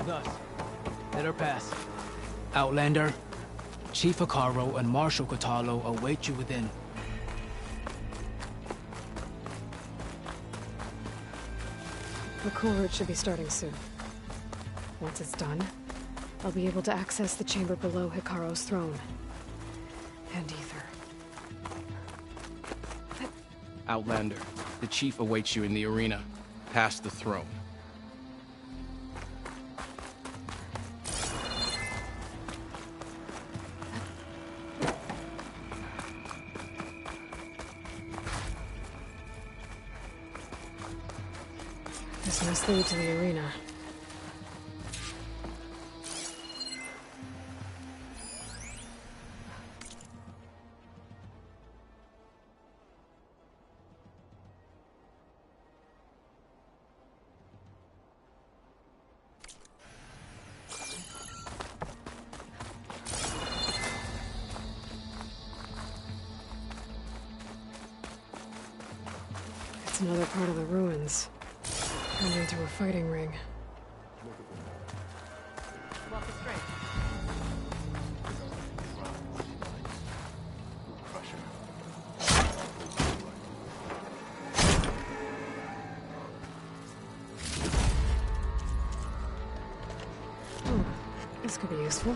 Thus, let her pass. Outlander, Chief Hikaru and Marshal Katalo await you within. The cool route should be starting soon. Once it's done, I'll be able to access the chamber below Hikaru's throne. And Ether. Outlander, the chief awaits you in the arena, past the throne. This must lead to the arena. It's another part of the ruins. Turned into a fighting ring. Oh, this could be useful.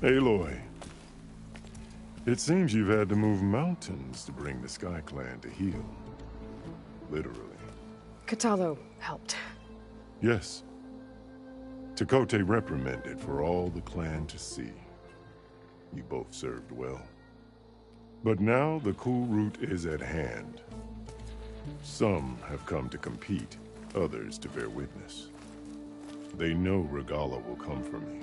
Aloy, it seems you've had to move mountains to bring the Sky Clan to heel. Literally. Katalo helped. Yes. Tekote reprimanded for all the clan to see. You both served well. But now the cool route is at hand. Some have come to compete, others to bear witness. They know Regala will come for me.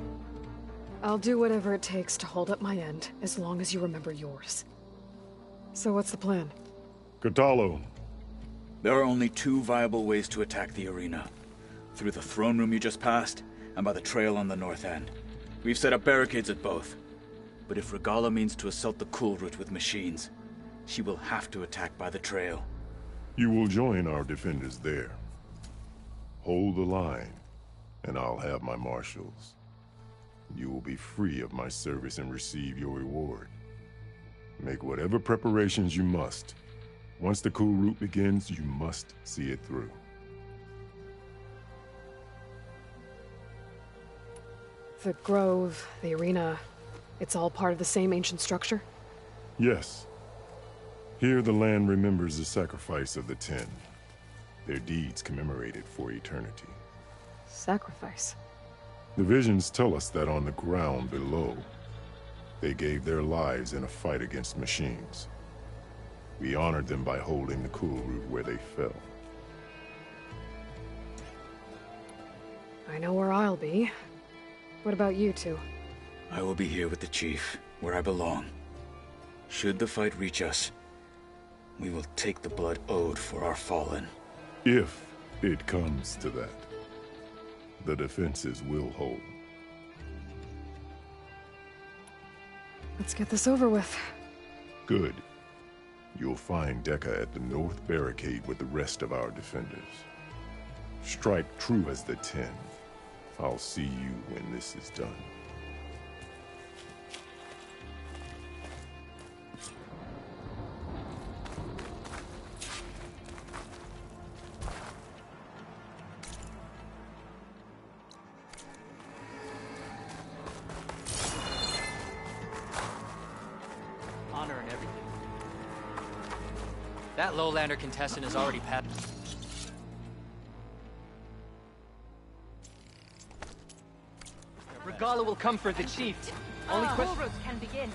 I'll do whatever it takes to hold up my end, as long as you remember yours. So what's the plan? Katalo. There are only two viable ways to attack the arena. Through the throne room you just passed, and by the trail on the north end. We've set up barricades at both. But if Regala means to assault the cool route with machines, she will have to attack by the trail. You will join our defenders there. Hold the line, and I'll have my marshals. You will be free of my service and receive your reward. Make whatever preparations you must. Once the cool route begins, you must see it through. The grove, the arena, it's all part of the same ancient structure? Yes. Here the land remembers the sacrifice of the Ten. Their deeds commemorated for eternity. Sacrifice? The visions tell us that on the ground below, they gave their lives in a fight against machines. We honored them by holding the cool route where they fell. I know where I'll be. What about you two? I will be here with the chief, where I belong. Should the fight reach us, we will take the blood owed for our fallen. If it comes to that, the defenses will hold. Let's get this over with. Good. You'll find Dekka at the north barricade with the rest of our defenders. Strike true as the Ten. I'll see you when this is done. Honor and everything. That lowlander contestant has already passed. Regala will come for the chief. Only question. Roads can begin.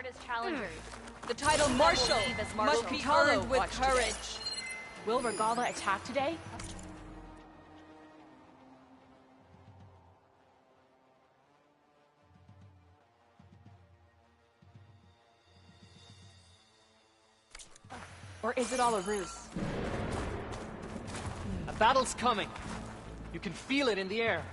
start as challengers. The title Marshal leave as must Marshal. be Carlo earned with watched courage. today. Will Regala attack today? Or is it all a ruse? A battle's coming. You can feel it in the air.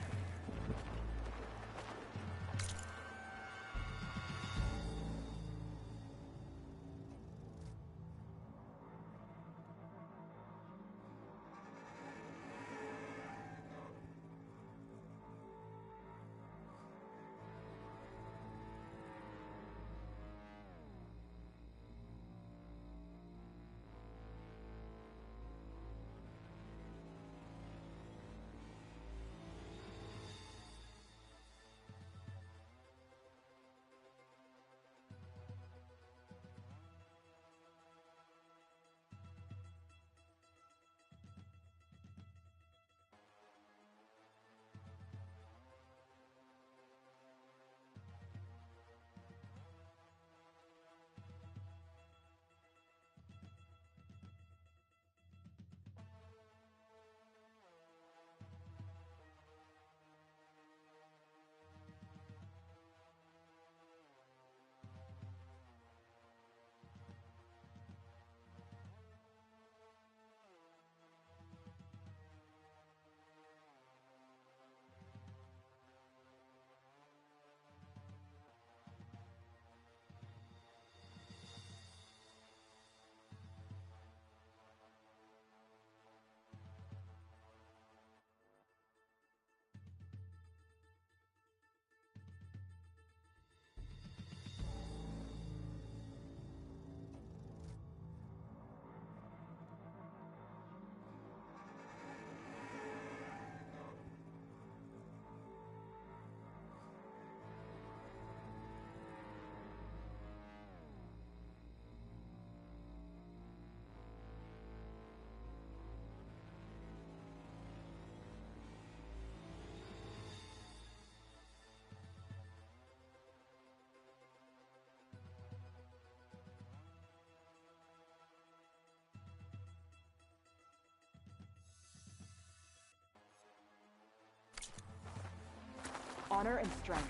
Honor and strength.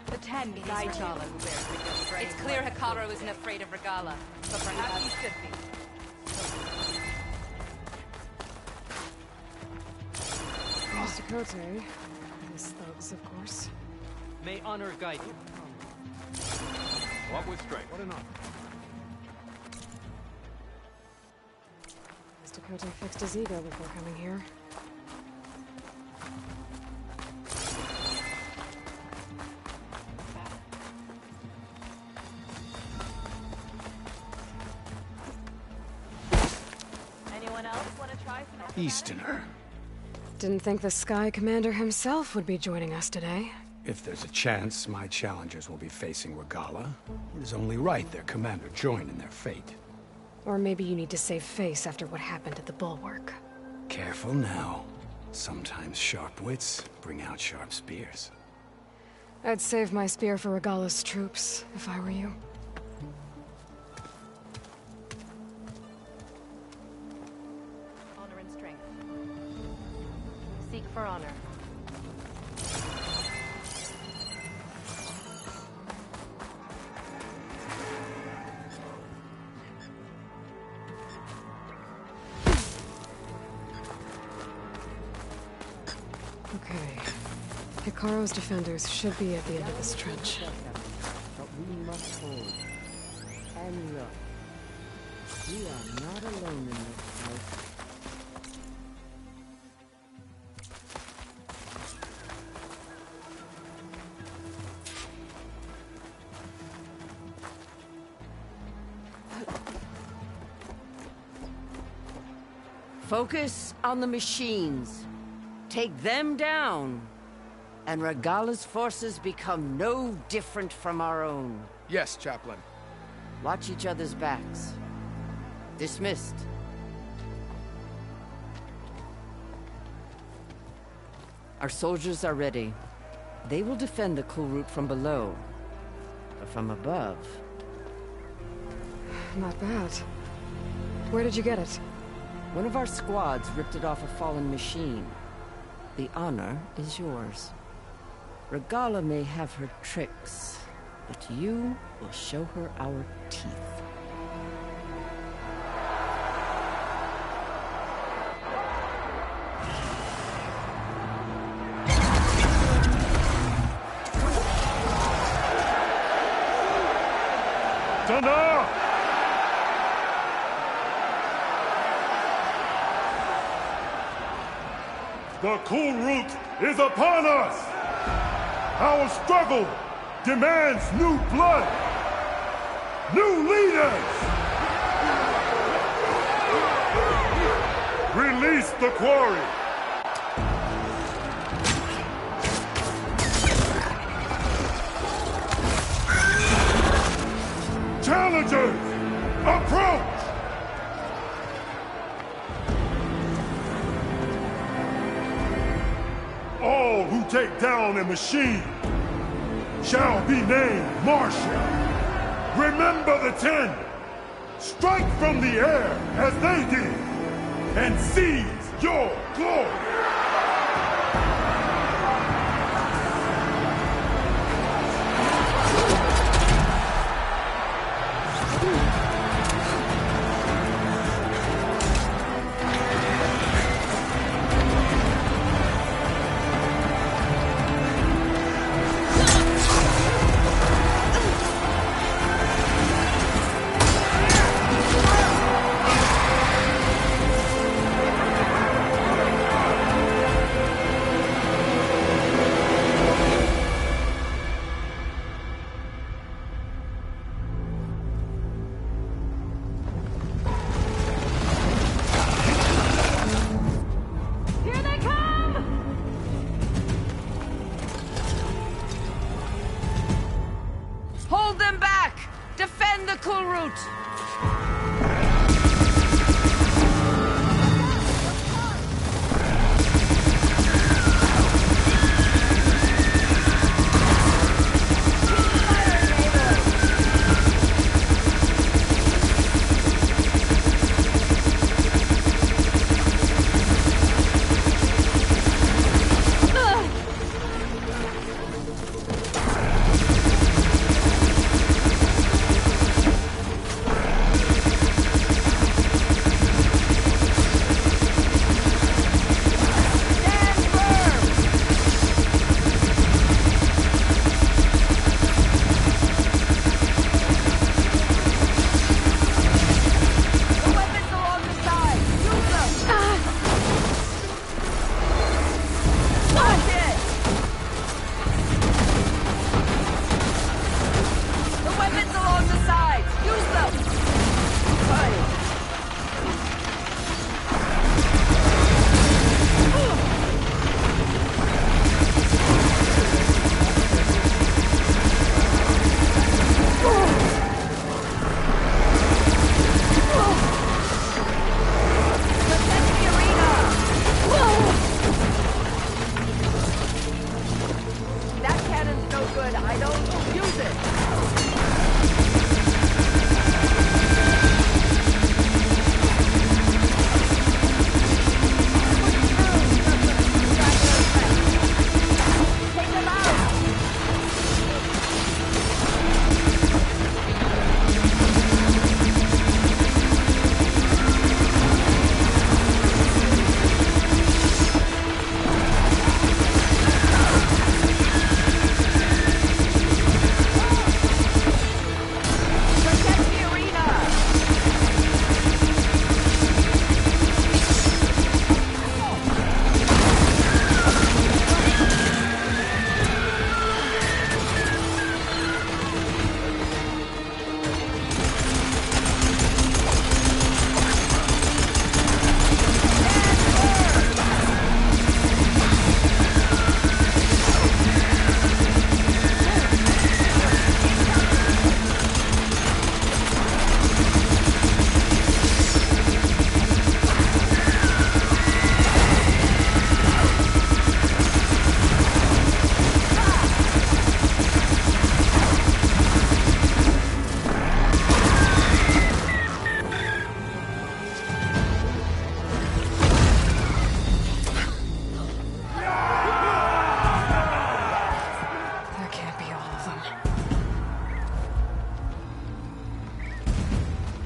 The 10 guide Regala who bears with your brave. It's clear Hikaru isn't afraid of Regala, but perhaps he should be. Mr. Cote. His thugs, of course. May honor guide you. Walk with strength. What an honor. Mr. Cote fixed his ego before coming here. Anyone else want to try some Easterner. Didn't think the Sky Commander himself would be joining us today. If there's a chance my challengers will be facing Regala, it is only right their commander join in their fate. Or maybe you need to save face after what happened at the Bulwark. Careful now. Sometimes sharp wits bring out sharp spears. I'd save my spear for Regala's troops, if I were you. honor and strength? Seek for honor. Okay. Hikaru's defenders should be at the end of this trench. But we must hold. And look. We are not alone in this fight. Focus on the machines. Take them down, and Regala's forces become no different from our own. Yes, Chaplain. Watch each other's backs. Dismissed. Our soldiers are ready. They will defend the cool route from below. The from above. Not bad. Where did you get it? One of our squads ripped it off a fallen machine. The honor is yours. Regala may have her tricks, but you will show her our teeth. Tana! The Kulrut is upon us! Our struggle demands new blood! New leaders! Release the quarry! Challengers, approach! All who take down a machine shall be named Marshal. Remember the 10. Strike from the air as they did, and seize your glory. Hold them back! Defend the Kulrut!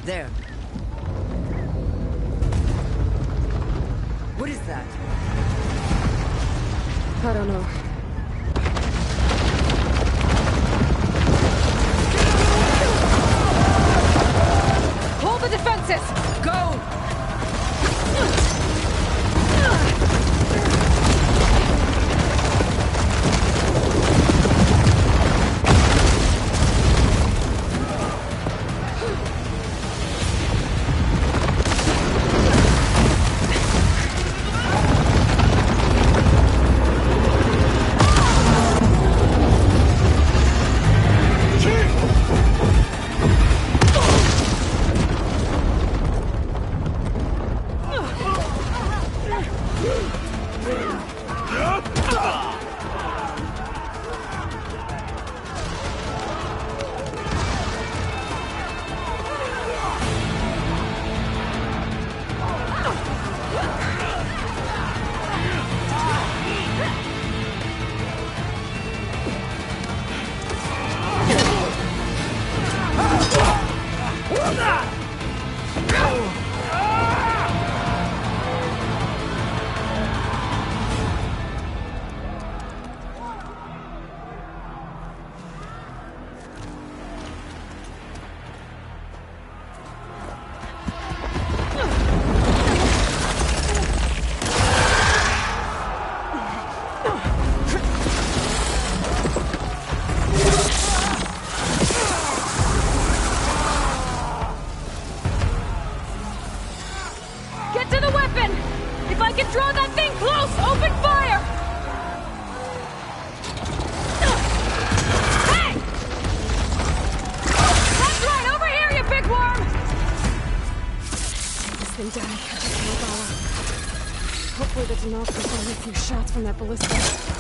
There. What is that? I don't know. Hold the defenses! Go! Hopefully that's enough to only a few shots from that ballista.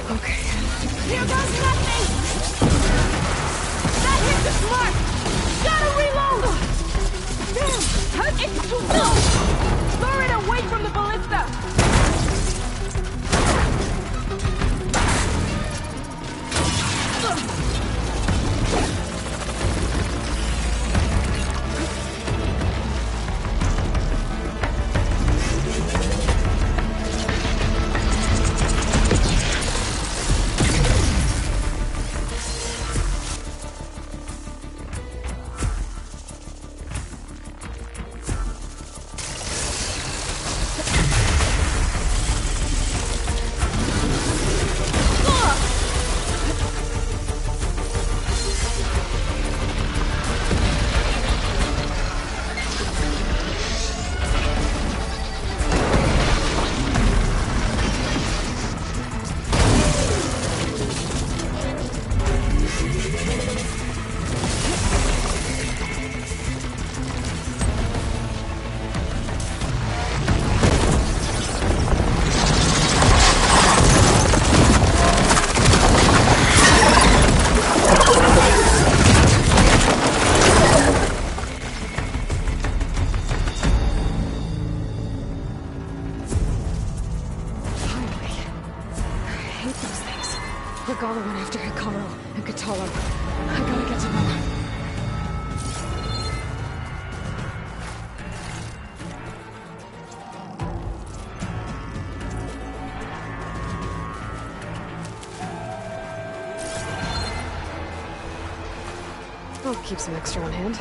Okay. Here goes nothing! That hit the mark! Gotta reload! Damn! It's too low! Lure it away from the ballista! Regala went after Hikaru and Katalo. I gotta get to them. I'll keep some extra on hand.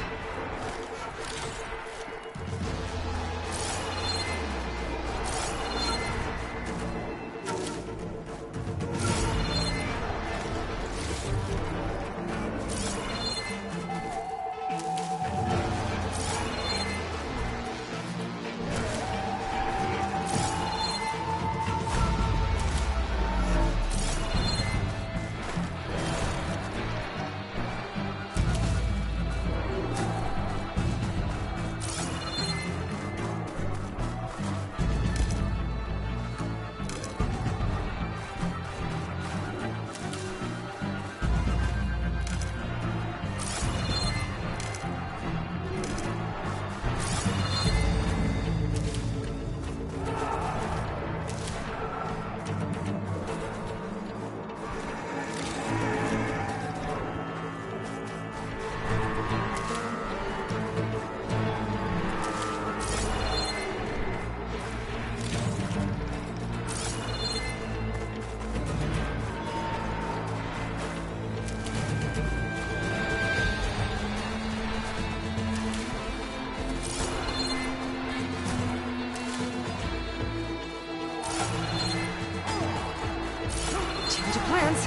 Change of plans.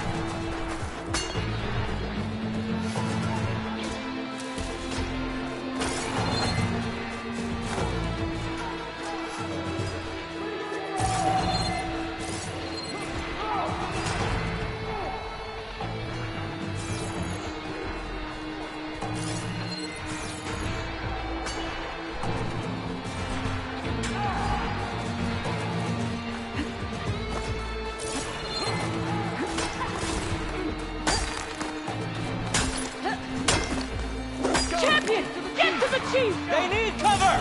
They need cover!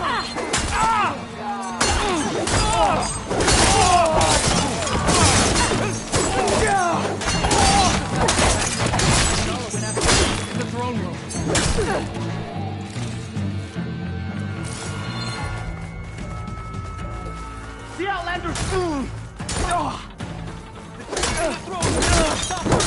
In the throne room. The Outlanders! In the throne room! Stop her!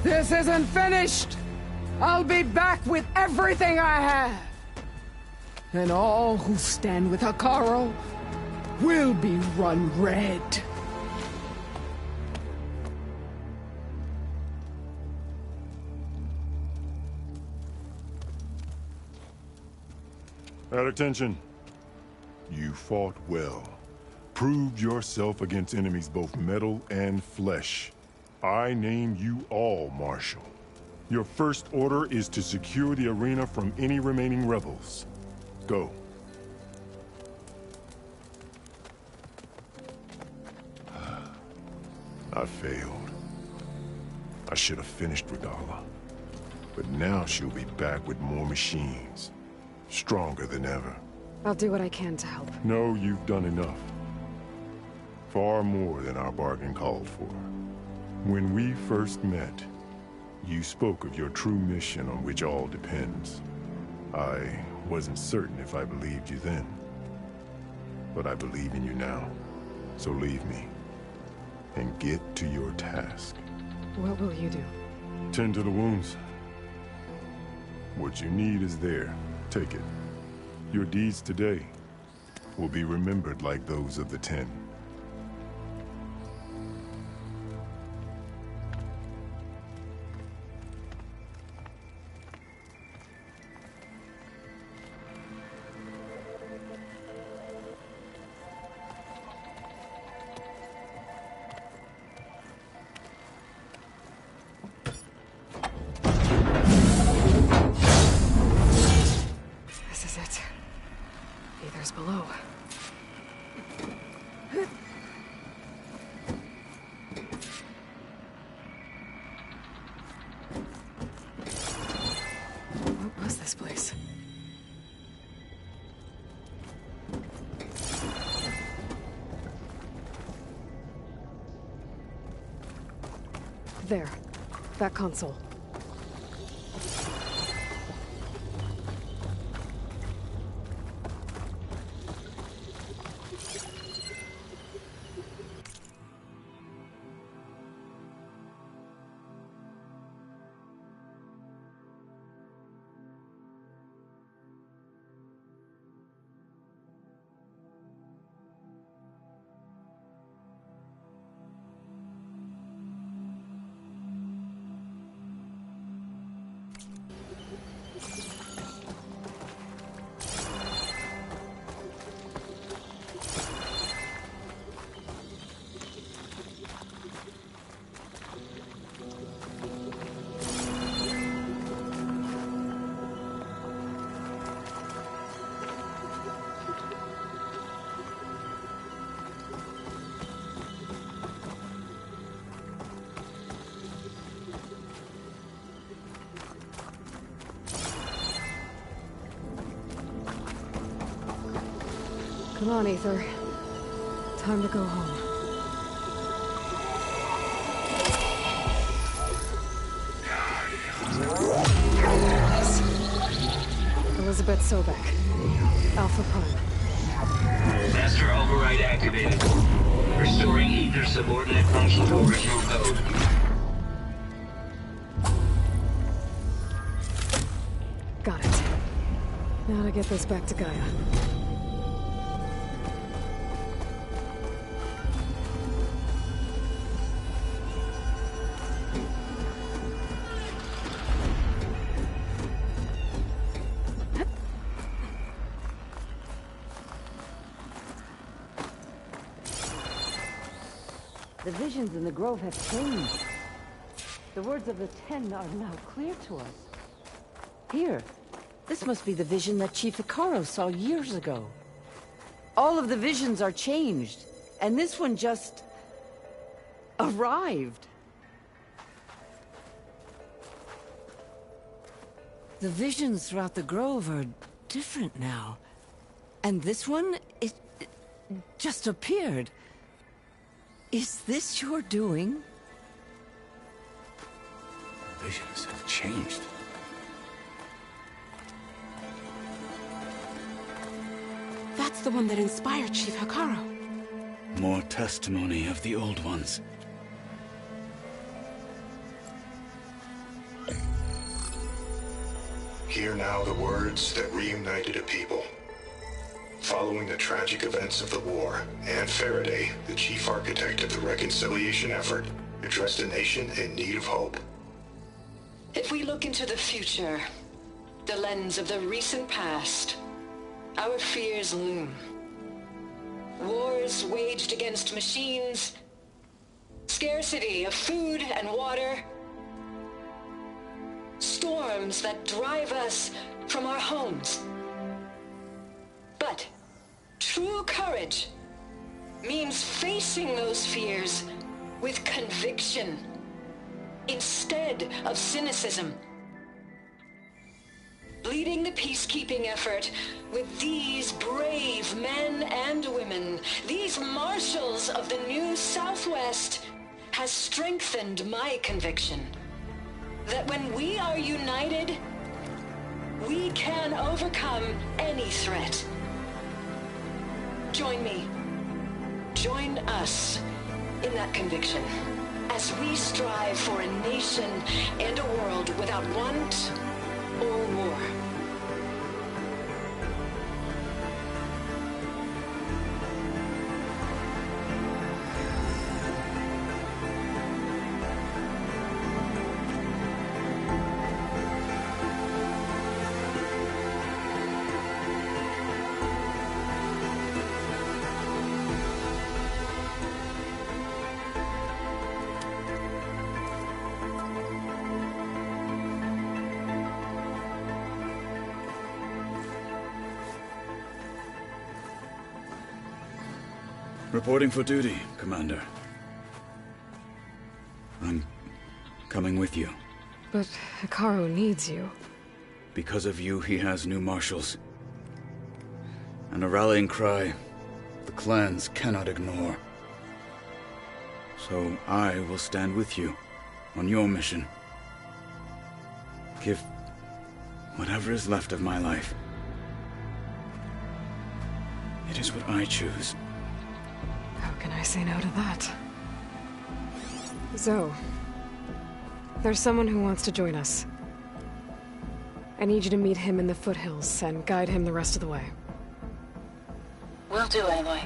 This isn't finished! I'll be back with everything I have! And all who stand with Hekarro will be run red. At attention. You fought well. Proved yourself against enemies both metal and flesh. I name you all Marshal. Your first order is to secure the arena from any remaining rebels. Go. I failed. I should have finished Regala. But now she'll be back with more machines. Stronger than ever. I'll do what I can to help. No, you've done enough. Far more than our bargain called for. When we first met, you spoke of your true mission on which all depends. I wasn't certain if I believed you then. But I believe in you now. So leave me. And get to your task. What will you do? Tend to the wounds. What you need is there. Take it. Your deeds today will be remembered like those of the 10. This is it. Aether's below. What was this place? There. That console. Come on, Aether. Time to go home. Elizabeth Sobek. Alpha Prime. Master override activated. Restoring Aether subordinate function to original code. Got it. Now to get this back to Gaia. The visions in the grove have changed. The words of the 10 are now clear to us. Here, this must be the vision that Chief Hekarro saw years ago. All of the visions are changed, and this one just arrived. The visions throughout the grove are different now. And this one, it just appeared. Is this your doing? Visions have changed. That's the one that inspired Chief Hekarro. More testimony of the old ones. Hear now the words that reunited a people. Following the tragic events of the war, Anne Faraday, the chief architect of the reconciliation effort, addressed a nation in need of hope. If we look into the future, the lens of the recent past, our fears loom. Wars waged against machines, scarcity of food and water, storms that drive us from our homes. But true courage means facing those fears with conviction instead of cynicism. Leading the peacekeeping effort with these brave men and women, these marshals of the new Southwest, has strengthened my conviction that when we are united, we can overcome any threat. Join me. Join us in that conviction as we strive for a nation and a world without want or war. Reporting for duty, Commander. I'm coming with you. But Hikaru needs you. Because of you, he has new marshals. And a rallying cry the clans cannot ignore. So I will stand with you on your mission. Give whatever is left of my life. It is what I choose. How can I say no to that? Zoe, there's someone who wants to join us. I need you to meet him in the foothills and guide him the rest of the way. Will do, Aloy.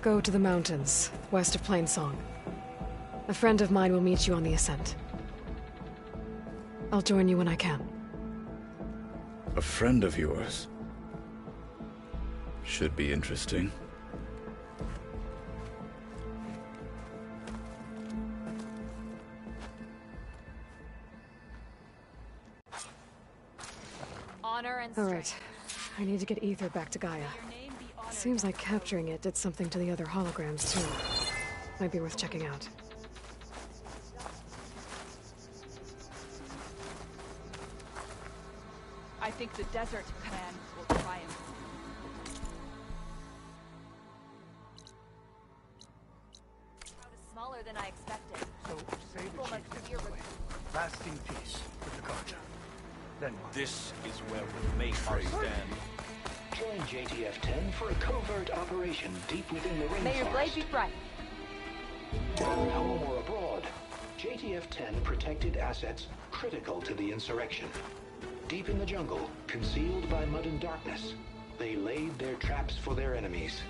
Go to the mountains, west of Plainsong. A friend of mine will meet you on the ascent. I'll join you when I can. A friend of yours? Should be interesting. Honor and All right. I need to get Ether back to Gaia. Seems like capturing it did something to the other holograms, too. Might be worth checking out. I think the desert man will triumph. Smaller than I expected. So, say the chief gets away. Lasting peace with the Carja. Then what? This is where we make our stand. Join JTF-10 for a covert operation deep within the rainforest. May your blade be bright. Home or abroad, JTF-10 protected assets critical to the insurrection. Deep in the jungle, concealed by mud and darkness, they laid their traps for their enemies.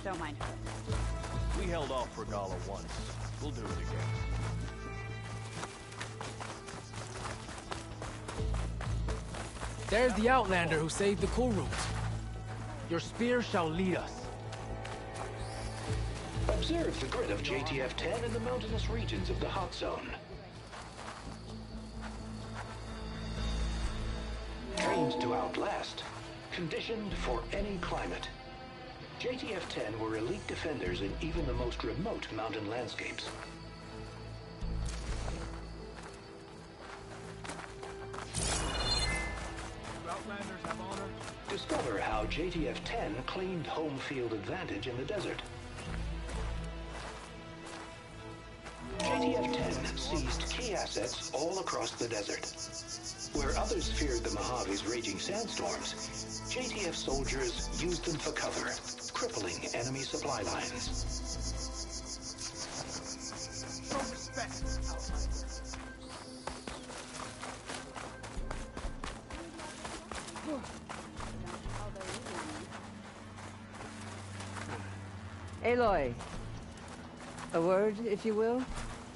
Don't mind her. We held off Regala once. We'll do it again. There's the Outlander who saved the Cool Route. Your spear shall lead us. Observe the grid of JTF-10 in the mountainous regions of the hot zone. Trained to outlast, conditioned for any climate. JTF-10 were elite defenders in even the most remote mountain landscapes. Outlanders have honor. Discover how JTF-10 claimed home field advantage in the desert. JTF-10 seized key assets all across the desert. Where others feared the Mojave's raging sandstorms, JTF soldiers used them for cover, crippling enemy supply lines. Aloy. A word, if you will?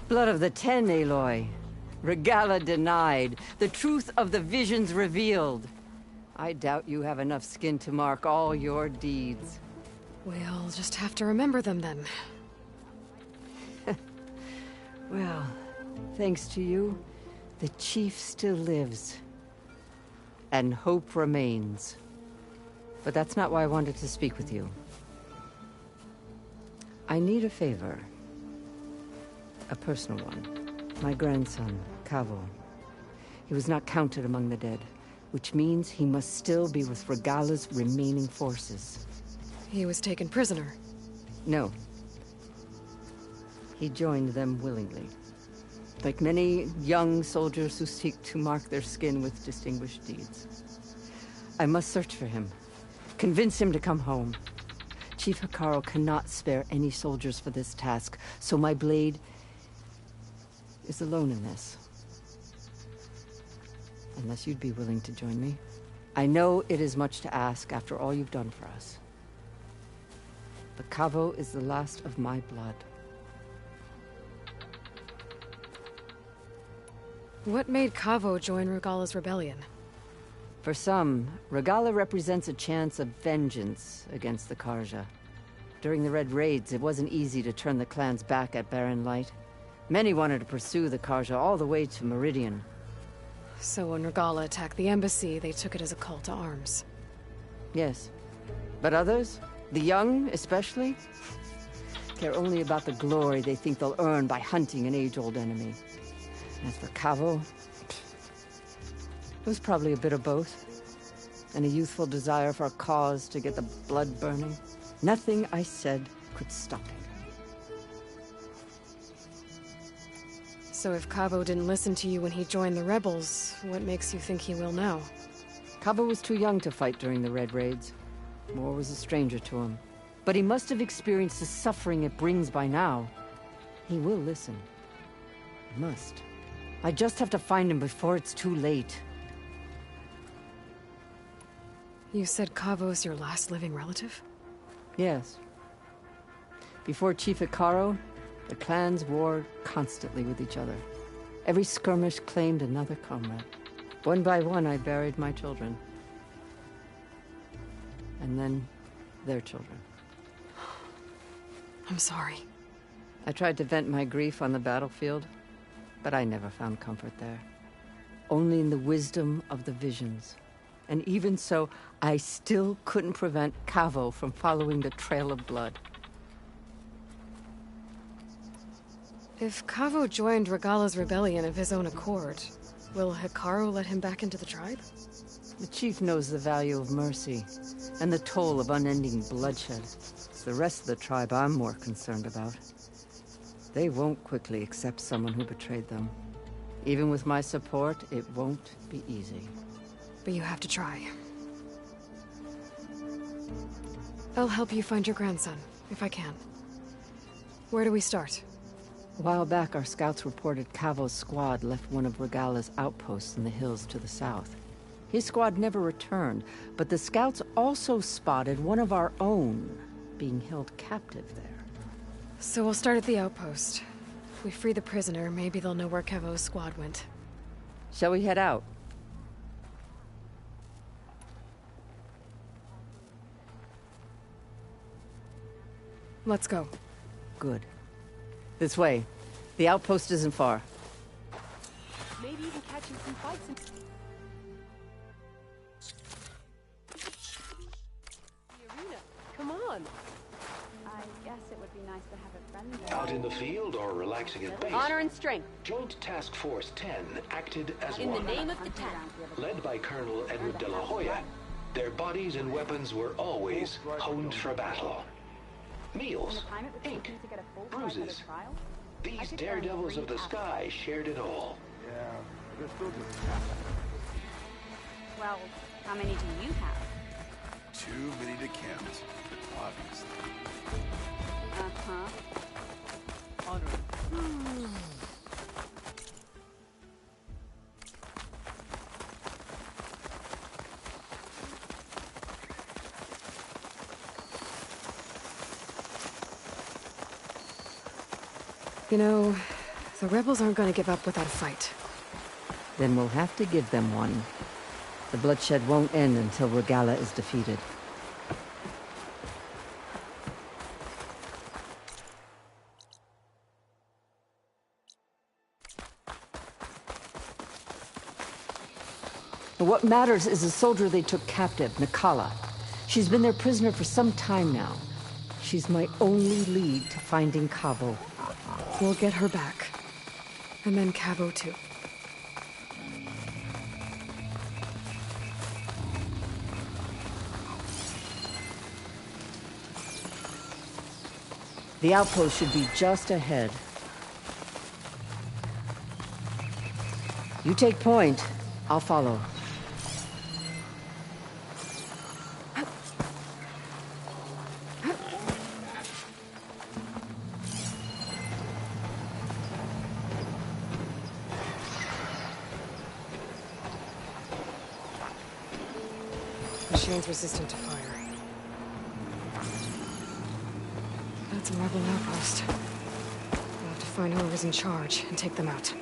Blood of the Ten, Aloy. Regala denied. The truth of the visions revealed. I doubt you have enough skin to mark all your deeds. We'll just have to remember them then. Well, thanks to you, the Chief still lives. And hope remains. But that's not why I wanted to speak with you. I need a favor. A personal one. My grandson, Cavo. He was not counted among the dead, which means he must still be with Regala's remaining forces. He was taken prisoner? No. He joined them willingly. Like many young soldiers who seek to mark their skin with distinguished deeds. I must search for him. Convince him to come home. Chief Hekarro cannot spare any soldiers for this task, so my blade is alone in this. Unless you'd be willing to join me. I know it is much to ask after all you've done for us. But Cavo is the last of my blood. What made Cavo join Regala's rebellion? For some, Regala represents a chance of vengeance against the Karja. During the Red Raids, it wasn't easy to turn the clans back at Barren Light. Many wanted to pursue the Karja all the way to Meridian. So when Regala attacked the embassy, they took it as a call to arms. Yes. But others, the young especially, care only about the glory they think they'll earn by hunting an age-old enemy. As for Cavo, it was probably a bit of both. And a youthful desire for a cause to get the blood burning. Nothing I said could stop him. So if Cavo didn't listen to you when he joined the rebels, what makes you think he will now? Cavo was too young to fight during the Red Raids. War was a stranger to him. But he must have experienced the suffering it brings by now. He will listen. He must. I just have to find him before it's too late. You said Cavo's your last living relative? Yes. Before Chief Hekarro, the clans warred constantly with each other. Every skirmish claimed another comrade. One by one, I buried my children. And then, their children. I'm sorry. I tried to vent my grief on the battlefield, but I never found comfort there. Only in the wisdom of the visions. And even so, I still couldn't prevent Cavo from following the trail of blood. If Cavo joined Regala's rebellion of his own accord, will Hekarro let him back into the tribe? The chief knows the value of mercy, and the toll of unending bloodshed. It's the rest of the tribe I'm more concerned about. They won't quickly accept someone who betrayed them. Even with my support, it won't be easy. But you have to try. I'll help you find your grandson, if I can. Where do we start? A while back, our scouts reported Cavo's squad left one of Regala's outposts in the hills to the south. His squad never returned, but the scouts also spotted one of our own being held captive there. So we'll start at the outpost. If we free the prisoner, maybe they'll know where Cavo's squad went. Shall we head out? Let's go. Good. This way. The outpost isn't far. Maybe even catching some fights and... The arena. Come on. I guess it would be nice to have a friend there. Out in the field or relaxing at base? Honor and strength. Joint Task Force 10 acted as In one. the name of the town. Led by Colonel Edward de la Hoya, their bodies and weapons were always honed for battle. Meals, ink, bruises, These daredevils of the sky shared it all. Yeah, but they're still just cats. Well, how many do you have? Too many to count, obviously. Uh-huh. You know, the rebels aren't gonna give up without a fight. Then we'll have to give them one. The bloodshed won't end until Regala is defeated. But what matters is the soldier they took captive, Nikala. She's been their prisoner for some time now. She's my only lead to finding Cavo. We'll get her back. And then Cavo too. The outpost should be just ahead. You take point, I'll follow. Machine's resistant to fire. That's a rebel outpost. We'll have to find whoever's in charge and take them out.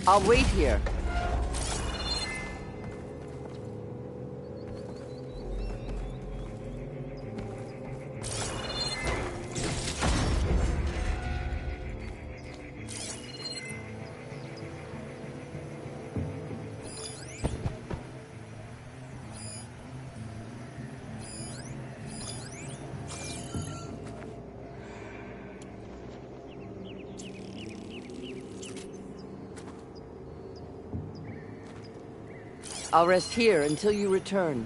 I'll wait here. I'll rest here until you return.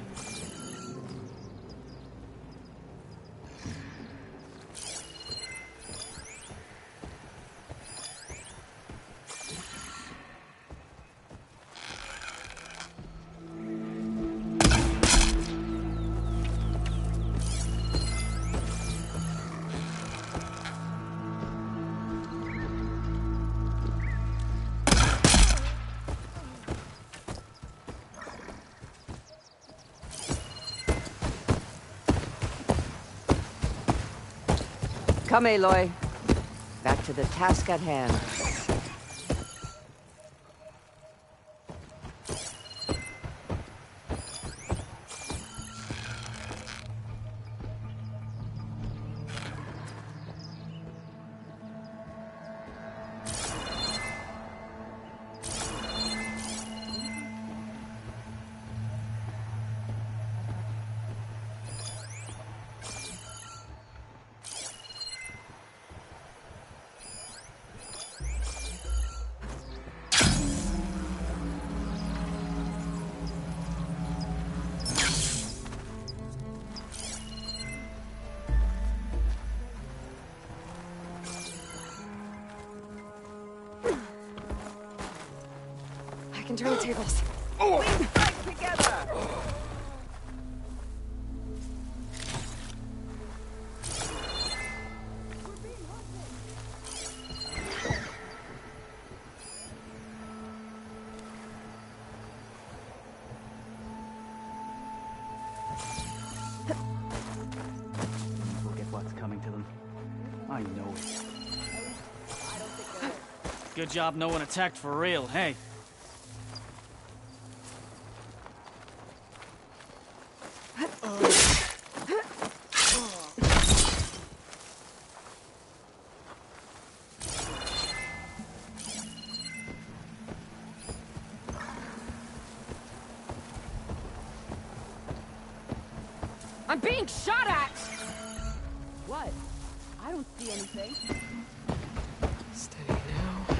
Come, Aloy. Back to the task at hand. I can turn the tables. We fight together! Look at what's coming to them. I know it. Good job no one attacked for real, hey? I'm being shot at! What? I don't see anything. Steady now.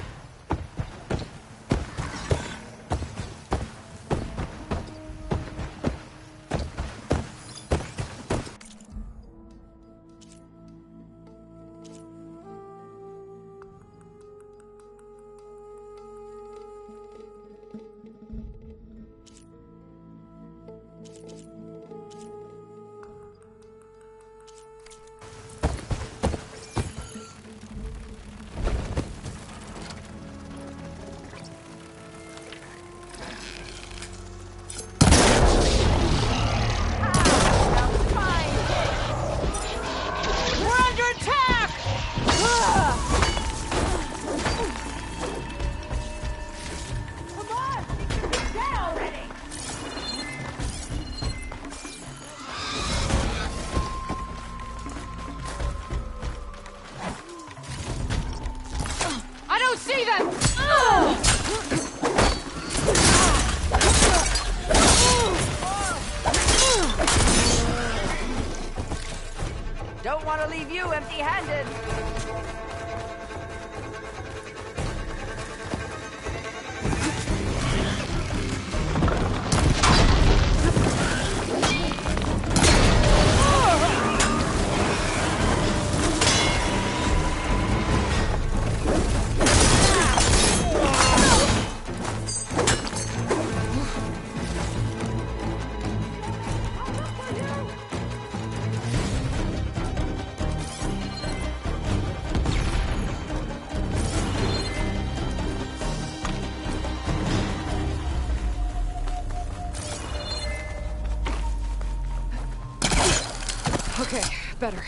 See them! Don't want to leave you empty-handed. Okay, better.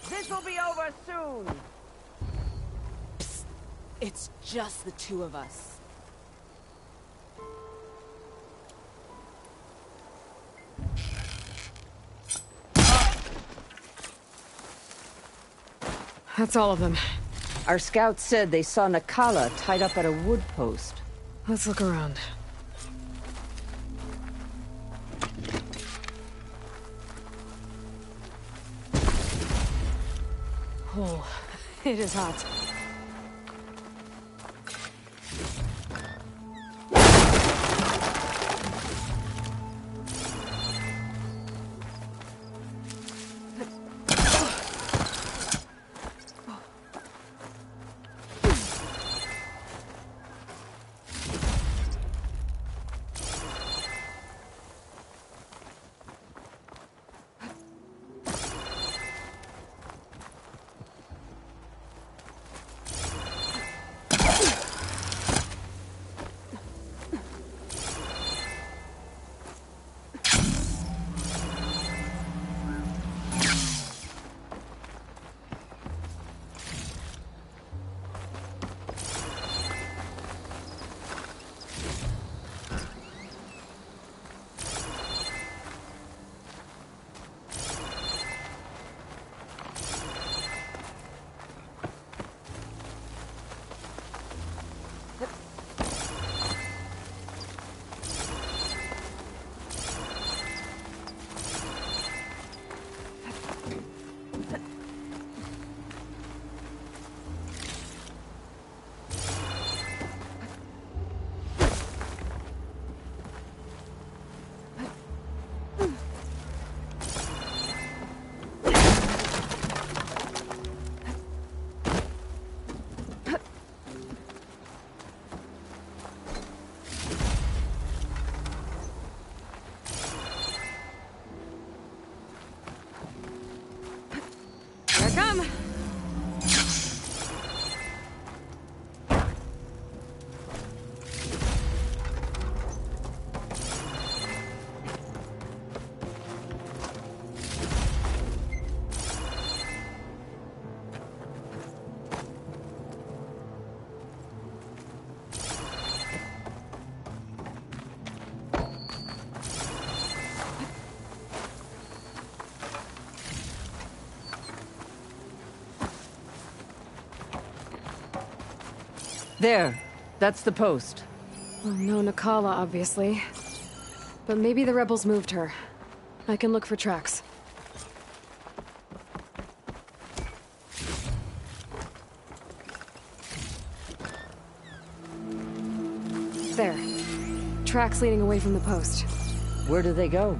This will be over soon. Psst. It's just the two of us. That's all of them. Our scouts said they saw Nakala tied up at a wood post. Let's look around. coal. It is hot. There. That's the post. Well, no Nakala, obviously. But maybe the rebels moved her. I can look for tracks. There. Tracks leading away from the post. Where do they go?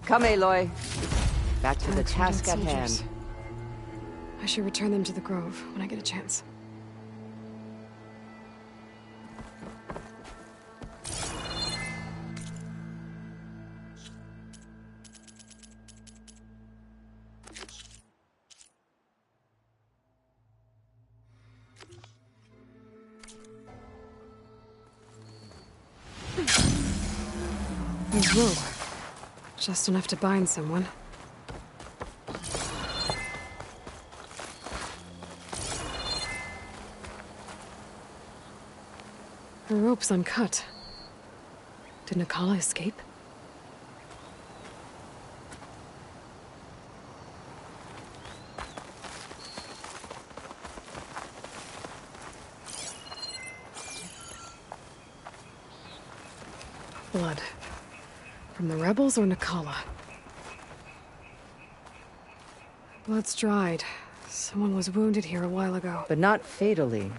Come, Aloy. Back to the task at hand. I should return them to the Grove when I get a chance. There's rope. Just enough to bind someone. The rope's uncut. Did Nakala escape? Blood. From the rebels or Nakala? Blood's dried. Someone was wounded here a while ago. But not fatally.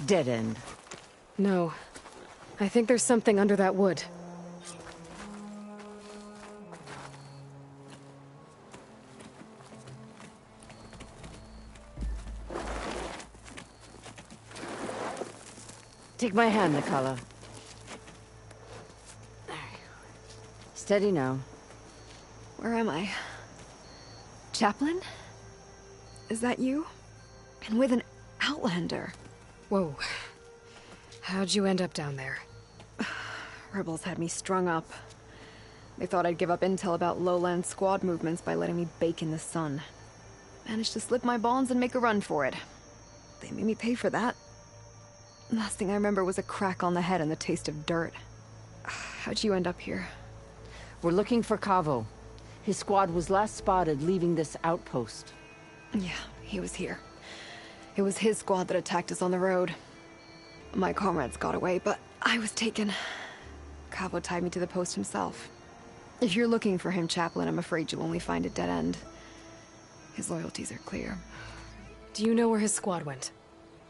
Dead end. No. I think there's something under that wood. Take my hand, Nakala. Steady now. Where am I? Chaplain? Is that you? And with an Outlander. Whoa. How'd you end up down there? Rebels had me strung up. They thought I'd give up intel about lowland squad movements by letting me bake in the sun. Managed to slip my bonds and make a run for it. They made me pay for that. Last thing I remember was a crack on the head and the taste of dirt. How'd you end up here? We're looking for Cavo. His squad was last spotted leaving this outpost. Yeah, he was here. It was his squad that attacked us on the road. My comrades got away, but I was taken. Cavo tied me to the post himself. If you're looking for him, Chaplain, I'm afraid you'll only find a dead end. His loyalties are clear. Do you know where his squad went?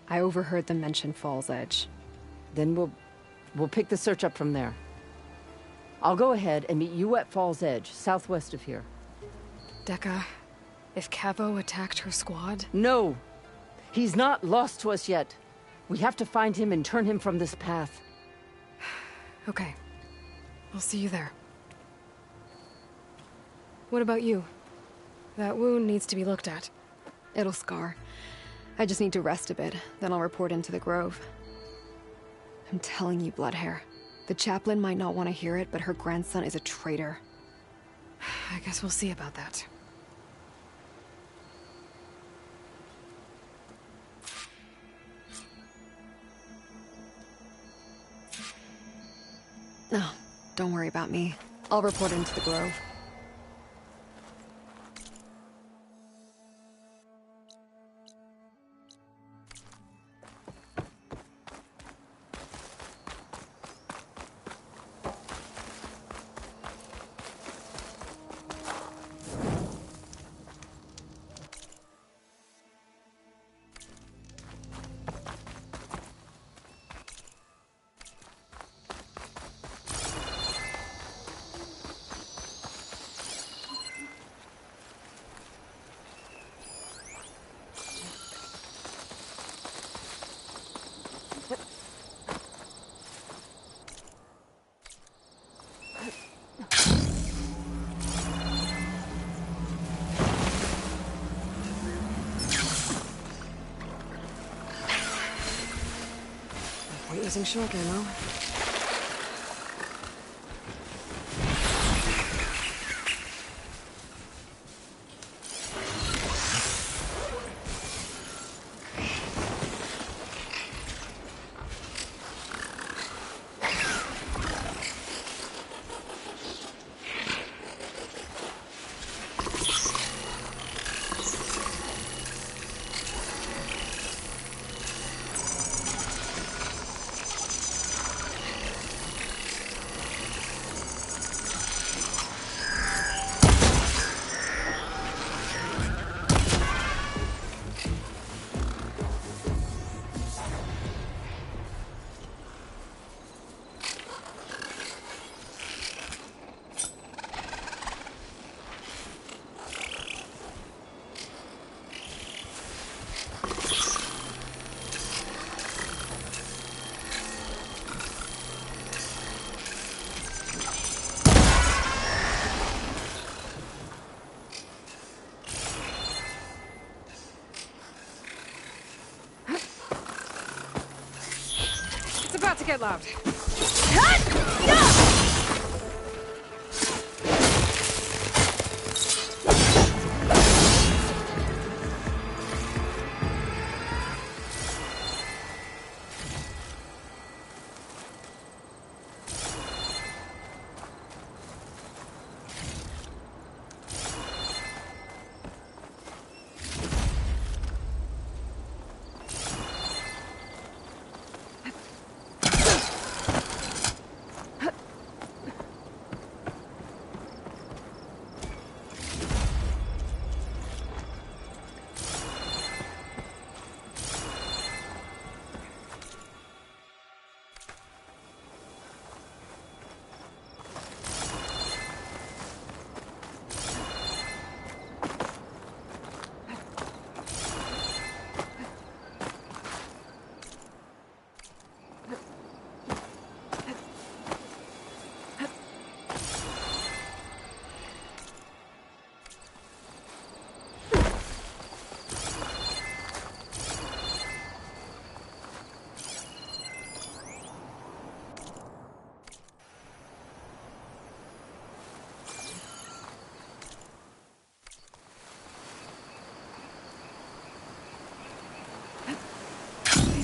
I overheard them mention Fall's Edge. Then we'll pick the search up from there. I'll go ahead and meet you at Fall's Edge, southwest of here. Dekka, if Cavo attacked her squad? No! He's not lost to us yet. We have to find him and turn him from this path. Okay. I'll see you there. What about you? That wound needs to be looked at. It'll scar. I just need to rest a bit, then I'll report into the Grove. I'm telling you, Bloodhair. The chaplain might not want to hear it, but her grandson is a traitor. I guess we'll see about that. No, don't worry about me. I'll report into the Grove. Point using short ammo. It's about to get loud.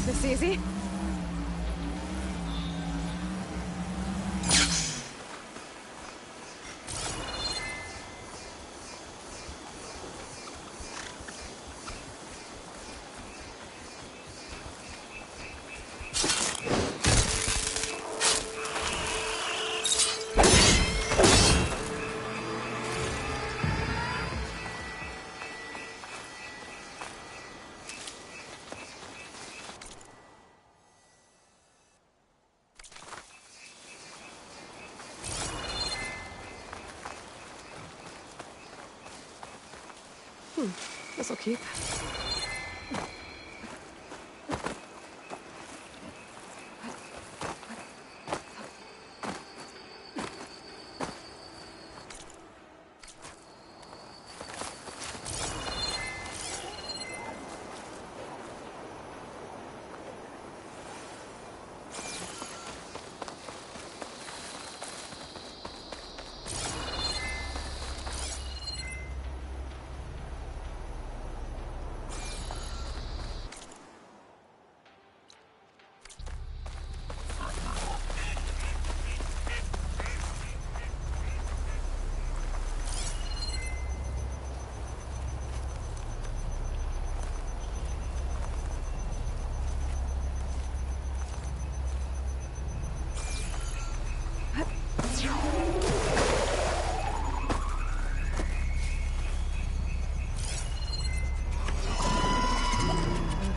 This easy? This'll keep.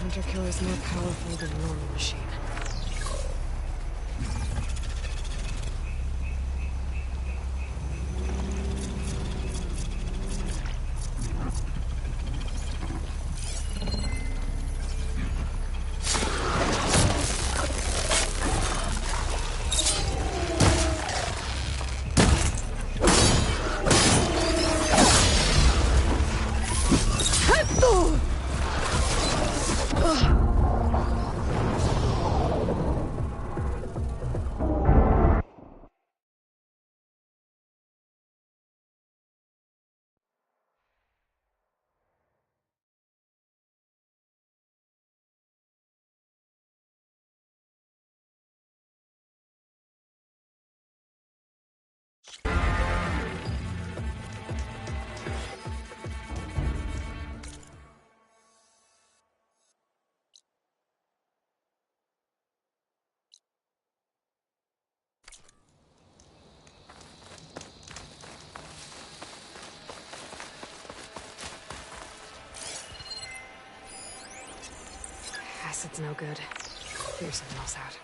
Hunter-killer is more powerful than a normal machine. Acid's no good. Clear something else out.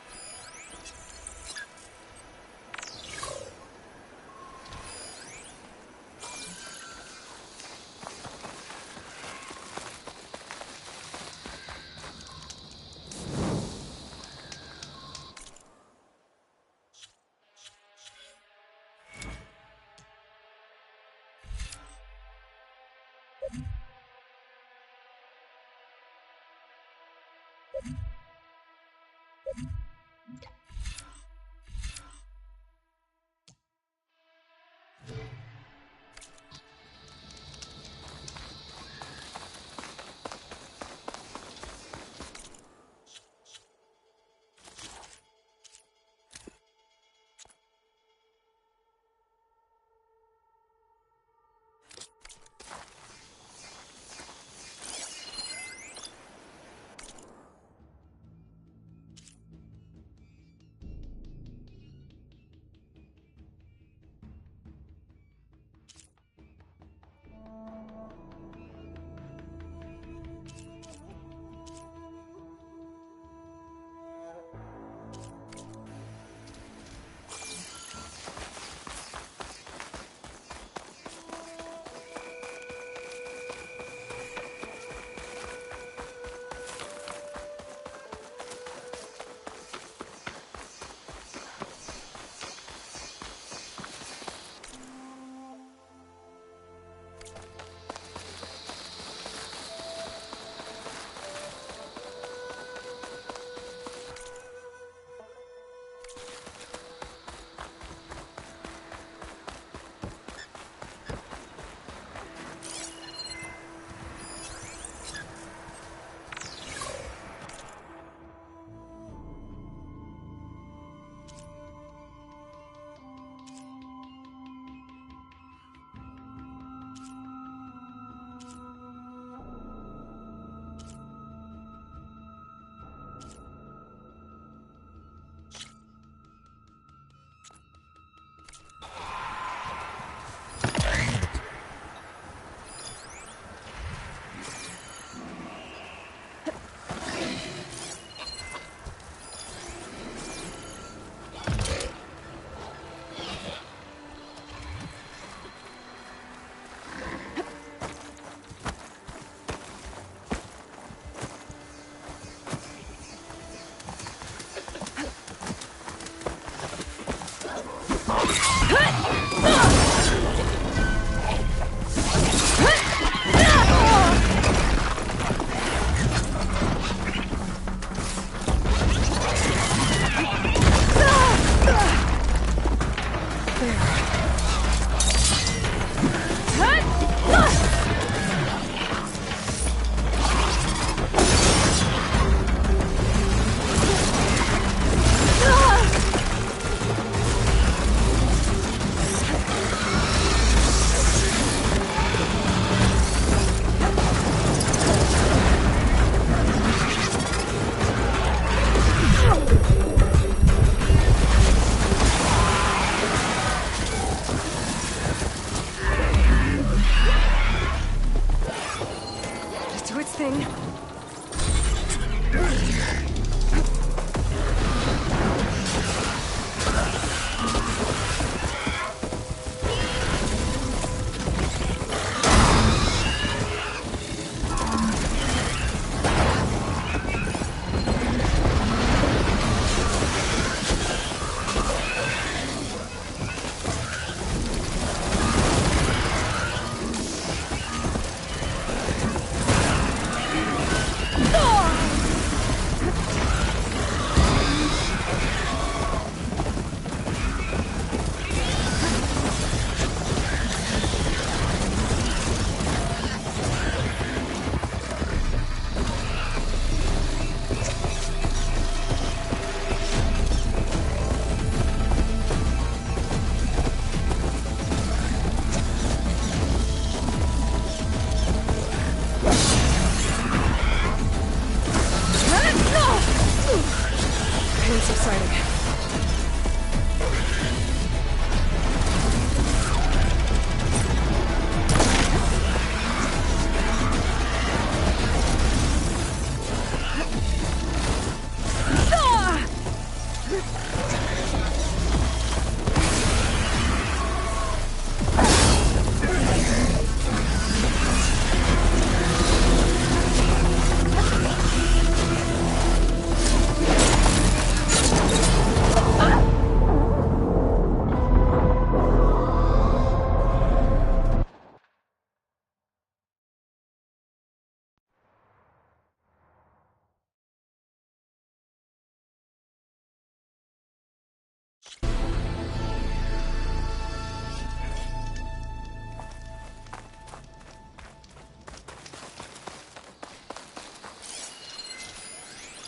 movement subsiding.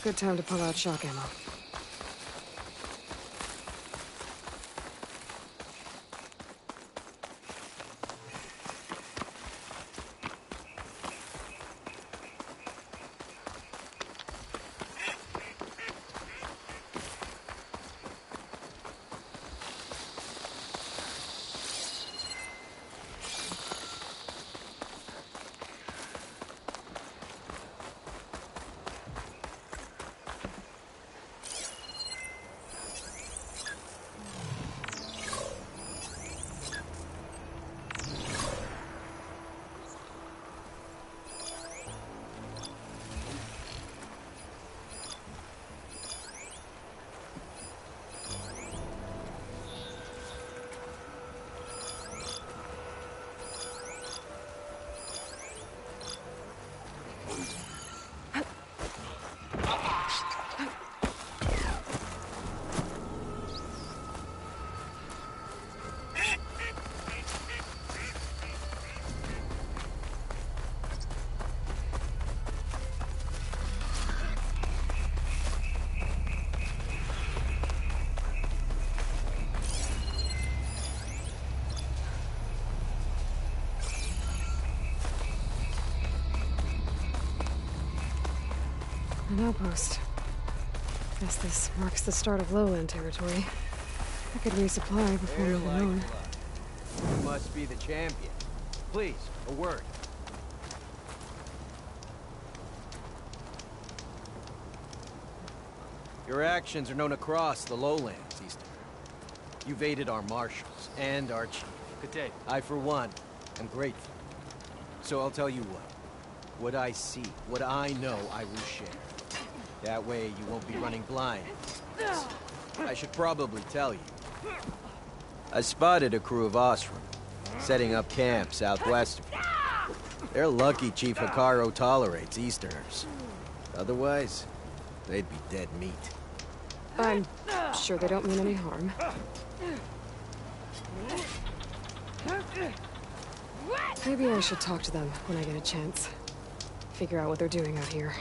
Good time to pull out shock ammo. An outpost. Guess this marks the start of lowland territory. I could resupply before moving on. You must be the champion. Please, a word. Your actions are known across the lowlands, Easterner. You've aided our marshals and our chief. Good day. I, for one, am grateful. So I'll tell you what. What I see, what I know, I will share. That way you won't be running blind. I should probably tell you. I spotted a crew of Osram, setting up camp southwest of here. They're lucky Chief Hikaru tolerates Easterners. Otherwise, they'd be dead meat. I'm sure they don't mean any harm. Maybe I should talk to them when I get a chance. Figure out what they're doing out here.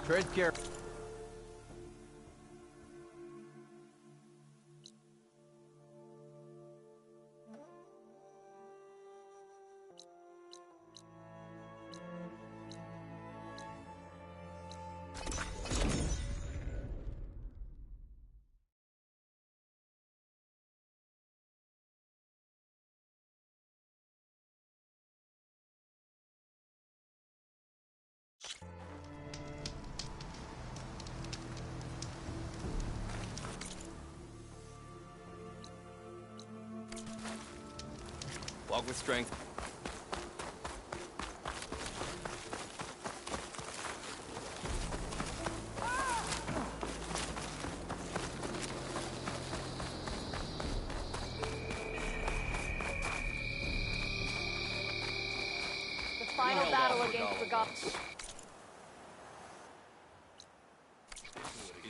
Tread care. Walk with strength. The final battle against Regala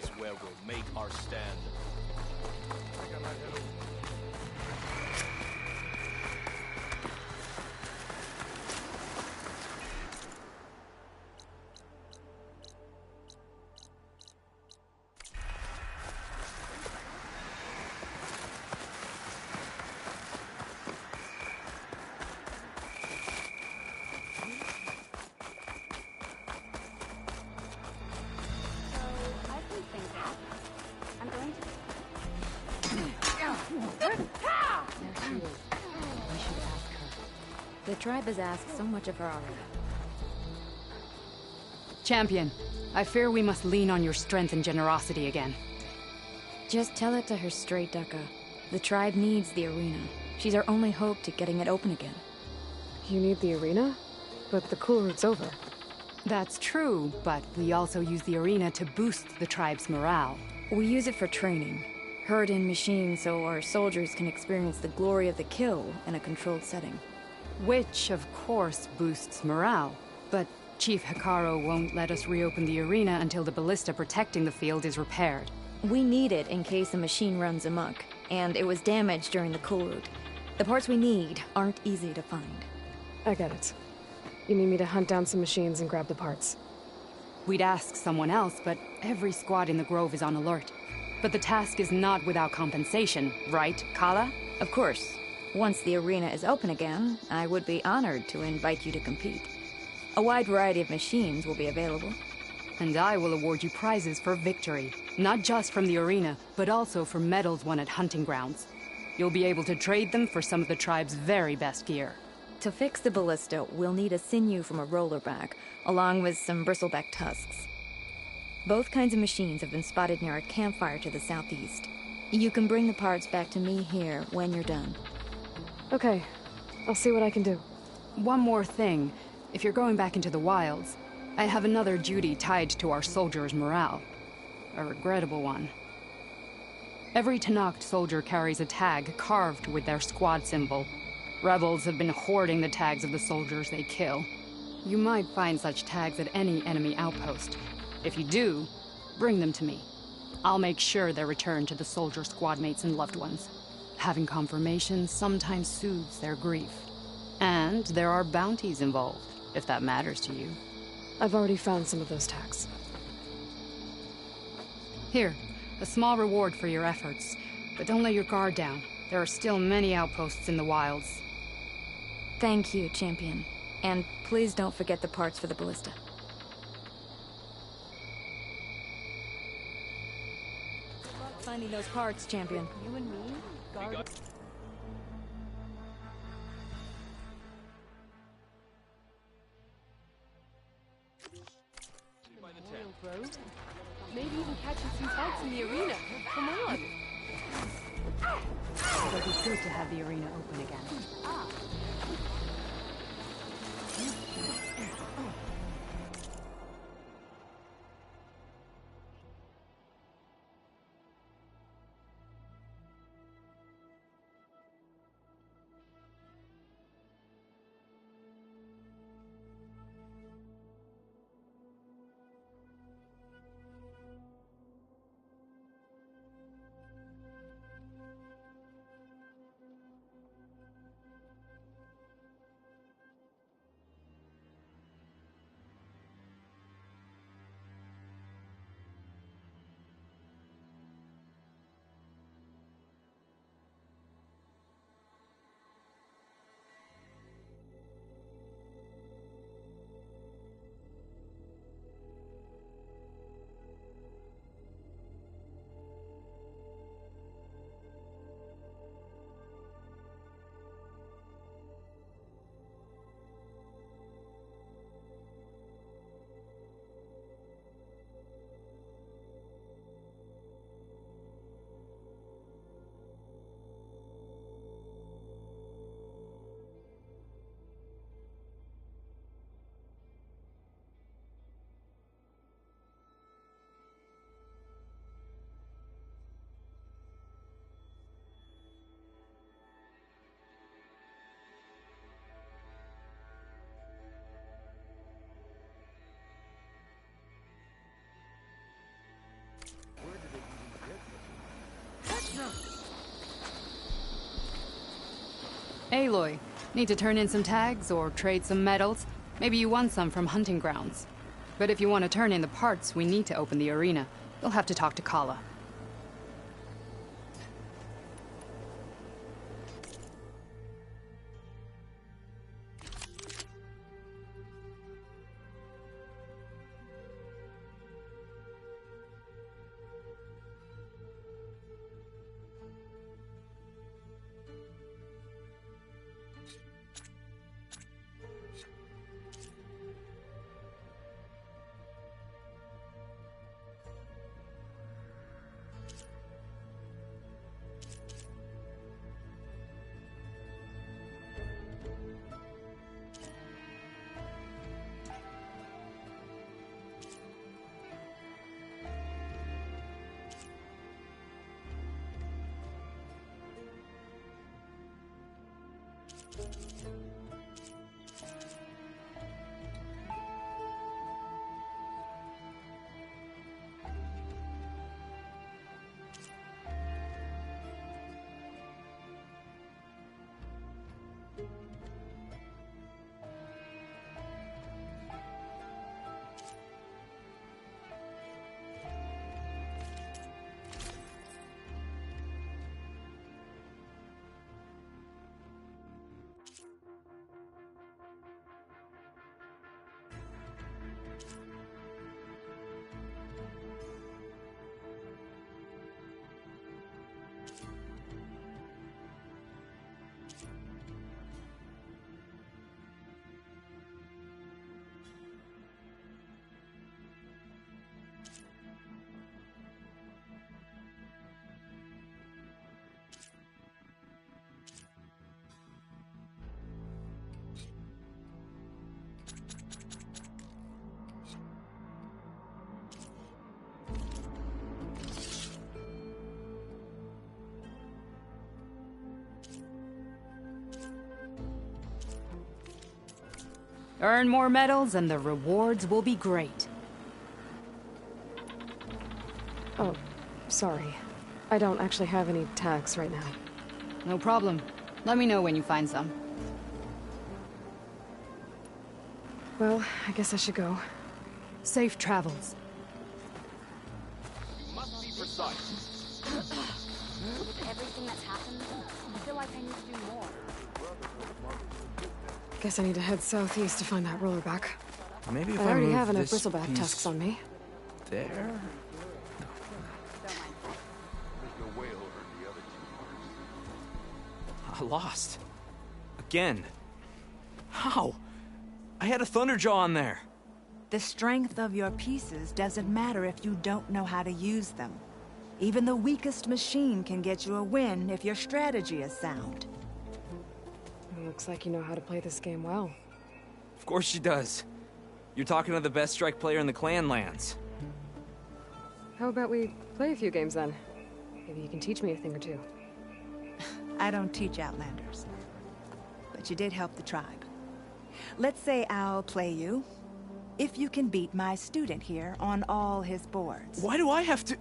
is where we'll make our stand. The tribe has asked so much of her already. Champion, I fear we must lean on your strength and generosity again. Just tell it to her straight, Ducka. The tribe needs the arena. She's our only hope to getting it open again. You need the arena? But the cool route's over. That's true, but we also use the arena to boost the tribe's morale. We use it for training. Herd in machines so our soldiers can experience the glory of the kill in a controlled setting. Which, of course, boosts morale. But Chief Hikaru won't let us reopen the arena until the ballista protecting the field is repaired. We need it in case the machine runs amok, and it was damaged during the cool route. The parts we need aren't easy to find. I get it. You need me to hunt down some machines and grab the parts. We'd ask someone else, but every squad in the Grove is on alert. But the task is not without compensation, right, Kala? Of course. Once the arena is open again, I would be honored to invite you to compete. A wide variety of machines will be available. And I will award you prizes for victory. Not just from the arena, but also for medals won at hunting grounds. You'll be able to trade them for some of the tribe's very best gear. To fix the ballista, we'll need a sinew from a rollerback, along with some bristleback tusks. Both kinds of machines have been spotted near a campfire to the southeast. You can bring the parts back to me here when you're done. Okay, I'll see what I can do. One more thing. If you're going back into the wilds, I have another duty tied to our soldiers' morale. A regrettable one. Every Tenakth soldier carries a tag carved with their squad symbol. Rebels have been hoarding the tags of the soldiers they kill. You might find such tags at any enemy outpost. If you do, bring them to me. I'll make sure they're returned to the soldier squad mates and loved ones. Having confirmation sometimes soothes their grief. And there are bounties involved, if that matters to you. I've already found some of those tags. Here, a small reward for your efforts. But don't let your guard down. There are still many outposts in the wilds. Thank you, Champion. And please don't forget the parts for the ballista. Good luck finding those parts, Champion. You and me? Guard. Maybe even catching some fights in the arena. Come on. It'll be good to have the arena open again. Aloy, need to turn in some tags or trade some medals? Maybe you won some from hunting grounds. But if you want to turn in the parts we need to open the arena, you'll have to talk to Kala. Earn more medals and the rewards will be great. Oh, sorry. I don't actually have any tags right now. No problem. Let me know when you find some. Well, I guess I should go. Safe travels. You must be precise. With everything that's happened, I feel like I need to do more. Guess I need to head southeast to find that roller back. Maybe if I I already move have enough this bristleback piece tusks on me. there. There's no way he'll hurt the other two parts. I lost. Again. How? I had a Thunderjaw on there. The strength of your pieces doesn't matter if you don't know how to use them. Even the weakest machine can get you a win if your strategy is sound. It looks like you know how to play this game well. Of course she does. You're talking to the best strike player in the clan lands. How about we play a few games then? Maybe you can teach me a thing or two. I don't teach Outlanders. But you did help the tribe. Let's say I'll play you, if you can beat my student here on all his boards. Why do I have to...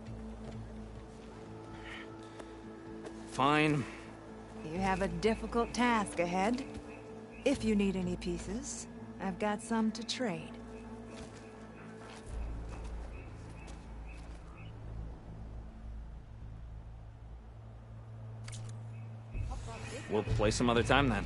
Fine. You have a difficult task ahead. If you need any pieces, I've got some to trade. We'll play some other time then.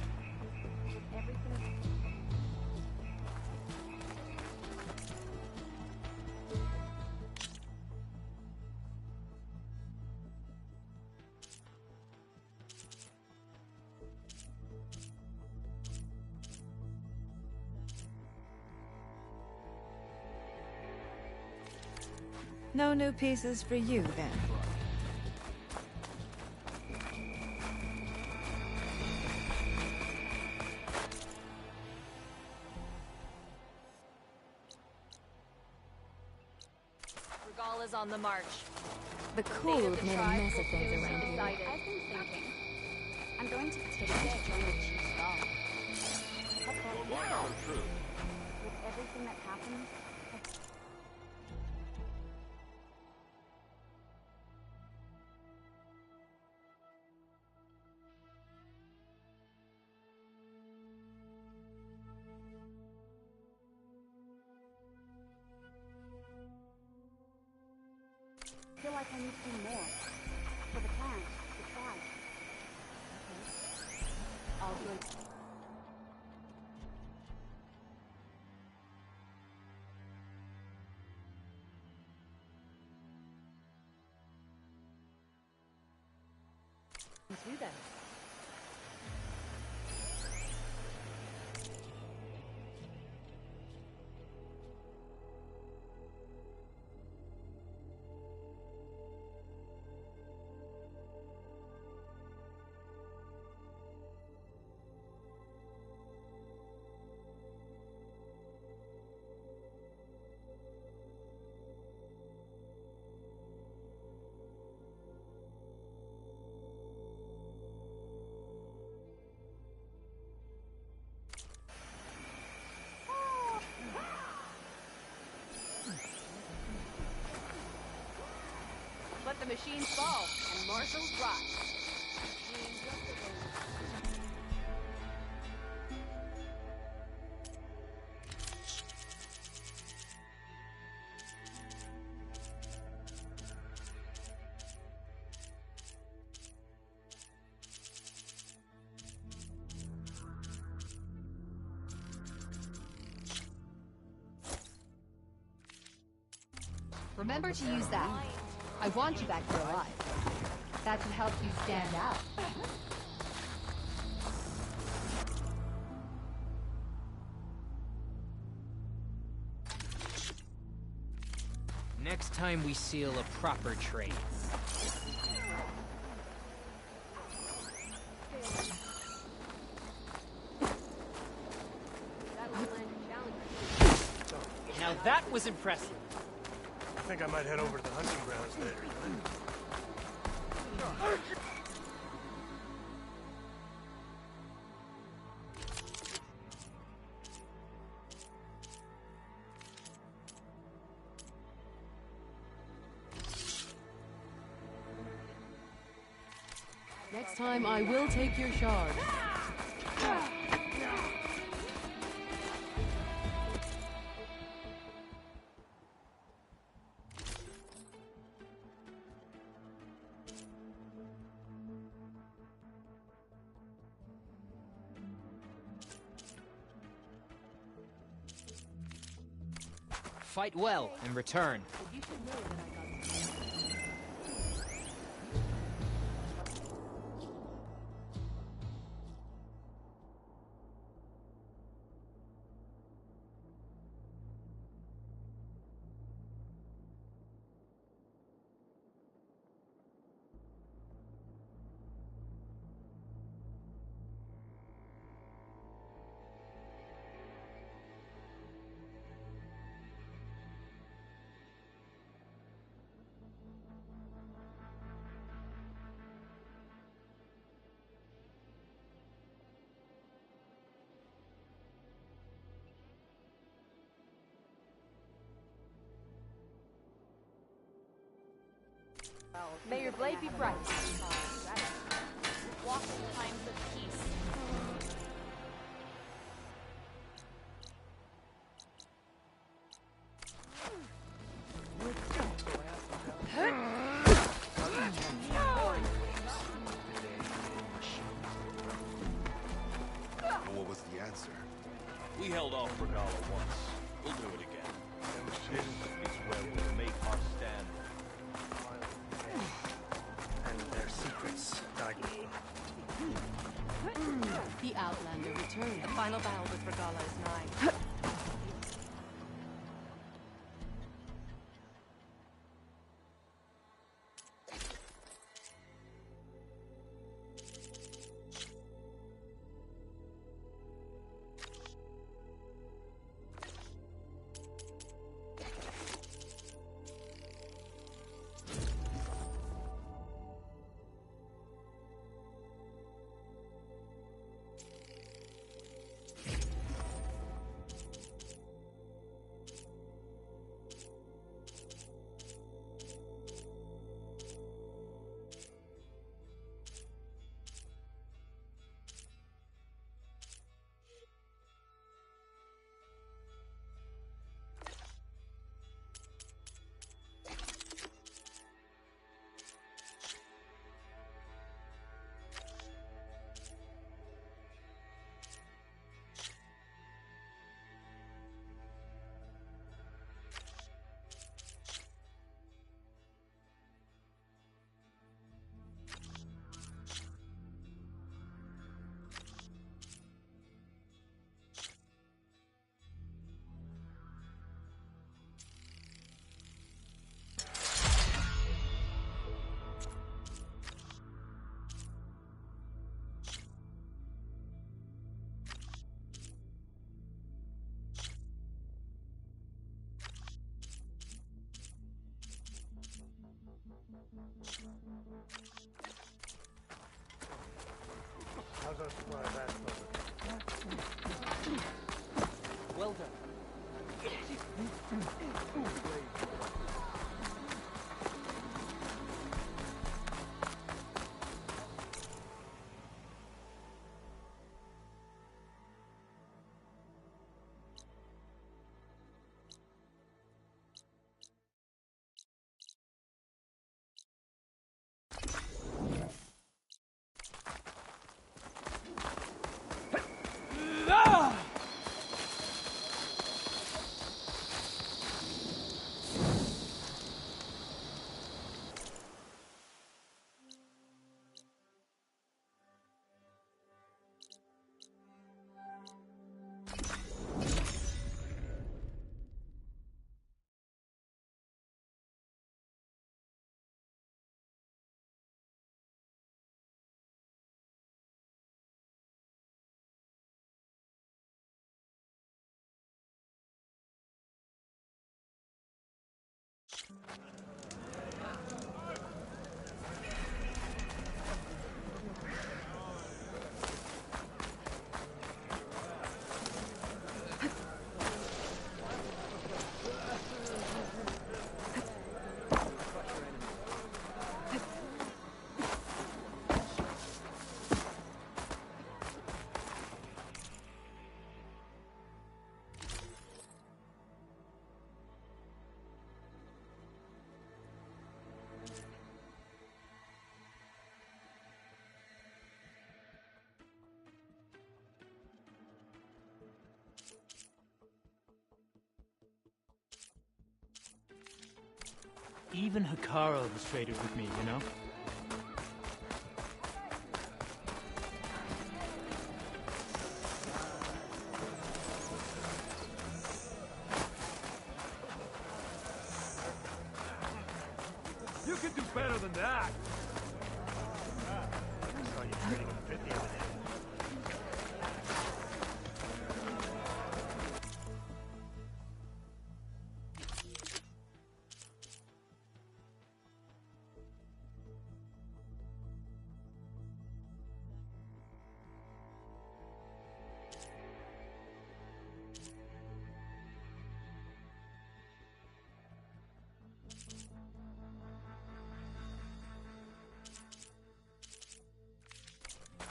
No new pieces for you, then. Regala's on the march. The Cool made a mess of things around here. I've been thinking. I'm going to take this join the Chief's dog. With everything that's happened, I need to do more. For the clan, the tribe. Okay. All good. Do that. Let the machines fall, and marshals rise. Remember to use that. I want you back here alive. That should help you stand out. Next time we seal a proper trade. Now that was impressive. I think I might head over to the hunting grounds later. Next time I will take your shard. Fight well and return. May your blade be bright. Walk in times of peace. And what was the answer? We held off Regala once. We'll do it again. This is where we'll make our stand. And their secrets guide me. The Outlander returned. The final battle with Regala is nigh. Even Hikaru was traded with me, you know? You can do better than that! I saw you trading him 50 of it.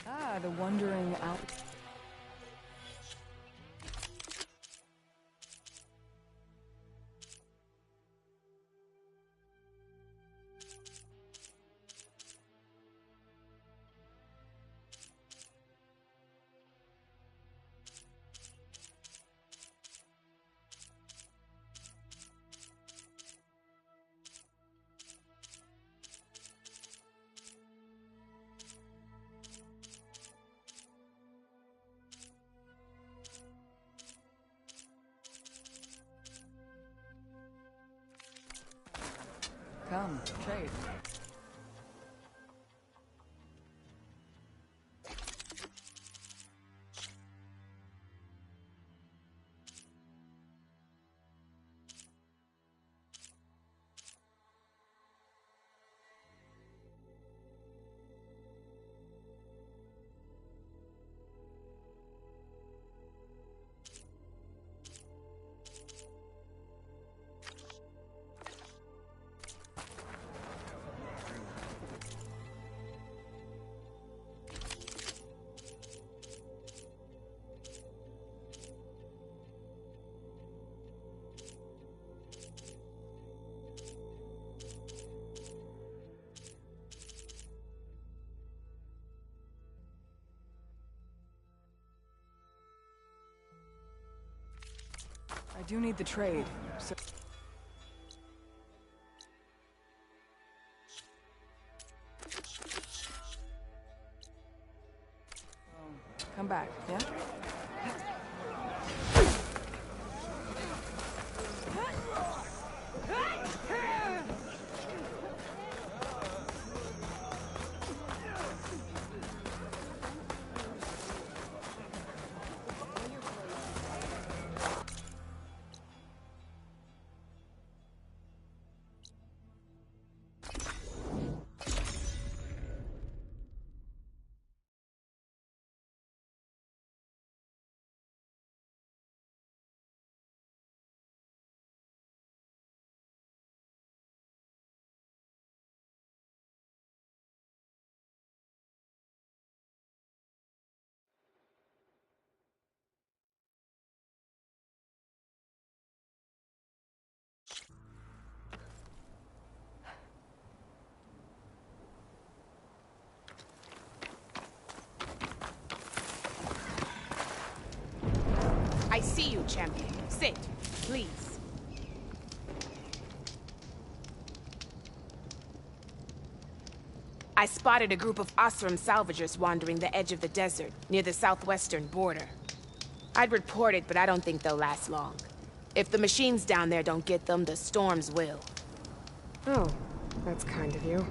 Ah, the wandering out. Come, trade. I do need the trade, so... Come back, yeah? I see you, champion. Sit, please. I spotted a group of Osram salvagers wandering the edge of the desert, near the southwestern border. I'd report it, but I don't think they'll last long. If the machines down there don't get them, the storms will. Oh, that's kind of you.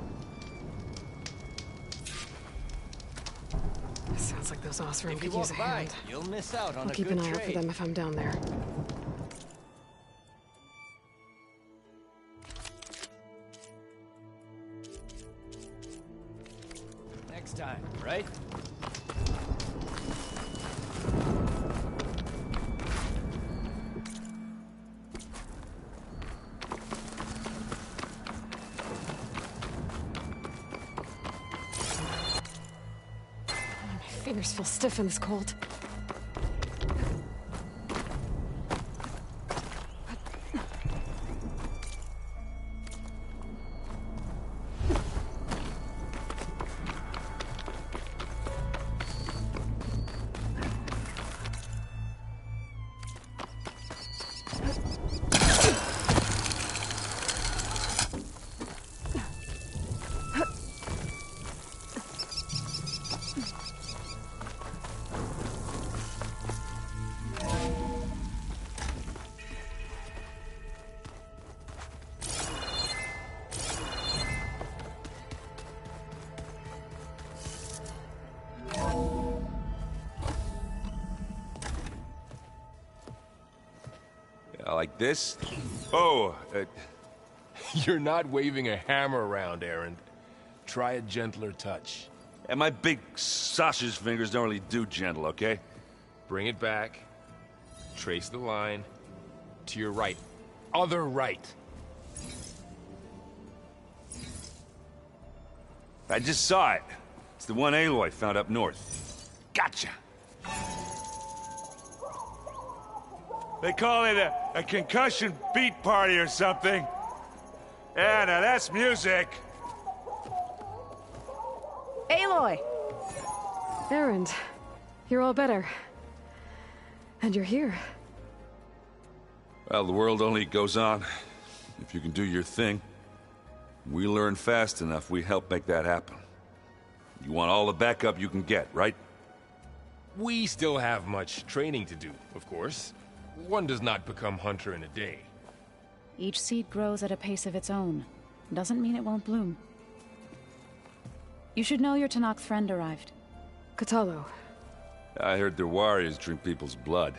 Sounds like those Osram could use a hand. You'll miss out on I'll keep an eye out for them if I'm down there. next time, right? My fingers feel stiff in this cold. Like this? Oh, You're not waving a hammer around, Aaron. Try a gentler touch. And my big sausage fingers don't really do gentle, okay? Bring it back. Trace the line. To your right. Other right. I just saw it. It's the one Aloy found up north. Gotcha! They call it a concussion beat party or something. Yeah, now that's music. Aloy! Erend, you're all better. And you're here. Well, the world only goes on if you can do your thing. We learn fast enough, we help make that happen. You want all the backup you can get, right? We still have much training to do, of course. One does not become hunter in a day. Each seed grows at a pace of its own. Doesn't mean it won't bloom. You should know your Tanakh friend arrived. Katalo. I heard their warriors drink people's blood.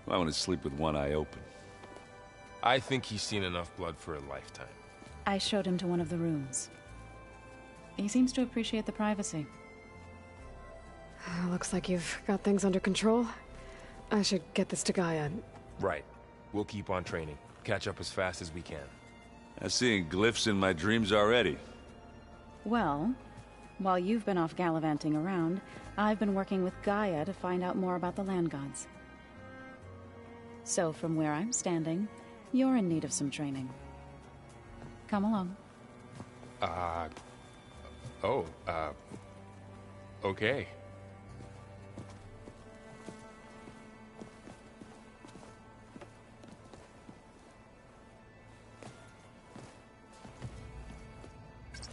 I want to sleep with one eye open. I think he's seen enough blood for a lifetime. I showed him to one of the rooms. He seems to appreciate the privacy. Looks like you've got things under control. I should get this to Gaia. Right. We'll keep on training. Catch up as fast as we can. I'm seeing glyphs in my dreams already. Well, while you've been off gallivanting around, I've been working with Gaia to find out more about the land gods. So from where I'm standing, you're in need of some training. Come along. Okay.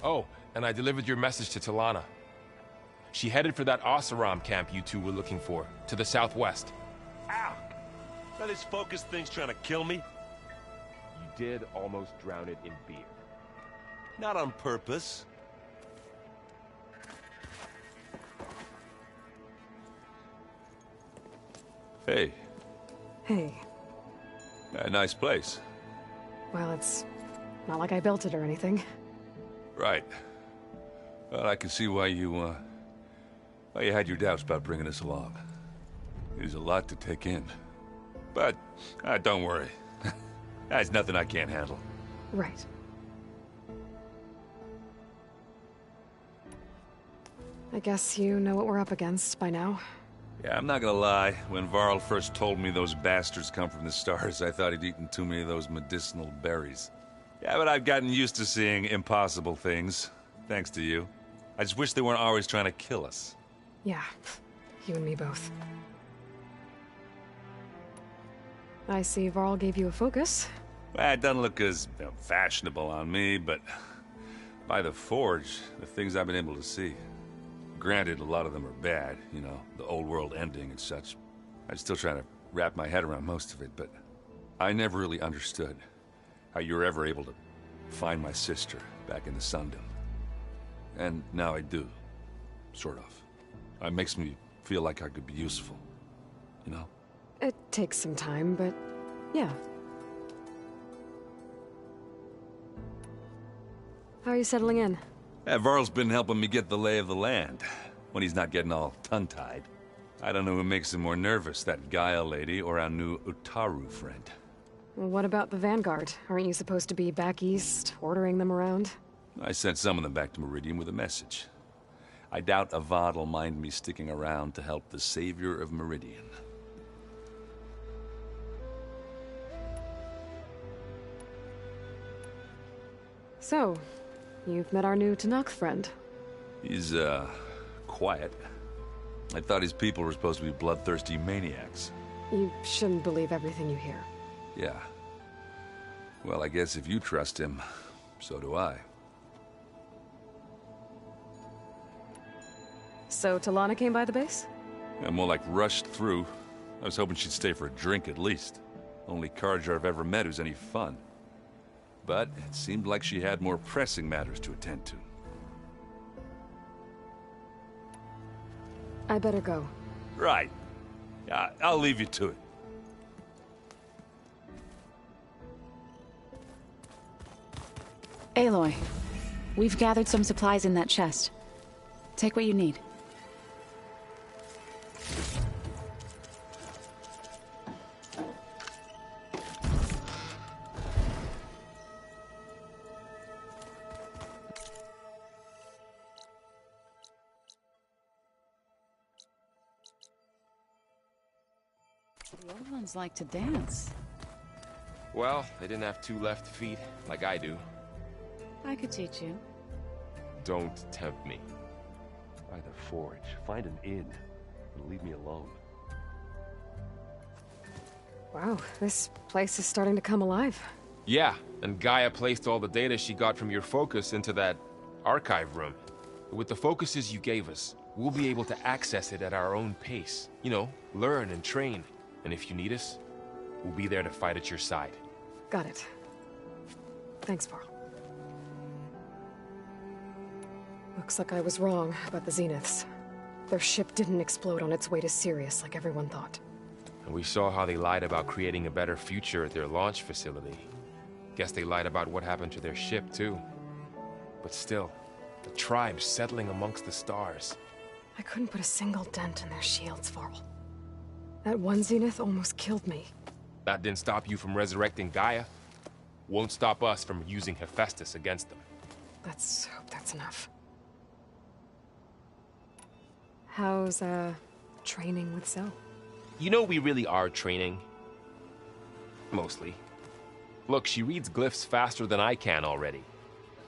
Oh, and I delivered your message to Talana. She headed for that Oseram camp you two were looking for, to the southwest. Ow! Now this focus thing's trying to kill me? You did almost drown it in beer. Not on purpose. Hey. Hey. A nice place. Well, it's not like I built it or anything. Right. Well, I can see why you had your doubts about bringing us along. It is a lot to take in. But, don't worry. That's nothing I can't handle. Right. I guess you know what we're up against by now. Yeah, I'm not gonna lie. When Varl first told me those bastards come from the stars, I thought he'd eaten too many of those medicinal berries. Yeah, but I've gotten used to seeing impossible things, thanks to you. I just wish they weren't always trying to kill us. Yeah, you and me both. I see Varl gave you a focus. Well, it doesn't look as fashionable on me, but by the Forge, the things I've been able to see. Granted, a lot of them are bad, you know, the old world ending and such. I'm still trying to wrap my head around most of it, but I never really understood how you were ever able to find my sister back in the Sundom. And now I do, sort of. It makes me feel like I could be useful, you know? It takes some time, but yeah. How are you settling in? Varl's been helping me get the lay of the land, when he's not getting all tongue-tied. I don't know who makes him more nervous, that Gaia lady or our new Utaru friend. Well, what about the Vanguard? Aren't you supposed to be back east, ordering them around? I sent some of them back to Meridian with a message. I doubt Avad'll mind me sticking around to help the savior of Meridian. So, you've met our new Tanakh friend. He's, quiet. I thought his people were supposed to be bloodthirsty maniacs. You shouldn't believe everything you hear. Yeah. Well, I guess if you trust him, so do I. So, Talana came by the base? Yeah, more like rushed through. I was hoping she'd stay for a drink at least. Only Carja I've ever met who's any fun. But it seemed like she had more pressing matters to attend to. I better go. Right. I'll leave you to it. Aloy, we've gathered some supplies in that chest. Take what you need. The old ones like to dance. Well, they didn't have two left feet, like I do. I could teach you. Don't tempt me. By the forge, find an inn, and leave me alone. Wow, this place is starting to come alive. Yeah, and Gaia placed all the data she got from your focus into that archive room. With the focuses you gave us, we'll be able to access it at our own pace. You know, learn and train. And if you need us, we'll be there to fight at your side. Got it. Thanks, Varl. Looks like I was wrong about the Zeniths. Their ship didn't explode on its way to Sirius like everyone thought. And we saw how they lied about creating a better future at their launch facility. Guess they lied about what happened to their ship, too. But still, the tribe's settling amongst the stars. I couldn't put a single dent in their shields, Varl. That one Zenith almost killed me. That didn't stop you from resurrecting Gaia. Won't stop us from using Hephaestus against them. Let's hope that's enough. How's, training with Zell? You know we really are training. Mostly. Look, she reads glyphs faster than I can already.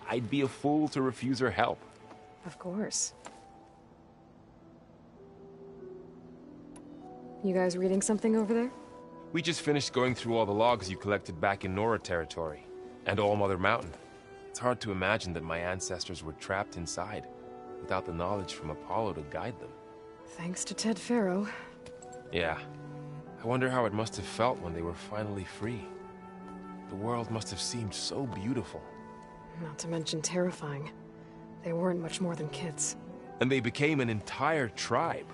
I'd be a fool to refuse her help. Of course. You guys reading something over there? We just finished going through all the logs you collected back in Nora territory, and All Mother Mountain. It's hard to imagine that my ancestors were trapped inside, without the knowledge from Apollo to guide them. Thanks to Ted Faro. Yeah. I wonder how it must have felt when they were finally free. The world must have seemed so beautiful. Not to mention terrifying. They weren't much more than kids. And they became an entire tribe.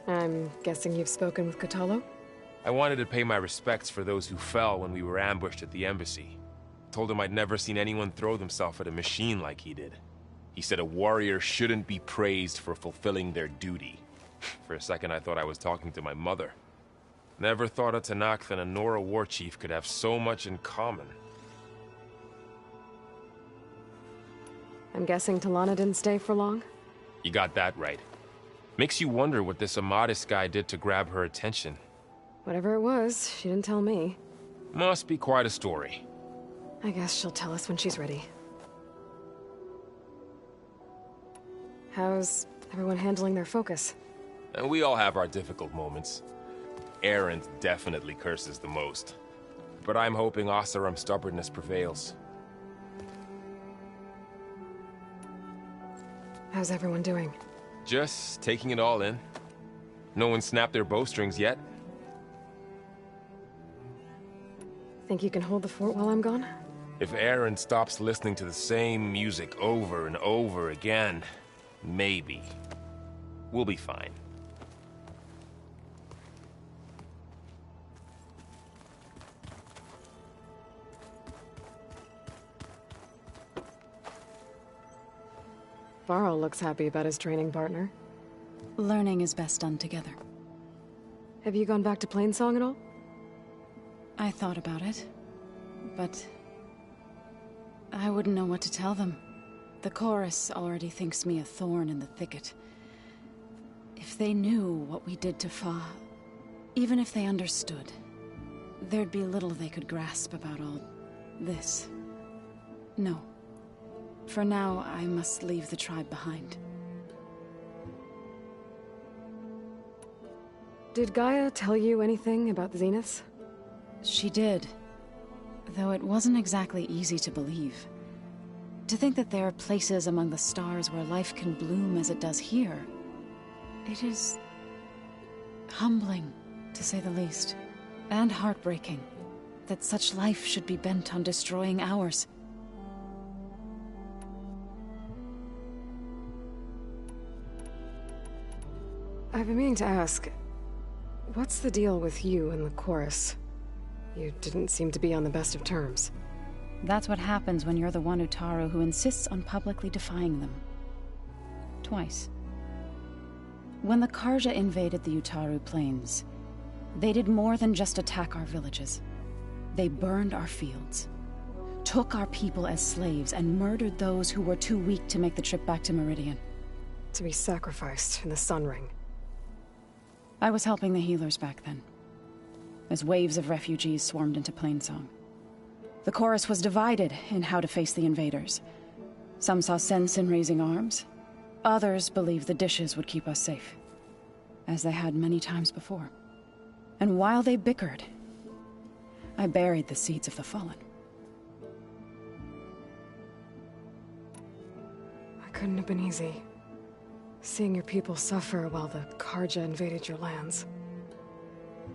I'm guessing you've spoken with Kotallo? I wanted to pay my respects for those who fell when we were ambushed at the embassy. Told him I'd never seen anyone throw themselves at a machine like he did. He said a warrior shouldn't be praised for fulfilling their duty. For a second I thought I was talking to my mother. Never thought a Tanakh and a Nora war chief could have so much in common. I'm guessing Talana didn't stay for long? You got that right. Makes you wonder what this Amadis guy did to grab her attention. Whatever it was, she didn't tell me. Must be quite a story. I guess she'll tell us when she's ready. How's everyone handling their focus? And we all have our difficult moments. Erend definitely curses the most. But I'm hoping Oseram's stubbornness prevails. How's everyone doing? Just taking it all in. No one snapped their bowstrings yet. Think you can hold the fort while I'm gone? If Erend stops listening to the same music over and over again, maybe. We'll be fine. Varl looks happy about his training partner. Learning is best done together. Have you gone back to Plainsong at all? I thought about it, but I wouldn't know what to tell them. The chorus already thinks me a thorn in the thicket. If they knew what we did to Fa, even if they understood, there'd be little they could grasp about all this. No. For now, I must leave the tribe behind. Did Gaia tell you anything about the Zeniths? She did. Though it wasn't exactly easy to believe. To think that there are places among the stars where life can bloom as it does here. It is humbling, to say the least. And heartbreaking that such life should be bent on destroying ours. I've been meaning to ask, what's the deal with you and the chorus? You didn't seem to be on the best of terms. That's what happens when you're the one Utaru who insists on publicly defying them. Twice. When the Karja invaded the Utaru plains, they did more than just attack our villages. They burned our fields, took our people as slaves, and murdered those who were too weak to make the trip back to Meridian. To be sacrificed in the Sun Ring. I was helping the healers back then, as waves of refugees swarmed into Plainsong. The chorus was divided in how to face the invaders. Some saw sense in raising arms. Others believed the dishes would keep us safe, as they had many times before. And while they bickered, I buried the seeds of the fallen. It couldn't have been easy. Seeing your people suffer while the Karja invaded your lands.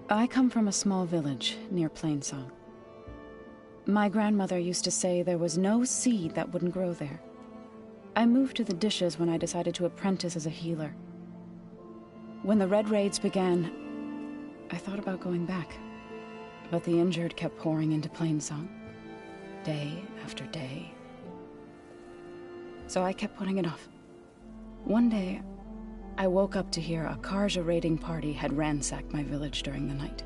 I come from a small village near Plainsong. My grandmother used to say there was no seed that wouldn't grow there. I moved to the dishes when I decided to apprentice as a healer. When the Red Raids began, I thought about going back. But the injured kept pouring into Plainsong, day after day. So I kept putting it off. One day, I woke up to hear a Karja raiding party had ransacked my village during the night.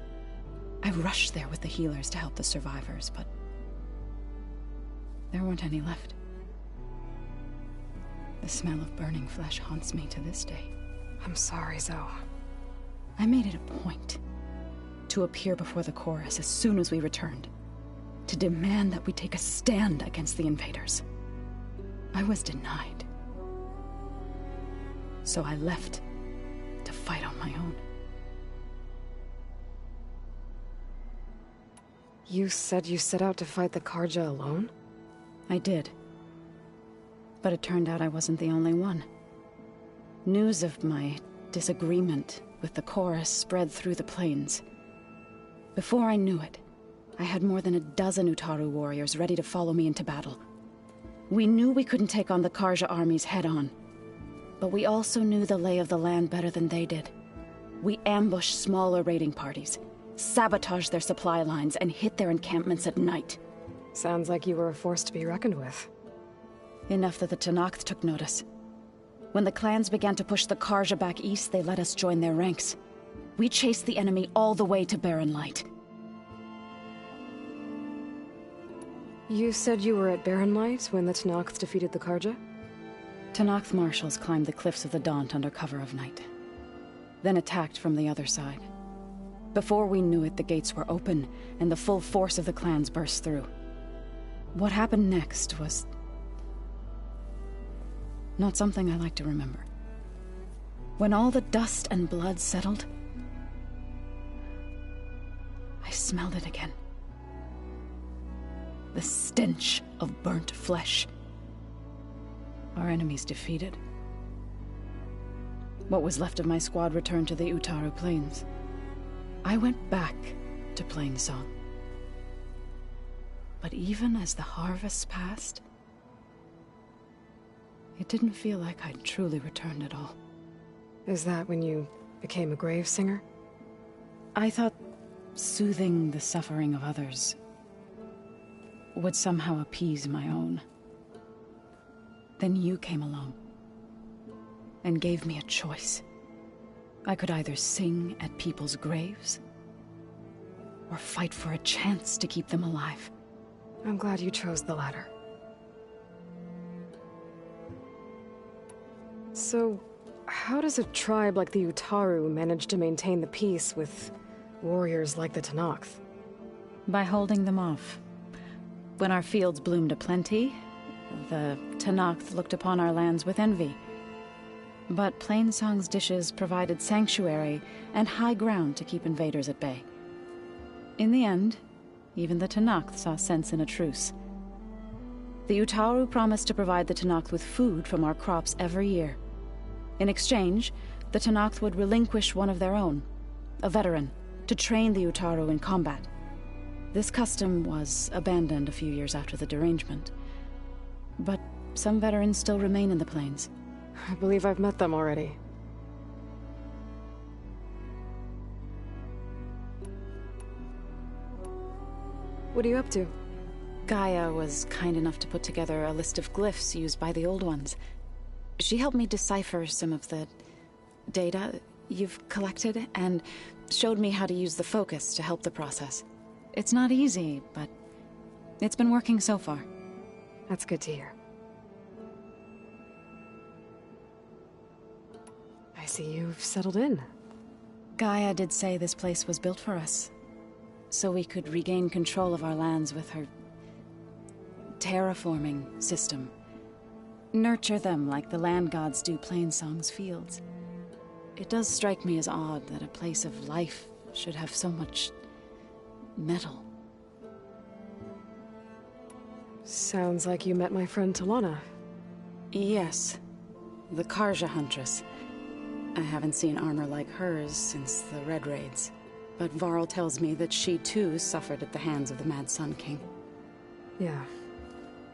I rushed there with the healers to help the survivors, but there weren't any left. The smell of burning flesh haunts me to this day. I'm sorry, Zoe. I made it a point to appear before the chorus as soon as we returned, to demand that we take a stand against the invaders. I was denied. So I left to fight on my own. You said you set out to fight the Karja alone? I did. But it turned out I wasn't the only one. News of my disagreement with the chorus spread through the plains. Before I knew it, I had more than a dozen Utaru warriors ready to follow me into battle. We knew we couldn't take on the Karja armies head-on. But we also knew the lay of the land better than they did. We ambushed smaller raiding parties, sabotaged their supply lines, and hit their encampments at night. Sounds like you were a force to be reckoned with. Enough that the Tenakth took notice. When the clans began to push the Karja back east, they let us join their ranks. We chased the enemy all the way to Barren Light. You said you were at Barren Light when the Tenakth defeated the Karja? Tenakth marshals climbed the cliffs of the Daunt under cover of night, then attacked from the other side. Before we knew it, the gates were open, and the full force of the clans burst through. What happened next was not something I like to remember. When all the dust and blood settled, I smelled it again. The stench of burnt flesh. Our enemies defeated. What was left of my squad returned to the Utaru Plains. I went back to Plainsong. But even as the harvests passed, it didn't feel like I'd truly returned at all. Is that when you became a grave singer? I thought soothing the suffering of others would somehow appease my own. Then you came along, and gave me a choice. I could either sing at people's graves, or fight for a chance to keep them alive. I'm glad you chose the latter. So, how does a tribe like the Utaru manage to maintain the peace with warriors like the Tenakth? By holding them off. When our fields bloomed aplenty, the Tenakth looked upon our lands with envy. But Plainsong's dishes provided sanctuary and high ground to keep invaders at bay. In the end, even the Tenakth saw sense in a truce. The Utaru promised to provide the Tenakth with food from our crops every year. In exchange, the Tenakth would relinquish one of their own, a veteran, to train the Utaru in combat. This custom was abandoned a few years after the derangement. But some veterans still remain in the plains. I believe I've met them already. What are you up to? Gaia was kind enough to put together a list of glyphs used by the Old Ones. She helped me decipher some of the data you've collected, and showed me how to use the focus to help the process. It's not easy, but it's been working so far. That's good to hear. I see you've settled in. Gaia did say this place was built for us, so we could regain control of our lands with her terraforming system. Nurture them like the land gods do Plainsong's fields. It does strike me as odd that a place of life should have so much metal. Sounds like you met my friend Talana. Yes, the Karja Huntress. I haven't seen armor like hers since the Red Raids, but Varl tells me that she too suffered at the hands of the Mad Sun King. Yeah,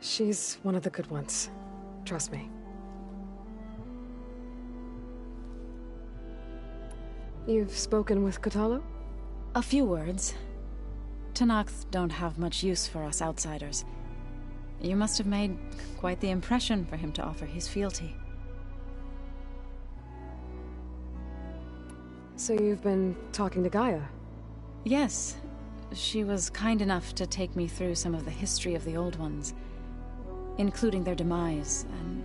she's one of the good ones. Trust me. You've spoken with Kotallo? A few words. Tenakth don't have much use for us outsiders. You must have made quite the impression for him to offer his fealty. So you've been talking to Gaia? Yes. She was kind enough to take me through some of the history of the Old Ones, including their demise and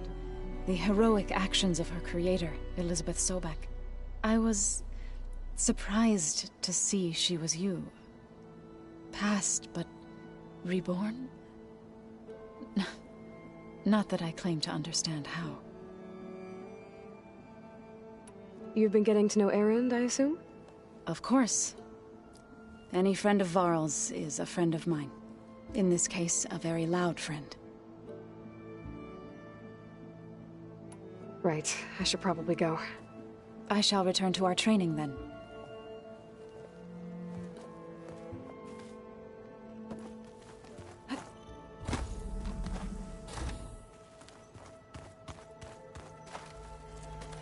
the heroic actions of her creator, Elizabeth Sobek. I was surprised to see she was you. Past, but reborn? Not that I claim to understand how. You've been getting to know Erend, I assume? Of course. Any friend of Varl's is a friend of mine. In this case, a very loud friend. Right. I should probably go. I shall return to our training then.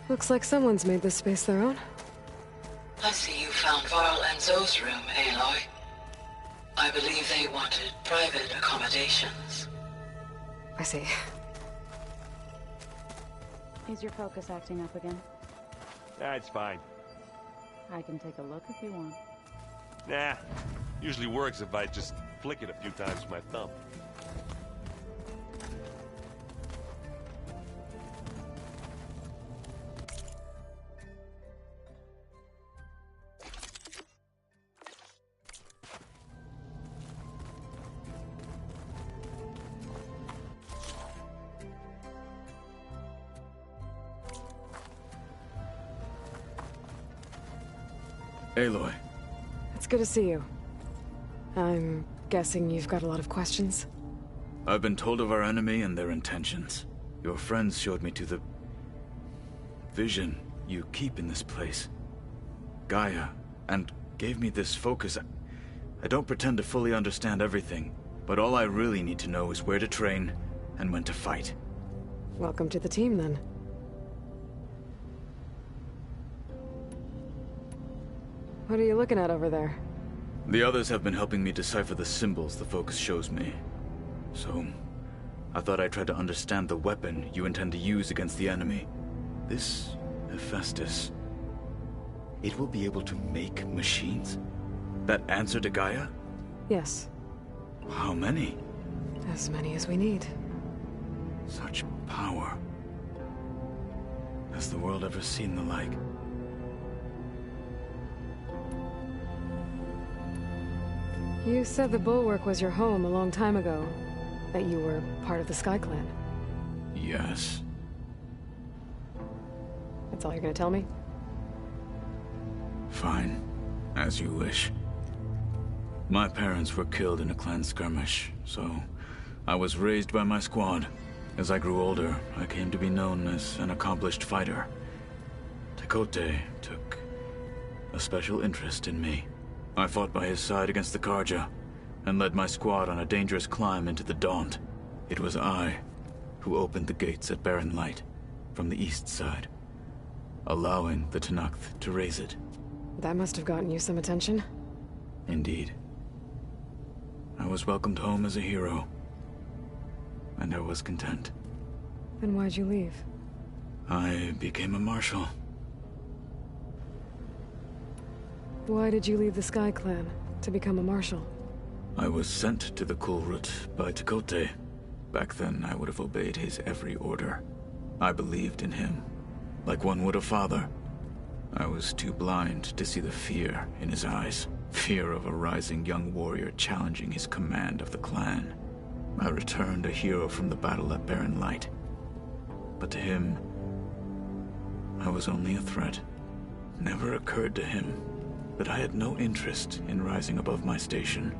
Looks like someone's made this space their own. I see you found Varl and Zoe's room, Aloy. I believe they wanted private accommodations. I see. Is your focus acting up again? That's fine. I can take a look if you want. Nah. Usually works if I just flick it a few times with my thumb. Aloy. It's good to see you. I'm guessing you've got a lot of questions? I've been told of our enemy and their intentions. Your friends showed me to the vision you keep in this place. Gaia, and gave me this focus. I don't pretend to fully understand everything, but all I really need to know is where to train and when to fight. Welcome to the team, then. What are you looking at over there? The others have been helping me decipher the symbols the focus shows me. So, I thought I'd try to understand the weapon you intend to use against the enemy. This Hephaestus, it will be able to make machines that answer to Gaia? Yes. How many? As many as we need. Such power. Has the world ever seen the like? You said the Bulwark was your home a long time ago. That you were part of the Sky Clan. Yes. That's all you're gonna tell me? Fine. As you wish. My parents were killed in a clan skirmish, so I was raised by my squad. As I grew older, I came to be known as an accomplished fighter. Tekote took a special interest in me. I fought by his side against the Karja, and led my squad on a dangerous climb into the Daunt. It was I who opened the gates at Barren Light, from the east side, allowing the Tenakth to raise it. That must have gotten you some attention. Indeed. I was welcomed home as a hero, and I was content. Then why'd you leave? I became a marshal. Why did you leave the Sky Clan to become a marshal? I was sent to the Kulrut by Tekote. Back then, I would have obeyed his every order. I believed in him, like one would a father. I was too blind to see the fear in his eyes. Fear of a rising young warrior challenging his command of the clan. I returned a hero from the battle at Barren Light. But to him, I was only a threat. Never occurred to him that I had no interest in rising above my station.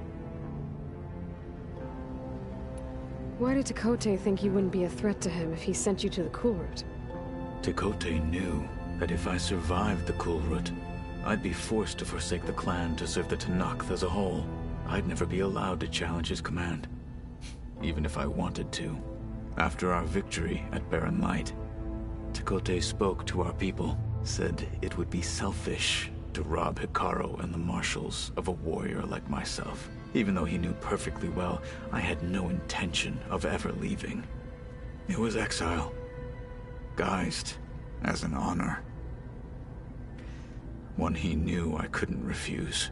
Why did Tekote think you wouldn't be a threat to him if he sent you to the Kulrut? Tekote knew that if I survived the Kulrut, I'd be forced to forsake the clan to serve the Tenakth as a whole. I'd never be allowed to challenge his command, even if I wanted to. After our victory at Barren Light, Tekote spoke to our people, said it would be selfish to rob Hikaru and the marshals of a warrior like myself. Even though he knew perfectly well I had no intention of ever leaving. It was exile, guised as an honor. One he knew I couldn't refuse.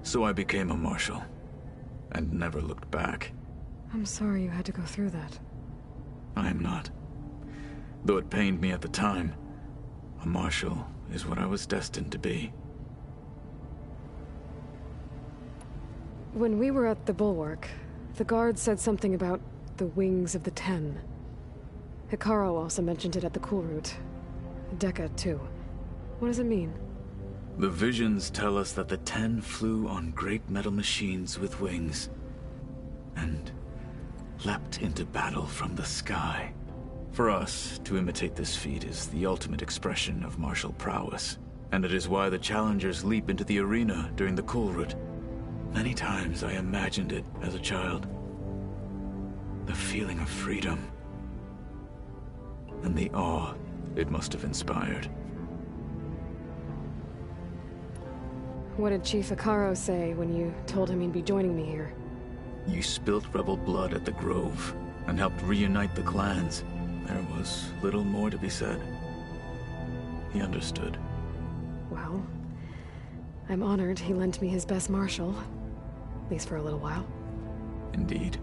So I became a marshal, and never looked back. I'm sorry you had to go through that. I am not. Though it pained me at the time, a marshal is what I was destined to be. When we were at the Bulwark, the guard said something about the Wings of the Ten. Hikaru also mentioned it at the Kulrut. Dekka, too. What does it mean? The visions tell us that the Ten flew on great metal machines with wings, and leapt into battle from the sky. For us, to imitate this feat is the ultimate expression of martial prowess, and it is why the challengers leap into the arena during the Kulrut. Many times I imagined it as a child. The feeling of freedom, and the awe it must have inspired. What did Chief Hikaru say when you told him he'd be joining me here? You spilt rebel blood at the Grove, and helped reunite the clans. There was little more to be said. He understood. Well, I'm honored he lent me his best marshal. At least for a little while. Indeed.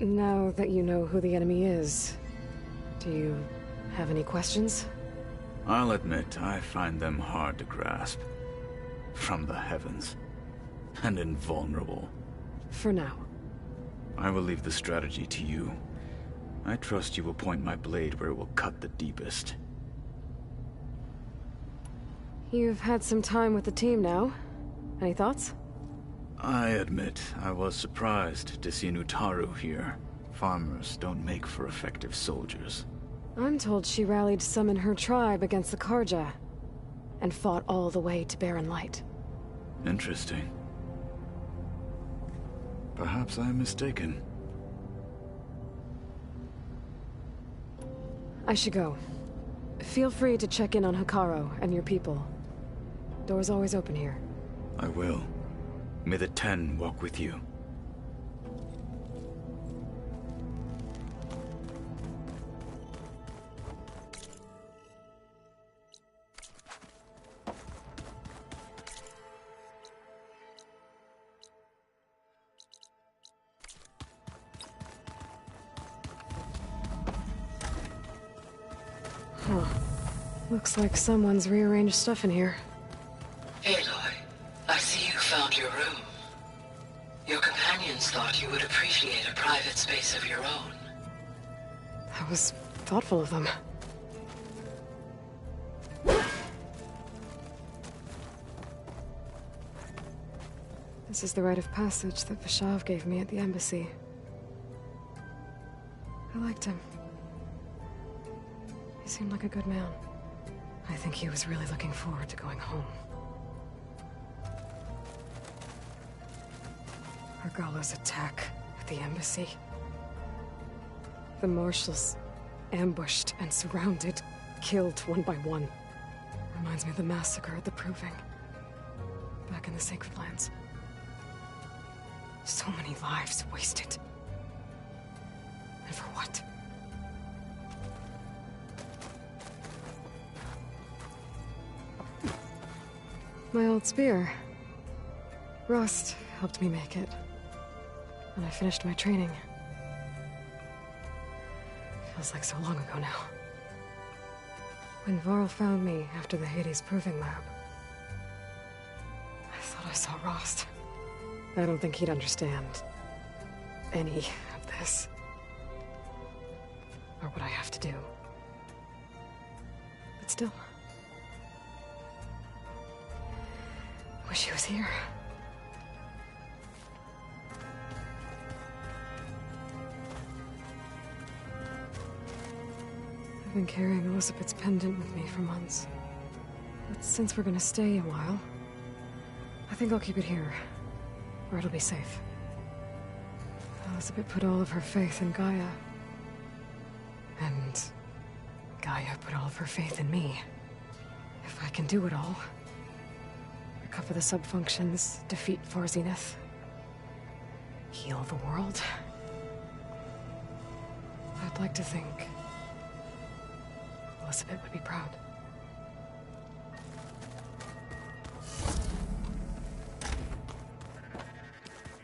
Now that you know who the enemy is, do you have any questions? I'll admit, I find them hard to grasp. From the heavens. And invulnerable. For now. I will leave the strategy to you. I trust you will point my blade where it will cut the deepest. You've had some time with the team now. Any thoughts? I admit, I was surprised to see Nutaru here. Farmers don't make for effective soldiers. I'm told she rallied some in her tribe against the Karja, and fought all the way to Barren Light. Interesting. Perhaps I am mistaken. I should go. Feel free to check in on Hikaru and your people. Door's always open here. I will. May the Ten walk with you. Huh. Looks like someone's rearranged stuff in here. Aloy, I see you found your room. Your companions thought you would appreciate a private space of your own. That was thoughtful of them. This is the rite of passage that Vashav gave me at the embassy. I liked him. He seemed like a good man. I think he was really looking forward to going home. Regala's attack at the embassy. The marshals ambushed and surrounded, killed one by one. Reminds me of the massacre at the Proving. Back in the Sacred Lands. So many lives wasted. And for what? My old spear. Rust helped me make it. When I finished my training. Feels like so long ago now. When Varl found me after the Hades Proving Lab, I thought I saw Rost. I don't think he'd understand any of this. Or what I have to do. But still. I wish he was here. I've been carrying Elizabeth's pendant with me for months. But since we're gonna stay a while, I think I'll keep it here. Where it'll be safe. Elizabeth put all of her faith in Gaia. And Gaia put all of her faith in me. If I can do it all, recover the sub-functions, defeat Varzineth, heal the world, I'd like to think Elizabeth would be proud.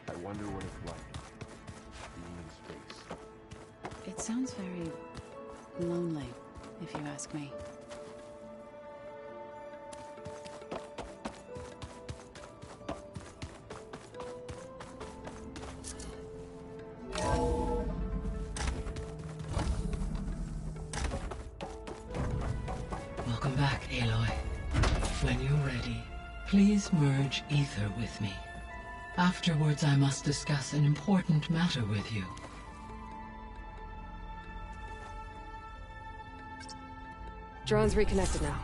I wonder what it's like, being in space. It sounds very lonely, if you ask me. Welcome back, Aloy. When you're ready, please merge ether with me. Afterwards, I must discuss an important matter with you. Drone's reconnected now.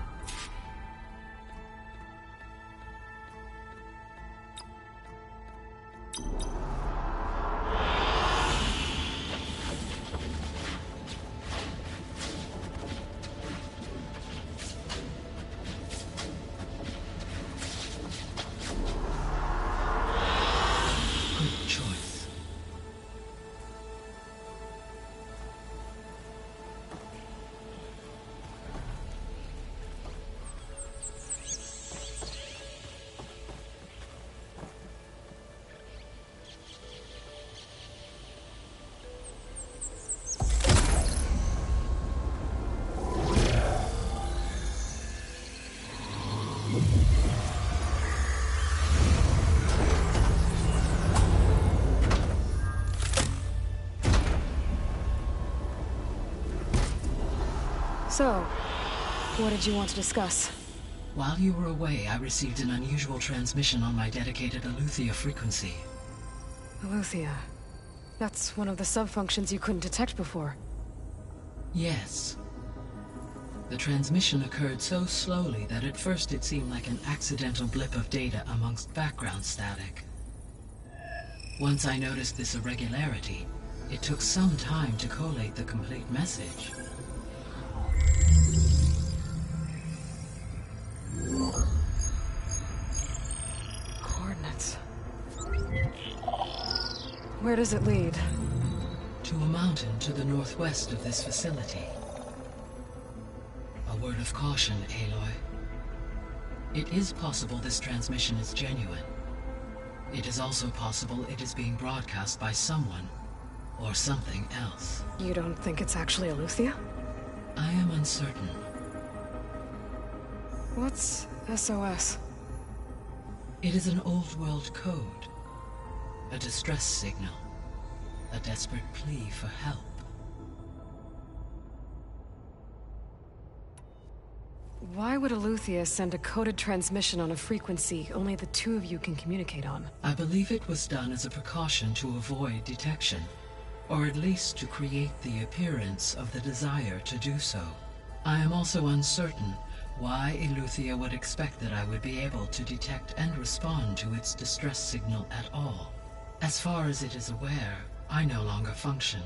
Good choice. So, what did you want to discuss? While you were away, I received an unusual transmission on my dedicated Aletheia frequency. Aletheia. That's one of the sub-functions you couldn't detect before. Yes. The transmission occurred so slowly that at first it seemed like an accidental blip of data amongst background static. Once I noticed this irregularity, it took some time to collate the complete message. Coordinates. Where does it lead? To a mountain to the northwest of this facility. A word of caution, Aloy. It is possible this transmission is genuine. It is also possible it is being broadcast by someone or something else. You don't think it's actually Aletheia? I am uncertain. What's SOS? It is an old-world code. A distress signal. A desperate plea for help. Why would Eleuthia send a coded transmission on a frequency only the two of you can communicate on? I believe it was done as a precaution to avoid detection, or at least to create the appearance of the desire to do so. I am also uncertain why Eleuthia would expect that I would be able to detect and respond to its distress signal at all. As far as it is aware, I no longer function.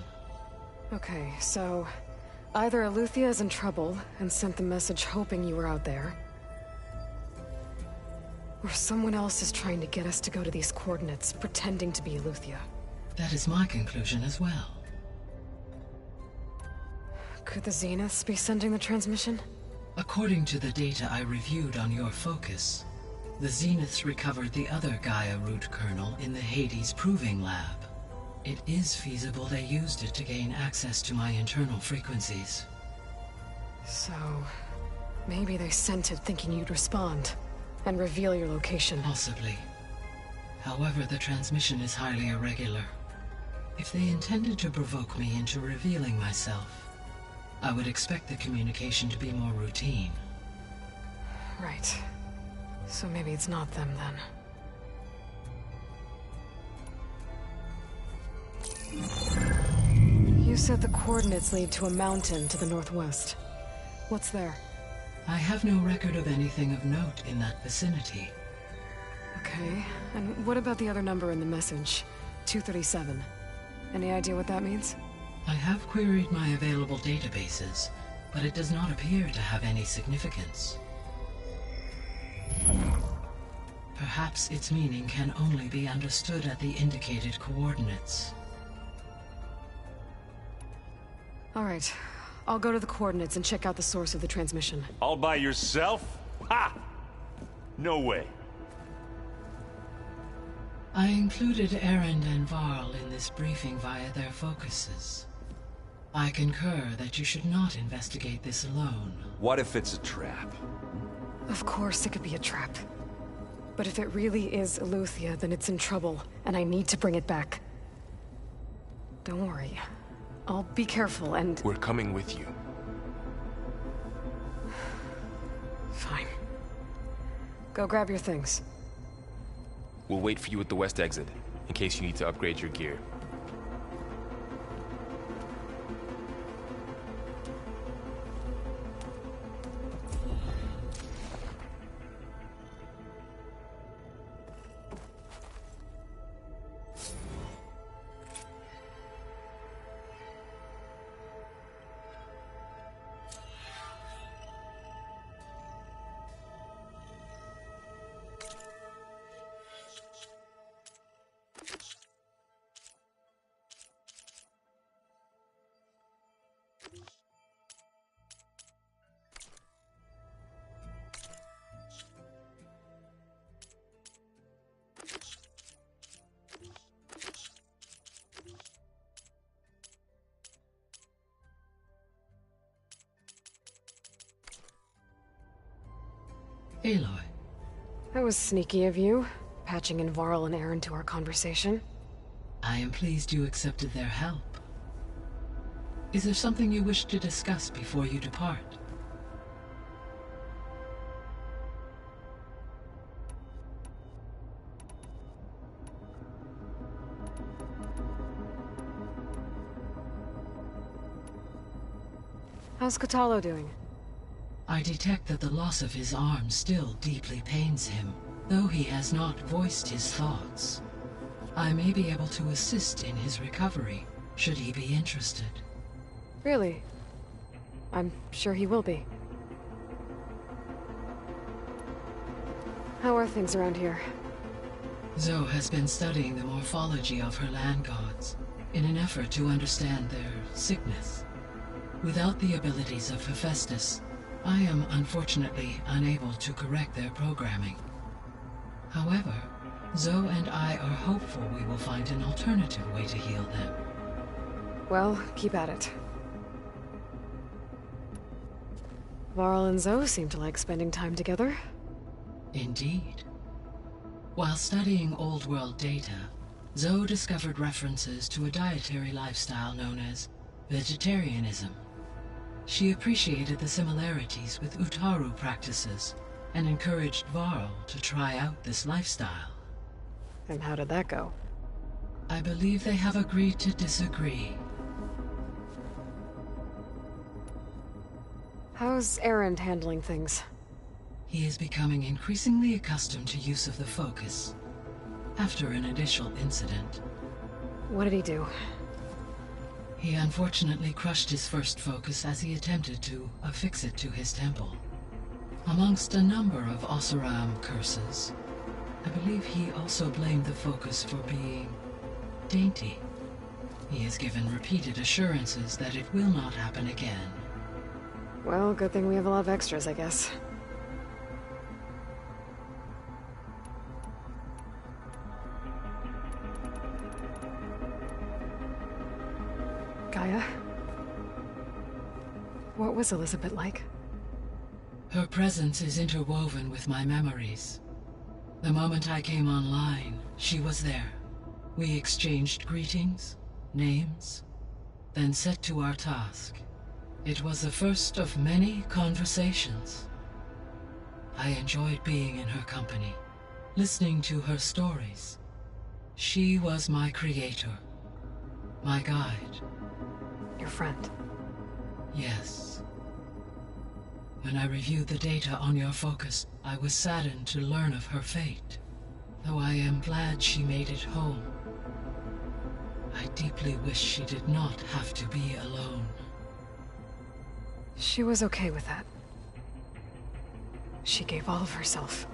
Okay, so either Eleuthia is in trouble and sent the message hoping you were out there, or someone else is trying to get us to go to these coordinates, pretending to be Eleuthia. That is my conclusion as well. Could the Zeniths be sending the transmission? According to the data I reviewed on your focus, the Zeniths recovered the other Gaia root kernel in the Hades Proving Lab. It is feasible they used it to gain access to my internal frequencies. So, maybe they sent it thinking you'd respond, and reveal your location. Possibly. However, the transmission is highly irregular. If they intended to provoke me into revealing myself, I would expect the communication to be more routine. Right. So maybe it's not them, then. You said the coordinates lead to a mountain to the northwest. What's there? I have no record of anything of note in that vicinity. Okay, and what about the other number in the message? 237. Any idea what that means? I have queried my available databases, but it does not appear to have any significance. Perhaps its meaning can only be understood at the indicated coordinates. All right. I'll go to the coordinates and check out the source of the transmission. All by yourself? Ha! No way. I included Erend and Varl in this briefing via their focuses. I concur that you should not investigate this alone. What if it's a trap? Of course it could be a trap. But if it really is Eleuthia, then it's in trouble, and I need to bring it back. Don't worry. I'll be careful and... We're coming with you. Fine. Go grab your things. We'll wait for you at the west exit, in case you need to upgrade your gear. Aloy. That was sneaky of you, patching in Varl and Erend to our conversation. I am pleased you accepted their help. Is there something you wish to discuss before you depart? How's Kotallo doing? I detect that the loss of his arm still deeply pains him, though he has not voiced his thoughts. I may be able to assist in his recovery, should he be interested. Really? I'm sure he will be. How are things around here? Zoe has been studying the morphology of her land gods, in an effort to understand their sickness. Without the abilities of Hephaestus, I am unfortunately unable to correct their programming. However, Zoe and I are hopeful we will find an alternative way to heal them. Well, keep at it. Varl and Zoe seem to like spending time together. Indeed. While studying Old World data, Zoe discovered references to a dietary lifestyle known as vegetarianism. She appreciated the similarities with Utaru practices and encouraged Varl to try out this lifestyle. And how did that go? I believe they have agreed to disagree. How's Erend handling things? He is becoming increasingly accustomed to use of the focus, after an initial incident. What did he do? He unfortunately crushed his first focus as he attempted to affix it to his temple. Amongst a number of Oseram curses, I believe he also blamed the focus for being dainty. He has given repeated assurances that it will not happen again. Well, good thing we have a lot of extras, I guess. Gaia? What was Elizabeth like? Her presence is interwoven with my memories. The moment I came online, she was there. We exchanged greetings, names, then set to our task. It was the first of many conversations. I enjoyed being in her company, listening to her stories. She was my creator, my guide. Your friend? Yes. When I reviewed the data on your focus, I was saddened to learn of her fate, though I am glad she made it home. I deeply wish she did not have to be alone. She was okay with that. She gave all of herself.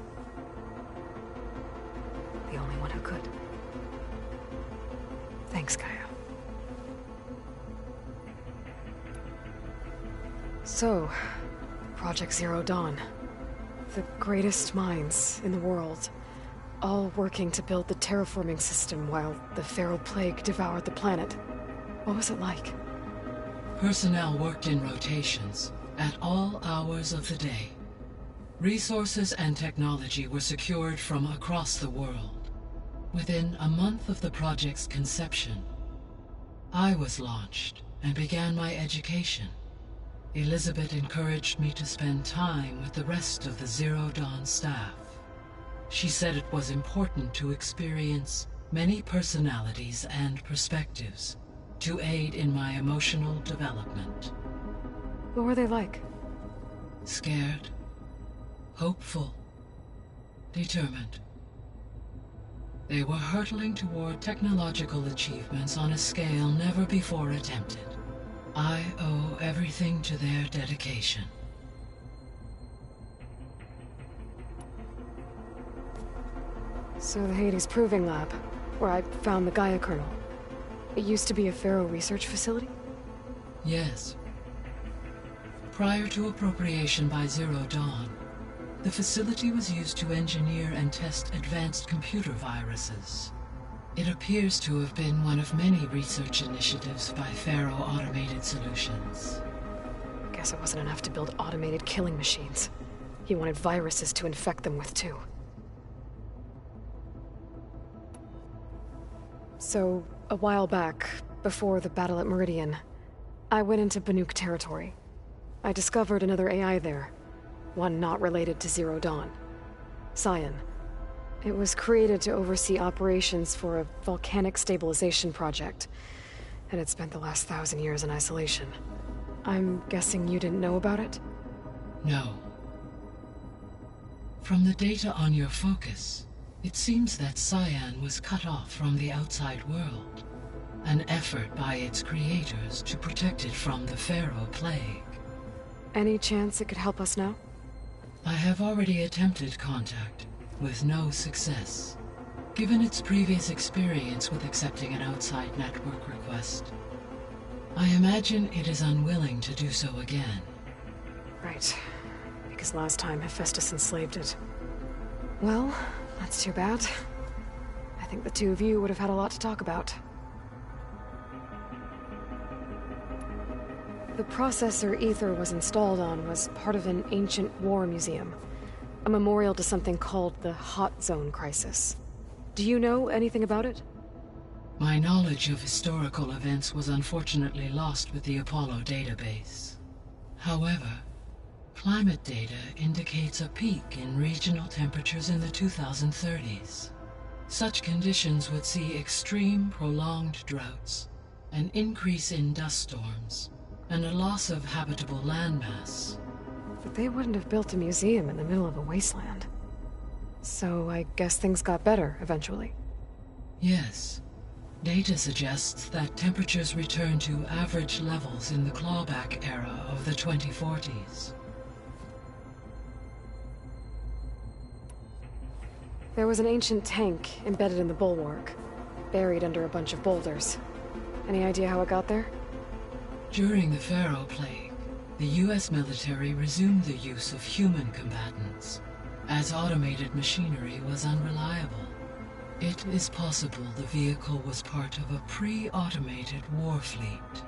The only one who could. Thanks, Gaia. So, Project Zero Dawn. The greatest minds in the world, all working to build the terraforming system while the Feral Plague devoured the planet. What was it like? Personnel worked in rotations, at all hours of the day. Resources and technology were secured from across the world. Within a month of the project's conception, I was launched and began my education. Elizabeth encouraged me to spend time with the rest of the Zero Dawn staff. She said it was important to experience many personalities and perspectives to aid in my emotional development. What were they like? Scared, hopeful, determined. They were hurtling toward technological achievements on a scale never before attempted. I owe everything to their dedication. So the Hades Proving Lab, where I found the Gaia kernel. It used to be a Pharaoh research facility? Yes. Prior to appropriation by Zero Dawn, the facility was used to engineer and test advanced computer viruses. It appears to have been one of many research initiatives by Pharaoh Automated Solutions. Guess it wasn't enough to build automated killing machines. He wanted viruses to infect them with, too. So, a while back, before the battle at Meridian, I went into Banuk territory. I discovered another AI there, one not related to Zero Dawn. Cyan. It was created to oversee operations for a volcanic stabilization project, and it spent the last 1,000 years in isolation. I'm guessing you didn't know about it? No. From the data on your focus, it seems that Cyan was cut off from the outside world, an effort by its creators to protect it from the Pharaoh Plague. Any chance it could help us now? I have already attempted contact, with no success. Given its previous experience with accepting an outside network request, I imagine it is unwilling to do so again. Right. Because last time Hephaestus enslaved it. Well, that's too bad. I think the two of you would have had a lot to talk about. The processor Ether was installed on was part of an ancient war museum. A memorial to something called the Hot Zone Crisis. Do you know anything about it? My knowledge of historical events was unfortunately lost with the Apollo database. However, climate data indicates a peak in regional temperatures in the 2030s. Such conditions would see extreme, prolonged droughts, an increase in dust storms, and a loss of habitable landmass. But they wouldn't have built a museum in the middle of a wasteland. So I guess things got better eventually. Yes. Data suggests that temperatures returned to average levels in the clawback era of the 2040s. There was an ancient tank embedded in the bulwark, buried under a bunch of boulders. Any idea how it got there? During the Pharaoh Plague, the US military resumed the use of human combatants, as automated machinery was unreliable. It is possible the vehicle was part of a pre-automated war fleet.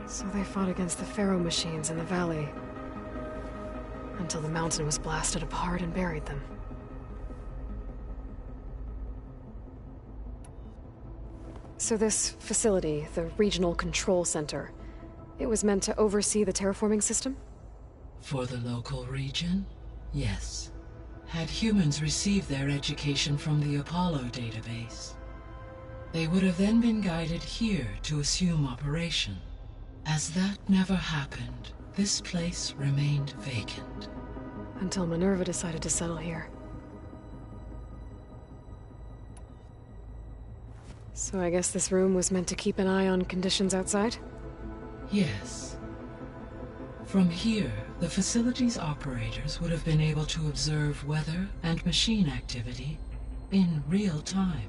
So they fought against the Pharaoh machines in the valley, until the mountain was blasted apart and buried them. So this facility, the Regional Control Center, it was meant to oversee the terraforming system? For the local region, yes. Had humans received their education from the Apollo database, they would have then been guided here to assume operation. As that never happened, this place remained vacant. Until Minerva decided to settle here. So I guess this room was meant to keep an eye on conditions outside? Yes. From here, the facility's operators would have been able to observe weather and machine activity in real time.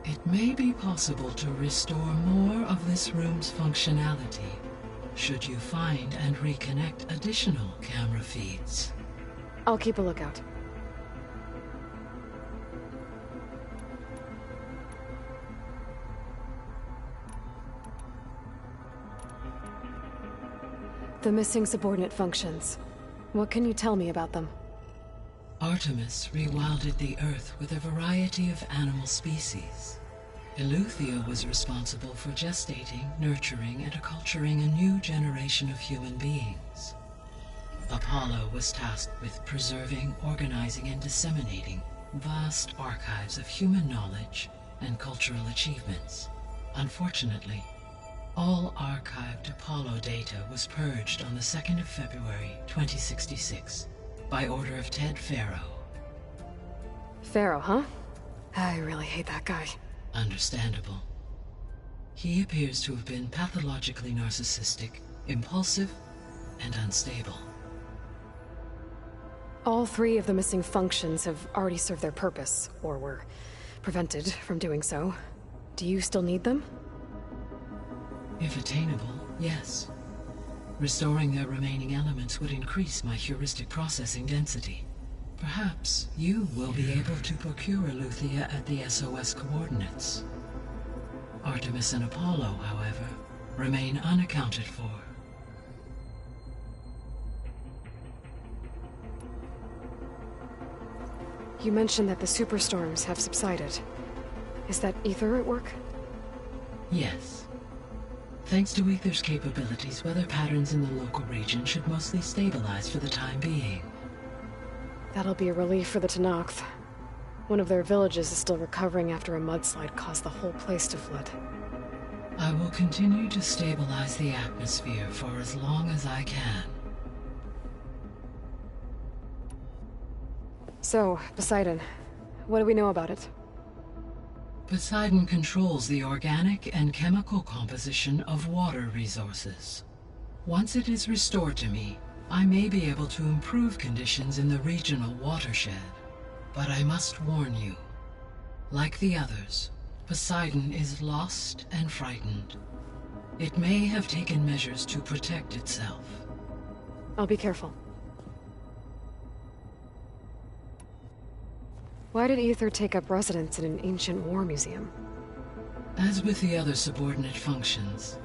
It may be possible to restore more of this room's functionality, should you find and reconnect additional camera feeds. I'll keep a lookout. The missing subordinate functions. What can you tell me about them? Artemis rewilded the Earth with a variety of animal species. Eleuthia was responsible for gestating, nurturing, and acculturating a new generation of human beings. Apollo was tasked with preserving, organizing, and disseminating vast archives of human knowledge and cultural achievements. Unfortunately, all archived Apollo data was purged on the 2nd of February, 2066, by order of Ted Pharaoh. Pharaoh, huh? I really hate that guy. Understandable. He appears to have been pathologically narcissistic, impulsive, and unstable. All 3 of the missing functions have already served their purpose, or were prevented from doing so. Do you still need them? If attainable, yes. Restoring their remaining elements would increase my heuristic processing density. Perhaps you will be able to procure Eleuthia at the SOS coordinates. Artemis and Apollo, however, remain unaccounted for. You mentioned that the superstorms have subsided. Is that Ether at work? Yes. Thanks to Ether's capabilities, weather patterns in the local region should mostly stabilize for the time being. That'll be a relief for the Tenakth. One of their villages is still recovering after a mudslide caused the whole place to flood. I will continue to stabilize the atmosphere for as long as I can. So, Poseidon, what do we know about it? Poseidon controls the organic and chemical composition of water resources. Once it is restored to me, I may be able to improve conditions in the regional watershed. But I must warn you, like the others, Poseidon is lost and frightened. It may have taken measures to protect itself. I'll be careful. Why did Ether take up residence in an ancient war museum? As with the other subordinate functions,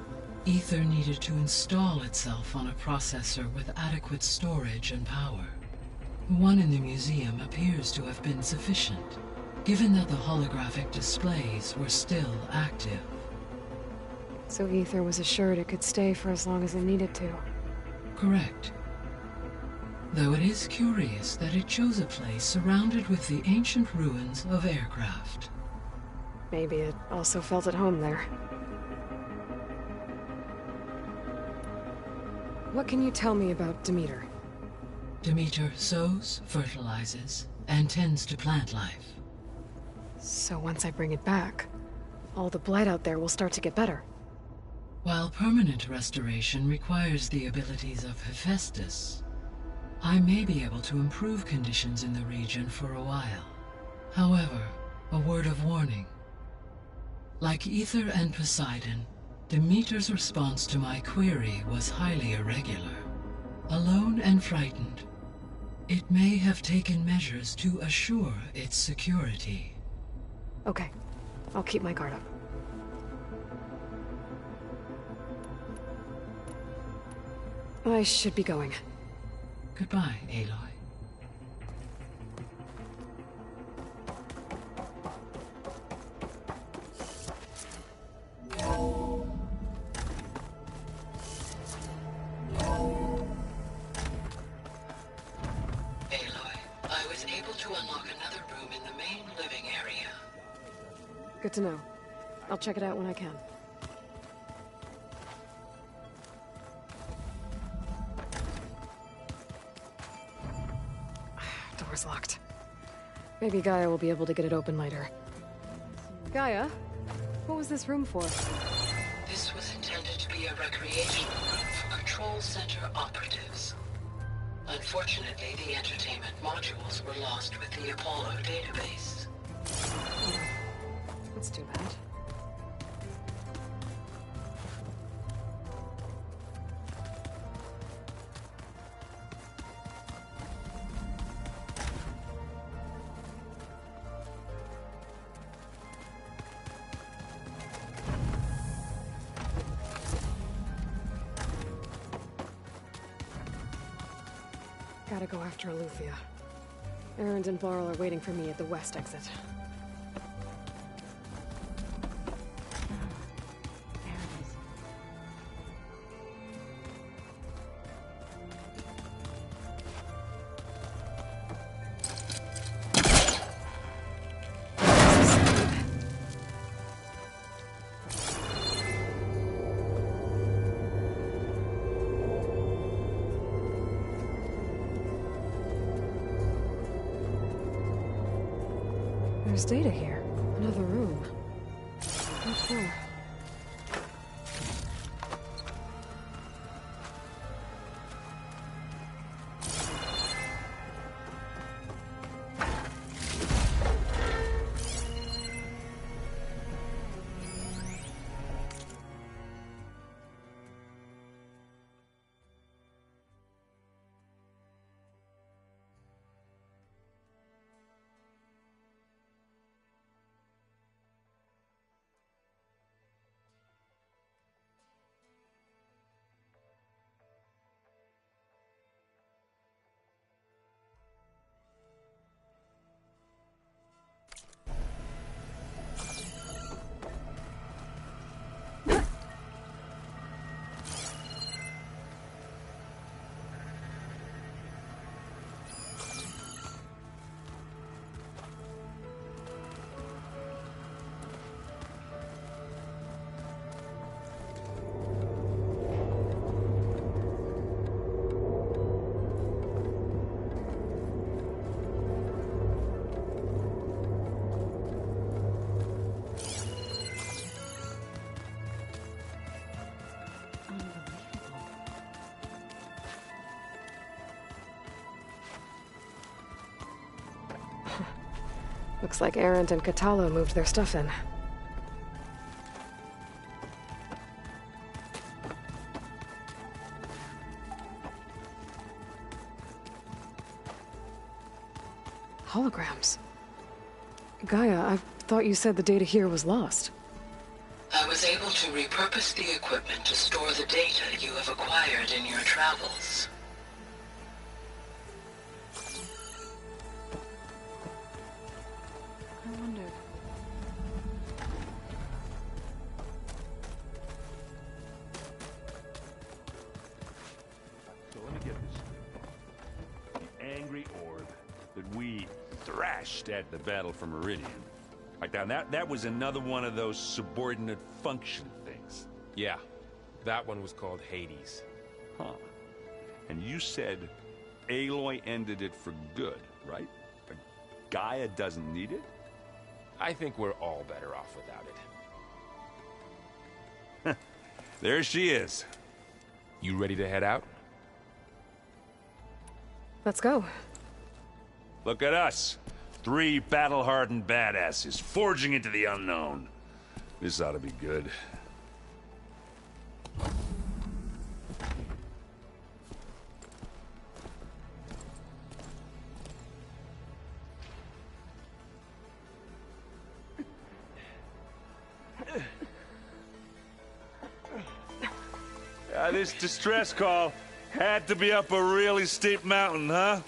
Ether needed to install itself on a processor with adequate storage and power. The one in the museum appears to have been sufficient, given that the holographic displays were still active. So Ether was assured it could stay for as long as it needed to. Correct. Though it is curious that it chose a place surrounded with the ancient ruins of aircraft. Maybe it also felt at home there. What can you tell me about Demeter? Demeter sows, fertilizes, and tends to plant life. So once I bring it back, all the blight out there will start to get better. While permanent restoration requires the abilities of Hephaestus, I may be able to improve conditions in the region for a while. However, a word of warning. Like Ether and Poseidon, Demeter's response to my query was highly irregular. Alone and frightened, it may have taken measures to assure its security. Okay, I'll keep my guard up. I should be going. Goodbye, Aloy. I was able to unlock another room in the main living area. Good to know. I'll check it out when I can. Door's locked. Maybe Gaia will be able to get it open later. Gaia? What was this room for? This was intended to be a recreational room for Control Center operatives. Unfortunately, the entertainment modules were lost with the Apollo database. That's too bad. Gotta go after Aletheia. Erend and Varl are waiting for me at the west exit. There's data here. Another room. What for? Looks like Erend and Katalo moved their stuff in. Holograms. Gaia, I thought you said the data here was lost. I was able to repurpose the equipment to store the data you have acquired in your travels. I wonder. So let me get this straight. The angry orb that we thrashed at the battle for Meridian. Like that was another one of those subordinate function things. Yeah, that one was called Hades. Huh. And you said Aloy ended it for good, right? But Gaia doesn't need it? I think we're all better off without it. There she is. You ready to head out? Let's go. Look at us. 3 battle-hardened badasses forging into the unknown. This ought to be good. This distress call had to be up a really steep mountain, huh?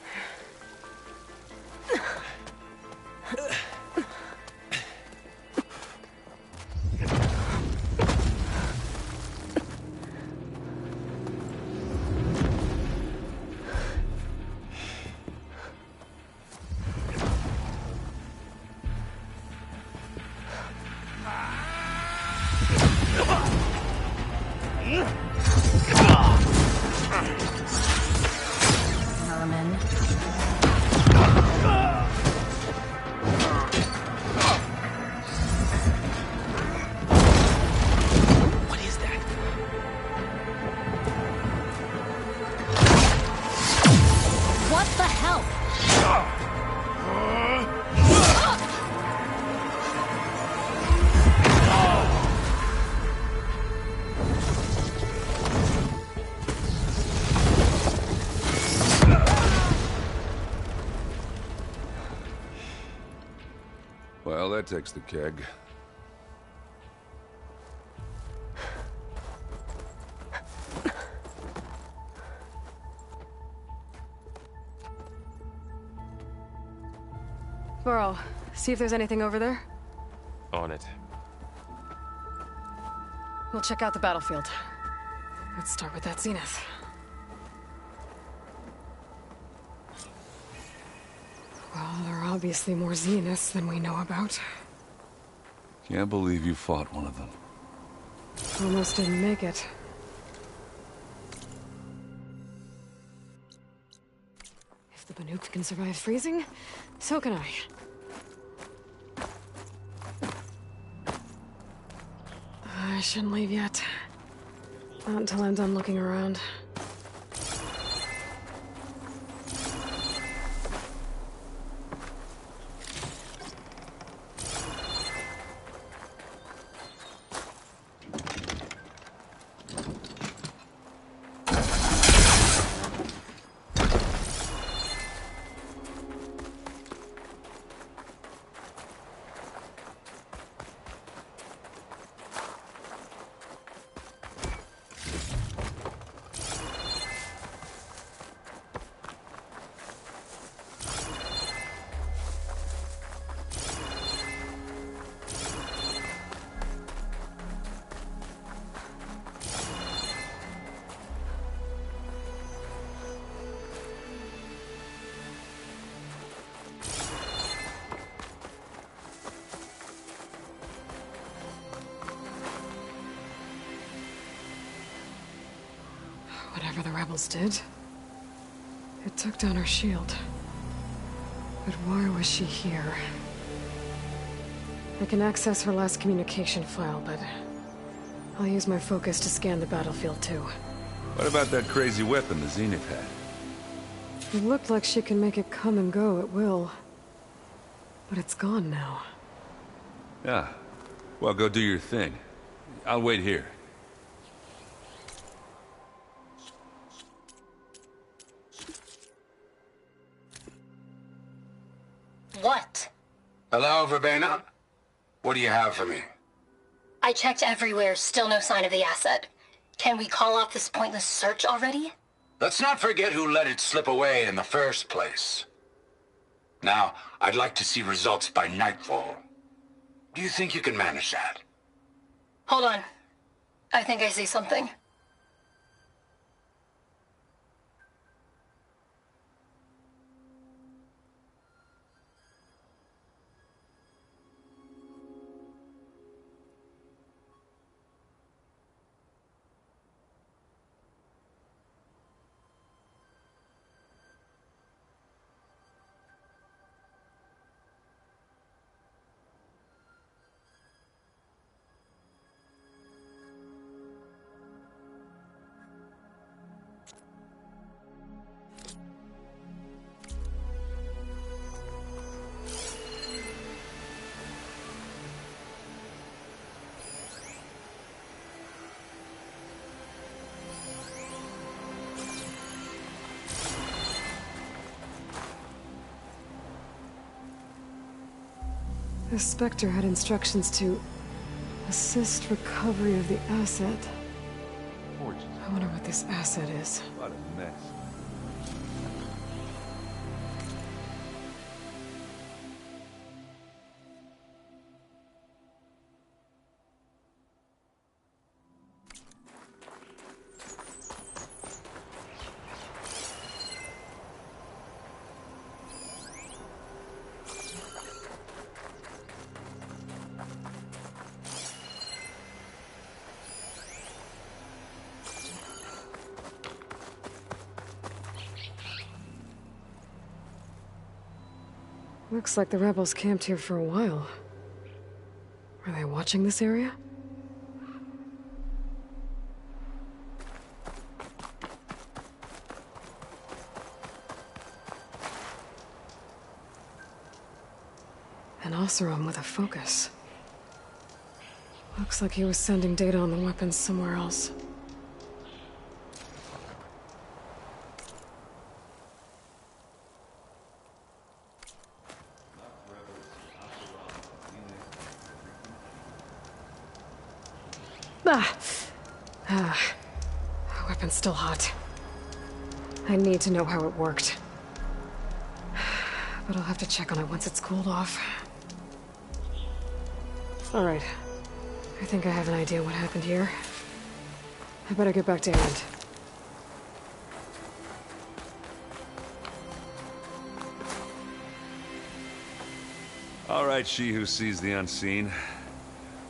Well, that takes the keg. Burrow, see if there's anything over there. On it. We'll check out the battlefield. Let's start with that zenith. Well, there are obviously more zeniths than we know about. Can't believe you fought one of them. Almost didn't make it. If the Banuk can survive freezing, so can I. I shouldn't leave yet. Not until I'm done looking around. Whatever the rebels did, it took down her shield. But why was she here? I can access her last communication file, but I'll use my focus to scan the battlefield too. What about that crazy weapon the Zenith had? It looked like she can make it come and go at will. But it's gone now. Yeah. Well, go do your thing. I'll wait here. What? Hello, Verbena? What do you have for me? I checked everywhere, still no sign of the asset. Can we call off this pointless search already? Let's not forget who let it slip away in the first place. Now, I'd like to see results by nightfall. Do you think you can manage that? Hold on. I think I see something. The Spectre had instructions to assist recovery of the asset. I wonder what this asset is. What a mess. Looks like the rebels camped here for a while. Are they watching this area? An Oseram with a focus. Looks like he was sending data on the weapons somewhere else. Weapon's still hot. I need to know how it worked. But I'll have to check on it once it's cooled off. Alright. I think I have an idea what happened here. I better get back to Erend. All right, she who sees the unseen.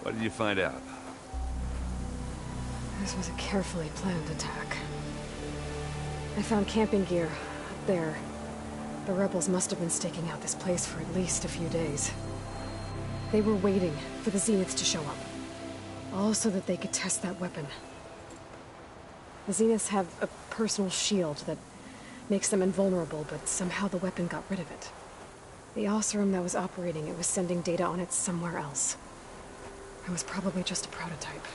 What did you find out? This was a carefully planned attack. I found camping gear up there. The rebels must have been staking out this place for at least a few days. They were waiting for the Zeniths to show up. All so that they could test that weapon. The Zeniths have a personal shield that makes them invulnerable, but somehow the weapon got rid of it. The Oseram that was operating it was sending data on it somewhere else. It was probably just a prototype.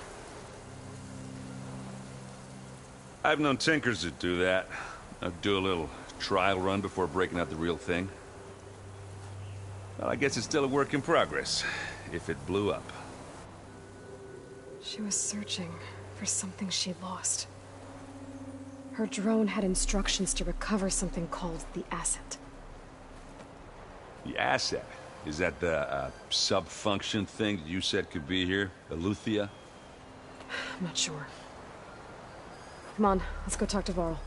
I've known tinkers that do that. I'd do a little trial run before breaking out the real thing. Well, I guess it's still a work in progress, if it blew up. She was searching for something she lost. Her drone had instructions to recover something called the asset. The asset? Is that the sub-function thing that you said could be here? Eleuthia? I'm not sure. Come on, let's go talk to Varl.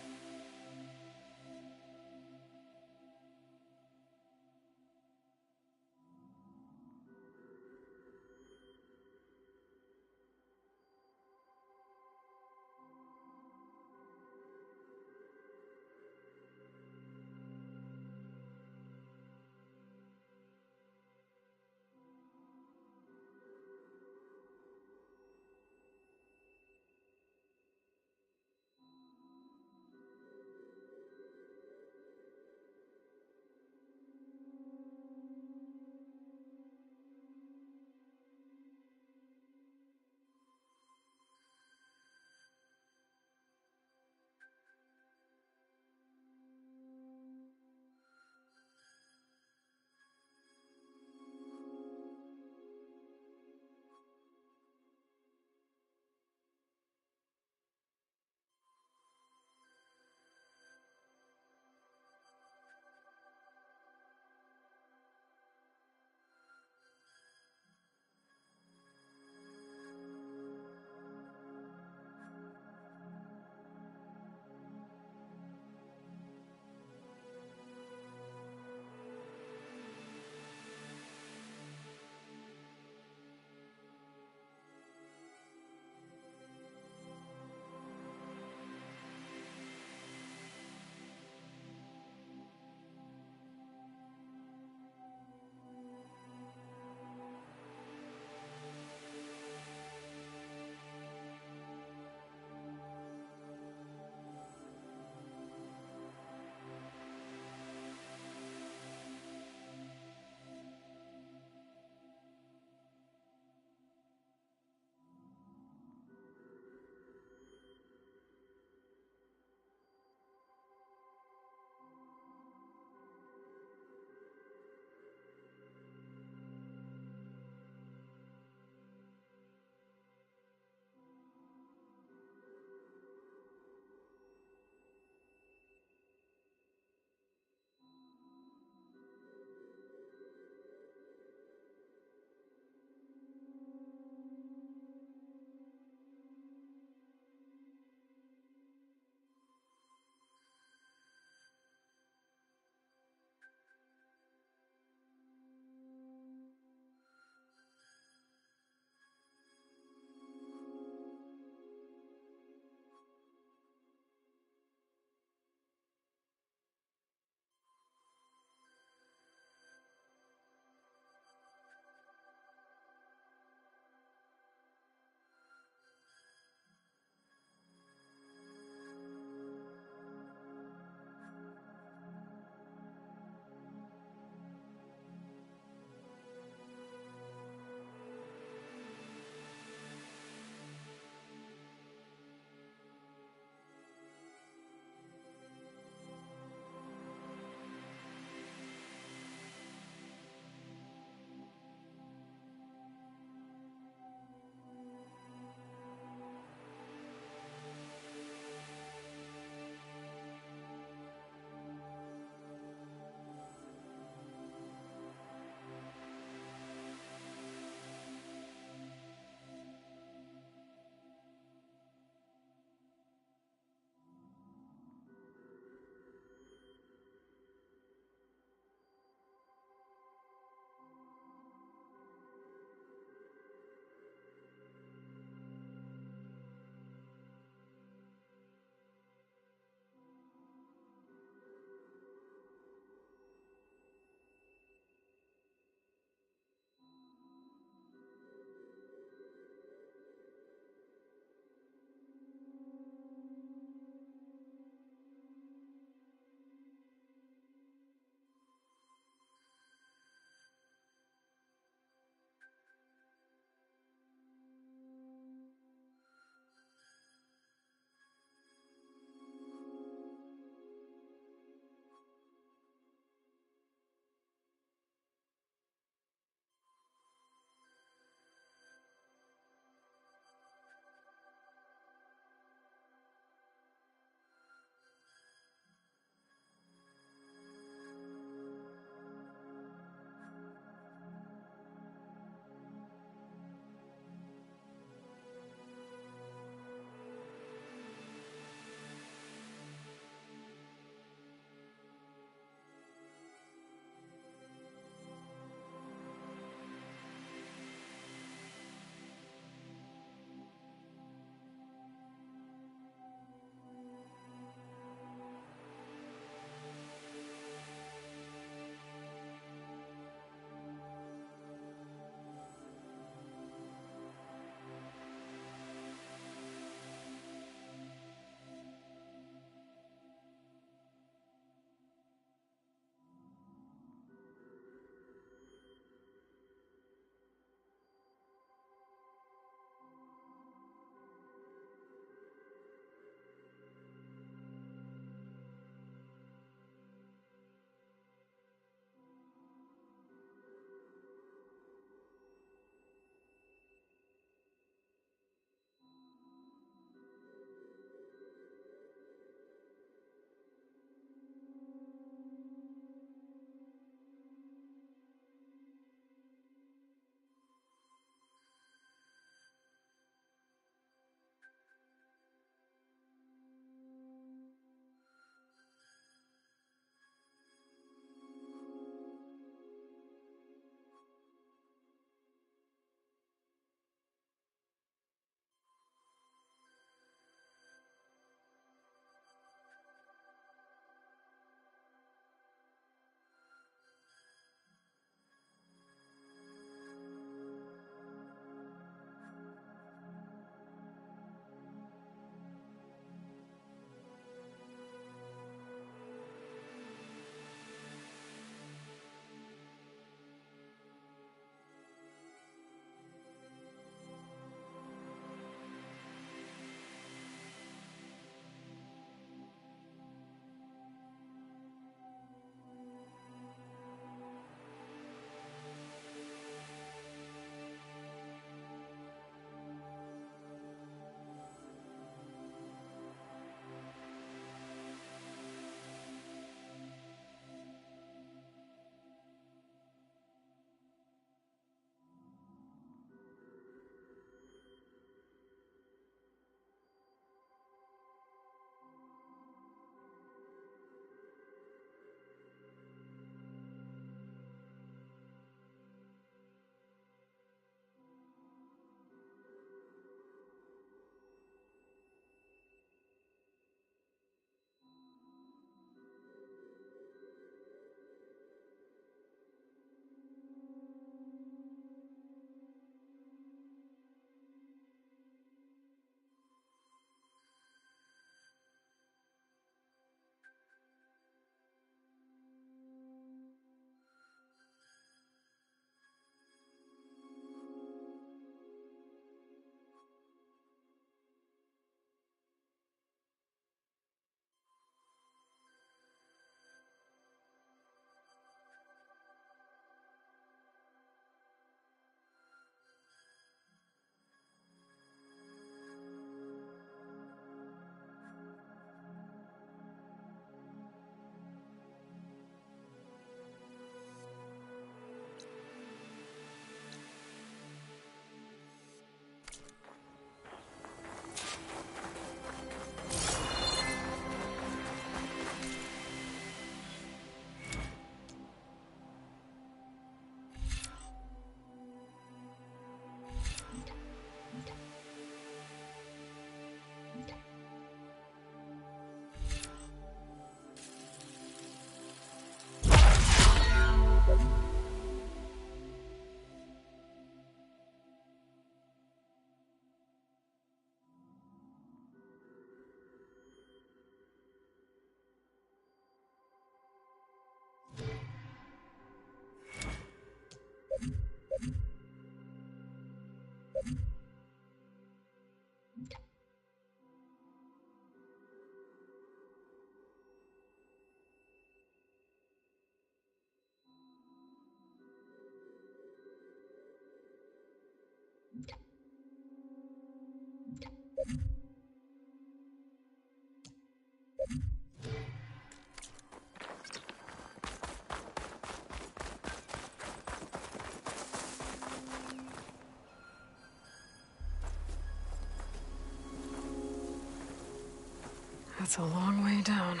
That's a long way down.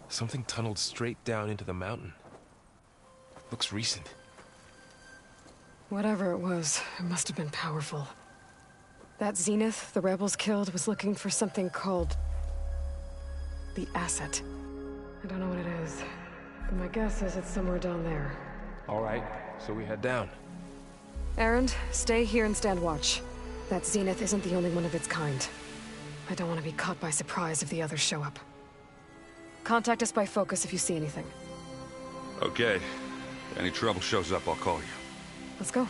Something tunneled straight down into the mountain. Looks recent. Whatever it was, it must have been powerful. That Zenith the rebels killed was looking for something called the asset. I don't know what it is, but my guess is it's somewhere down there. All right, so we head down. Erend, stay here and stand watch. That Zenith isn't the only one of its kind. I don't want to be caught by surprise if the others show up. Contact us by focus if you see anything. Okay. If any trouble shows up, I'll call you. Let's go.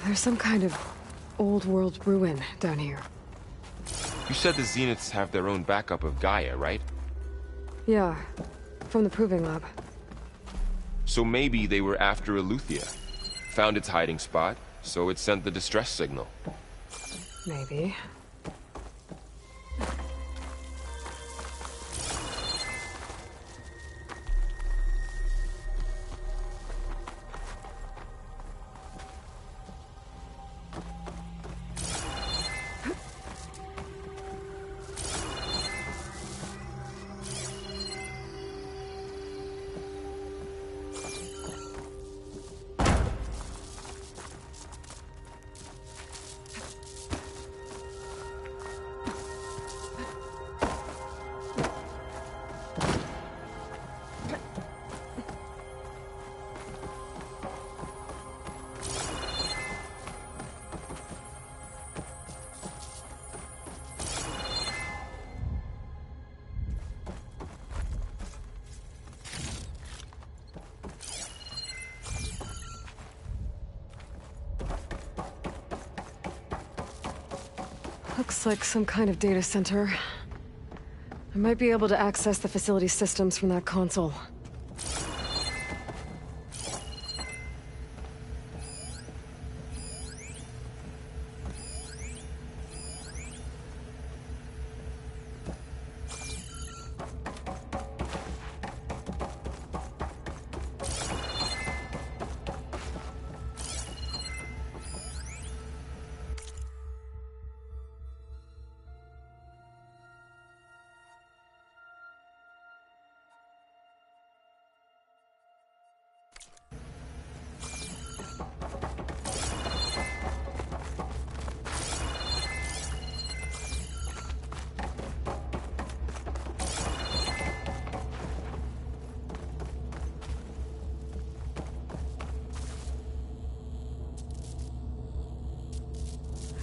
There's some kind of old world ruin down here. You said the Zeniths have their own backup of Gaia, right? Yeah, from the Proving Lab. So maybe they were after Eleuthia. Found its hiding spot, so it sent the distress signal. Maybe. Looks like some kind of data center. I might be able to access the facility systems from that console.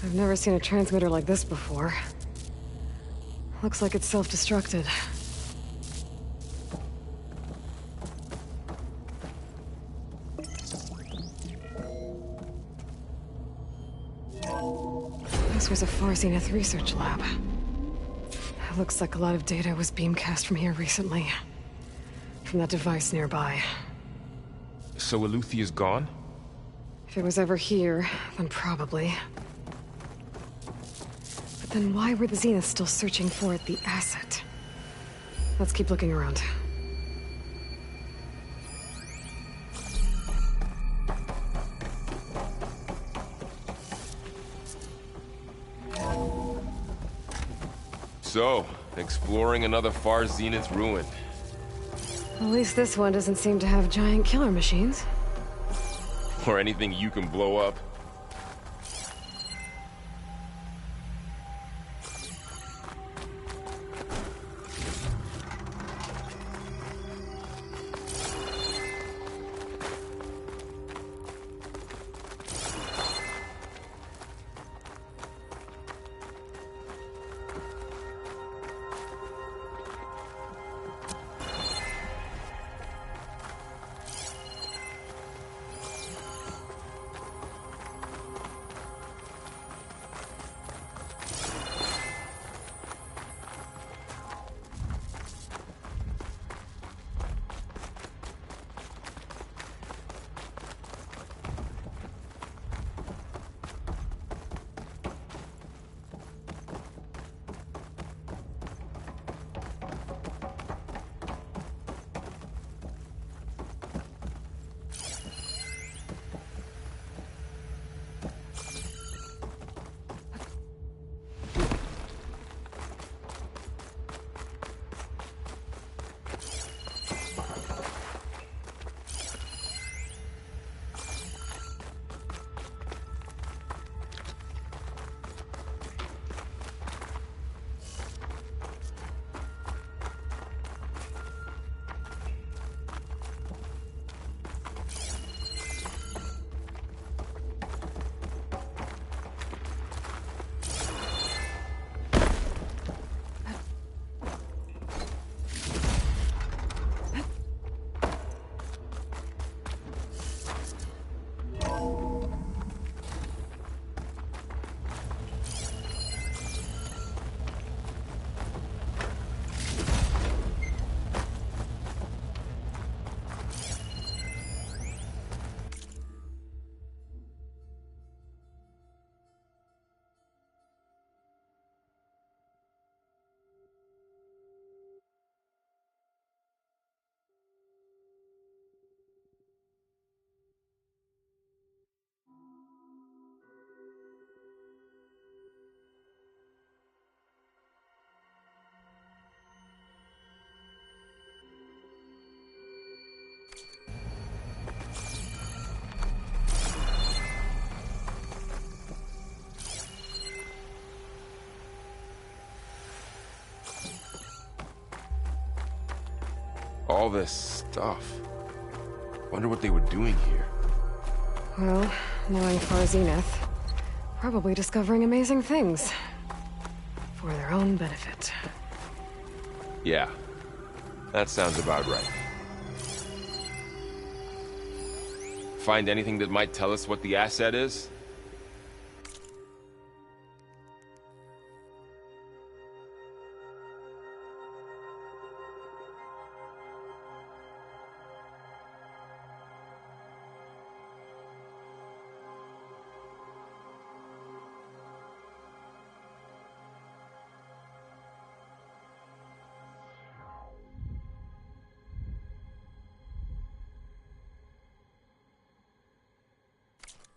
I've never seen a transmitter like this before. Looks like it's self-destructed. This was a Far Zenith research lab. It looks like a lot of data was beamcast from here recently. From that device nearby. So Eleuthia's gone? If it was ever here, then probably. But then why were the Zeniths still searching for the asset? Let's keep looking around. So, exploring another Far Zenith ruin. At least this one doesn't seem to have giant killer machines. Or anything you can blow up. all this stuff. Wonder what they were doing here. Well, knowing Far Zenith, probably discovering amazing things. For their own benefit. Yeah, that sounds about right. Find anything that might tell us what the asset is?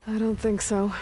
I don't think so.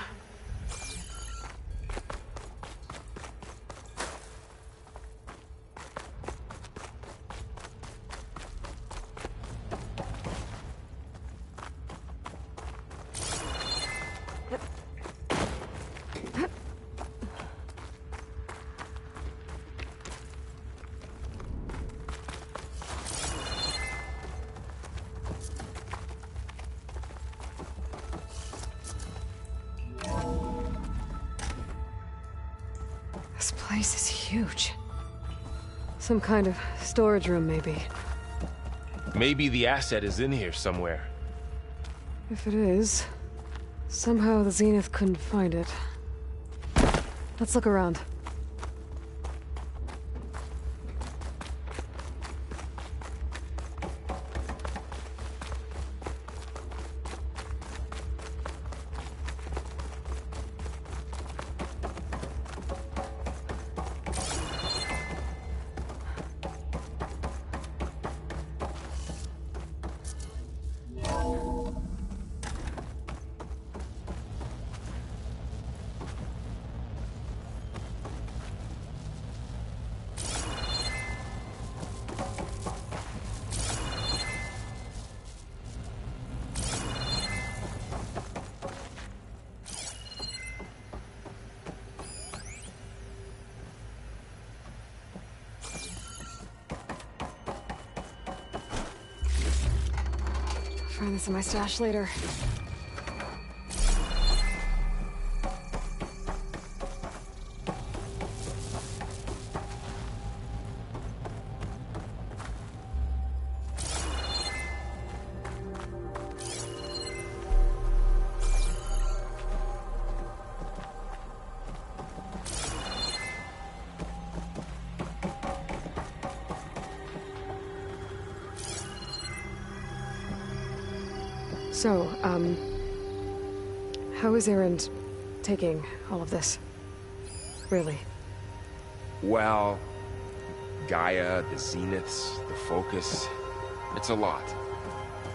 This place is huge. Some kind of storage room, maybe. Maybe the asset is in here somewhere. If it is, somehow the Zenith couldn't find it. Let's look around. Find this in my stash later. So, how is Erend taking all of this? Really? Well, Gaia, the Zeniths, the Focus, it's a lot.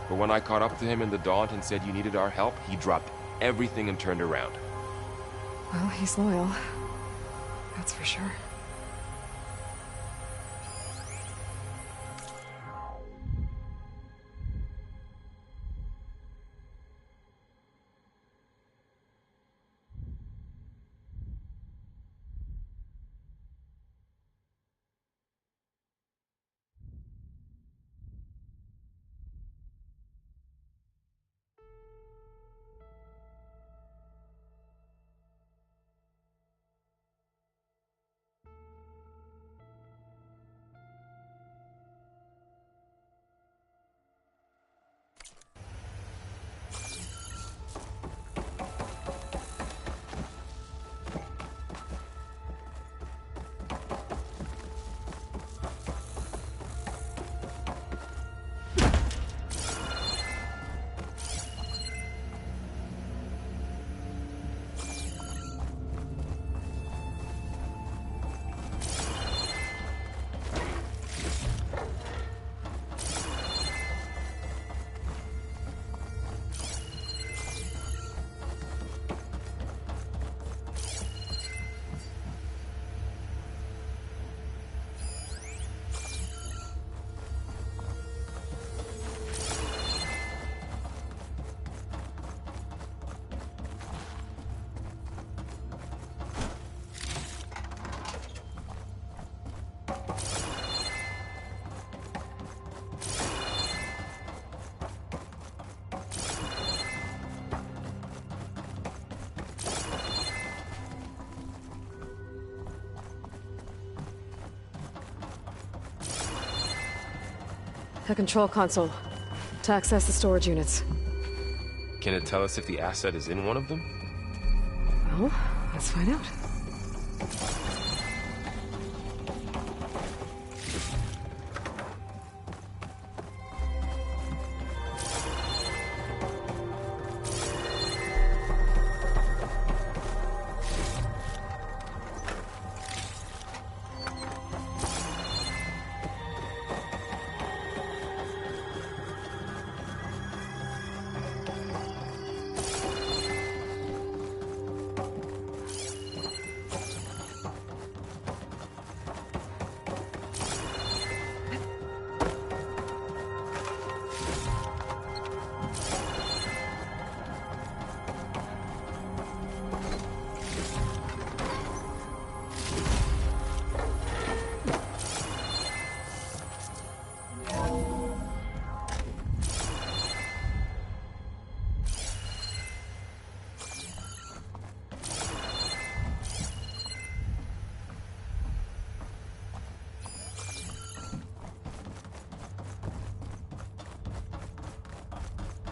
But when I caught up to him in the Daunt and said you needed our help, he dropped everything and turned around. Well, he's loyal. That's for sure. A control console. To access the storage units. Can it tell us if the asset is in one of them? Well, let's find out.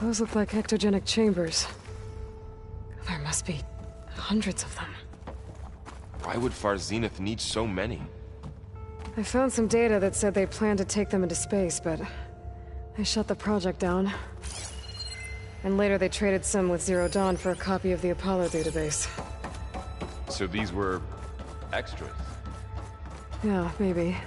Those look like ectogenic chambers. There must be hundreds of them. Why would Far Zenith need so many? I found some data that said they planned to take them into space, but they shut the project down. And later they traded some with Zero Dawn for a copy of the Apollo database. So these were extras? Yeah, maybe.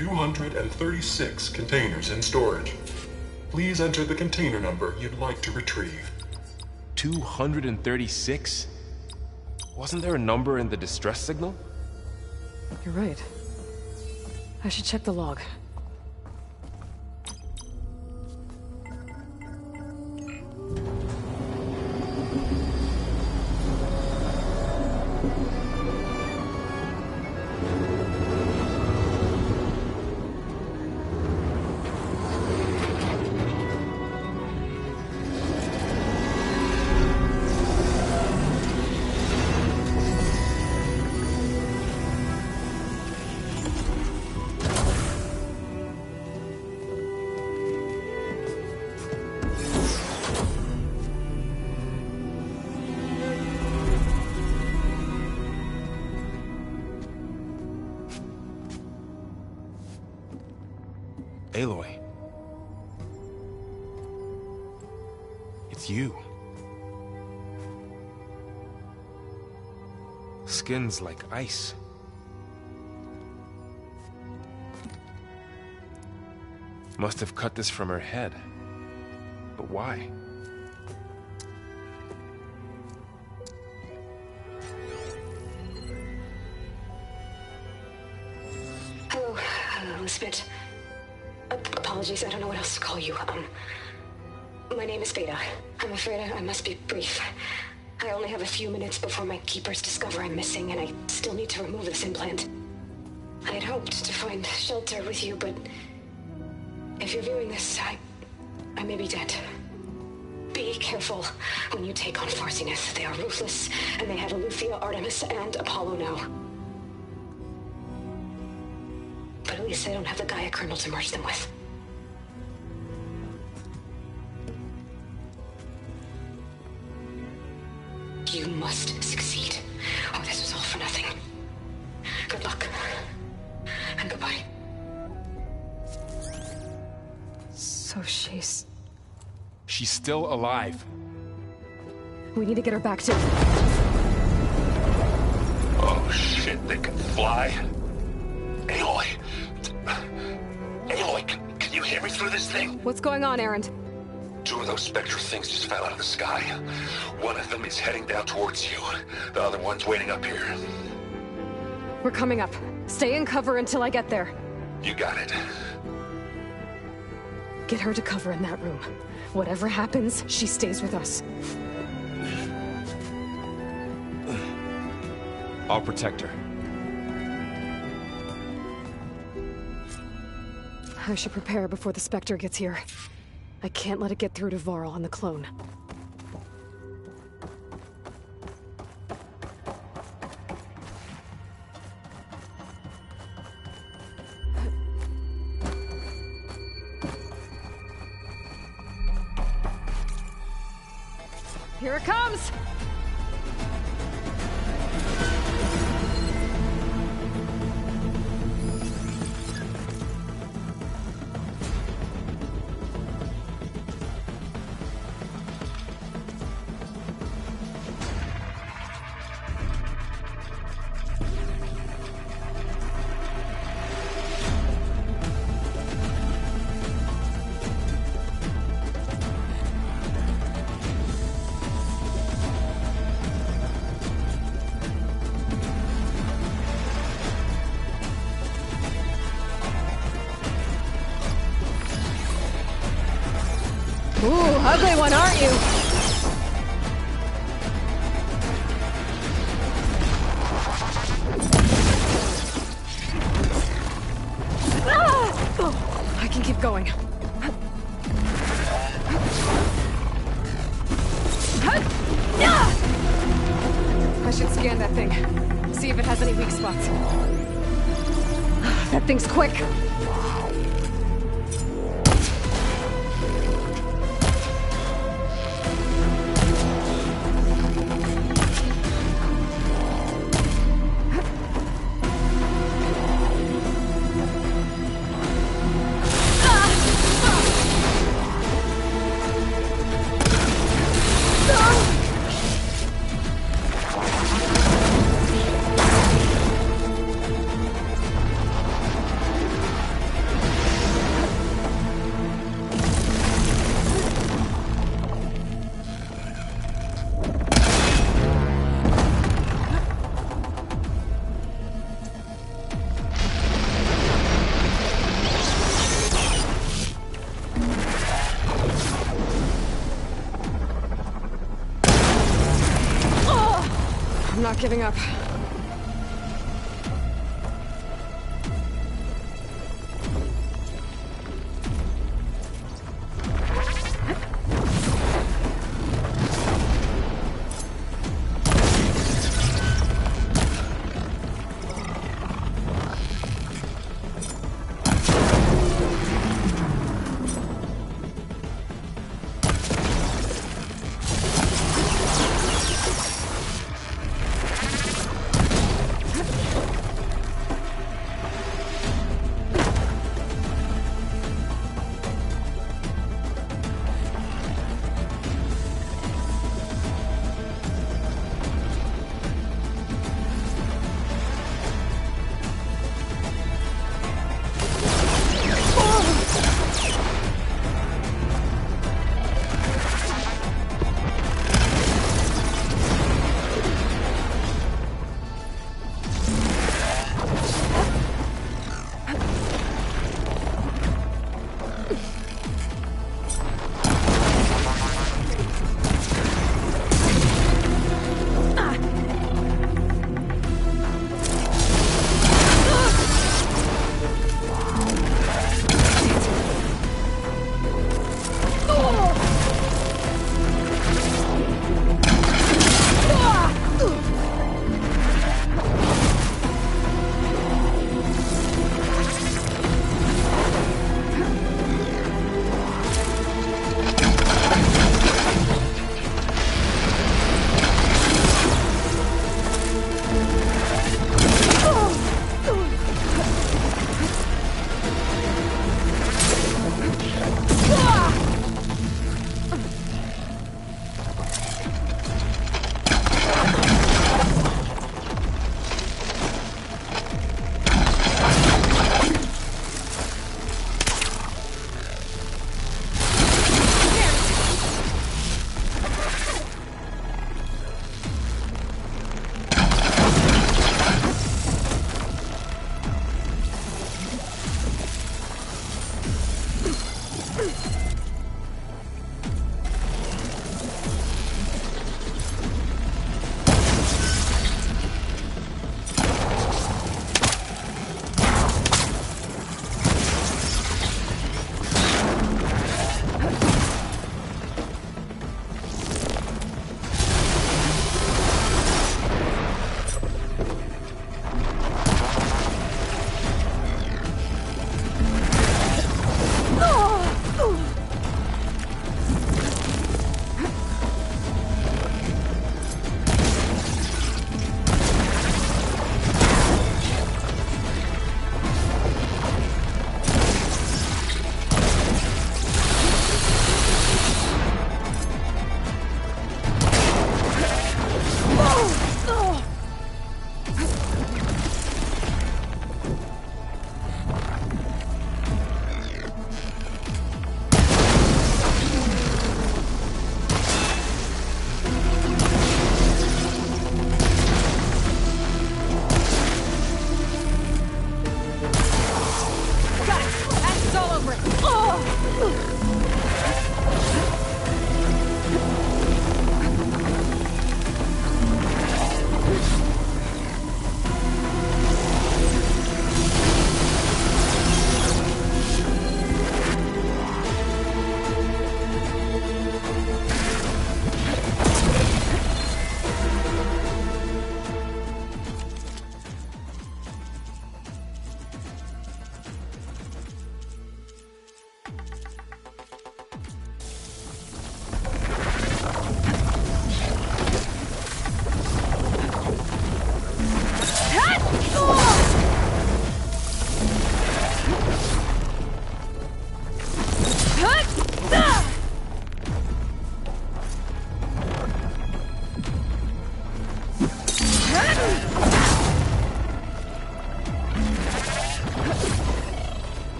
$236 containers in storage. Please enter the container number you'd like to retrieve. 236? Wasn't there a number in the distress signal? You're right. I should check the log. Aloy. It's you. Skin's like ice. Must have cut this from her head. But why? Hello, Elizabeth. Apologies, I don't know what else to call you. My name is Veda. I'm afraid I must be brief. I only have a few minutes before my keepers discover I'm missing, and I still need to remove this implant. I had hoped to find shelter with you, but if you're viewing this, I may be dead. Be careful when you take on Far Zenith. They are ruthless, and they have Aletheia, Artemis, and Apollo now. But at least they don't have the Gaia kernel to merge them with. You must succeed, or this was all for nothing. Good luck. And goodbye. So she's still alive. We need to get her back to... Oh shit, they can fly? Aloy! Aloy, can you hear me through this thing? What's going on, Erend? Two of those spectral things just fell out of the sky. One of them is heading down towards you. The other one's waiting up here. We're coming up. Stay in cover until I get there. You got it. Get her to cover in that room. Whatever happens, she stays with us. I'll protect her. I should prepare before the Spectre gets here. I can't let it get through to Varl on the clone. Here it comes! Ooh, ugly one, aren't you? Ah! Oh, I can keep going. I should scan that thing. See if it has any weak spots. That thing's quick. I'm not giving up.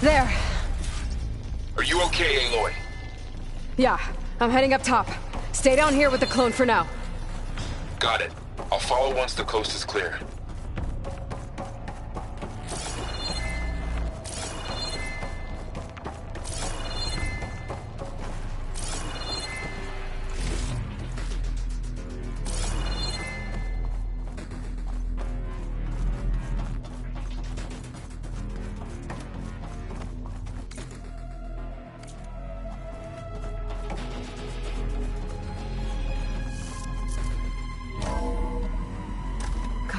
There. Are you okay, Aloy? Yeah, I'm heading up top. Stay down here with the clone for now. Got it. I'll follow once the coast is clear.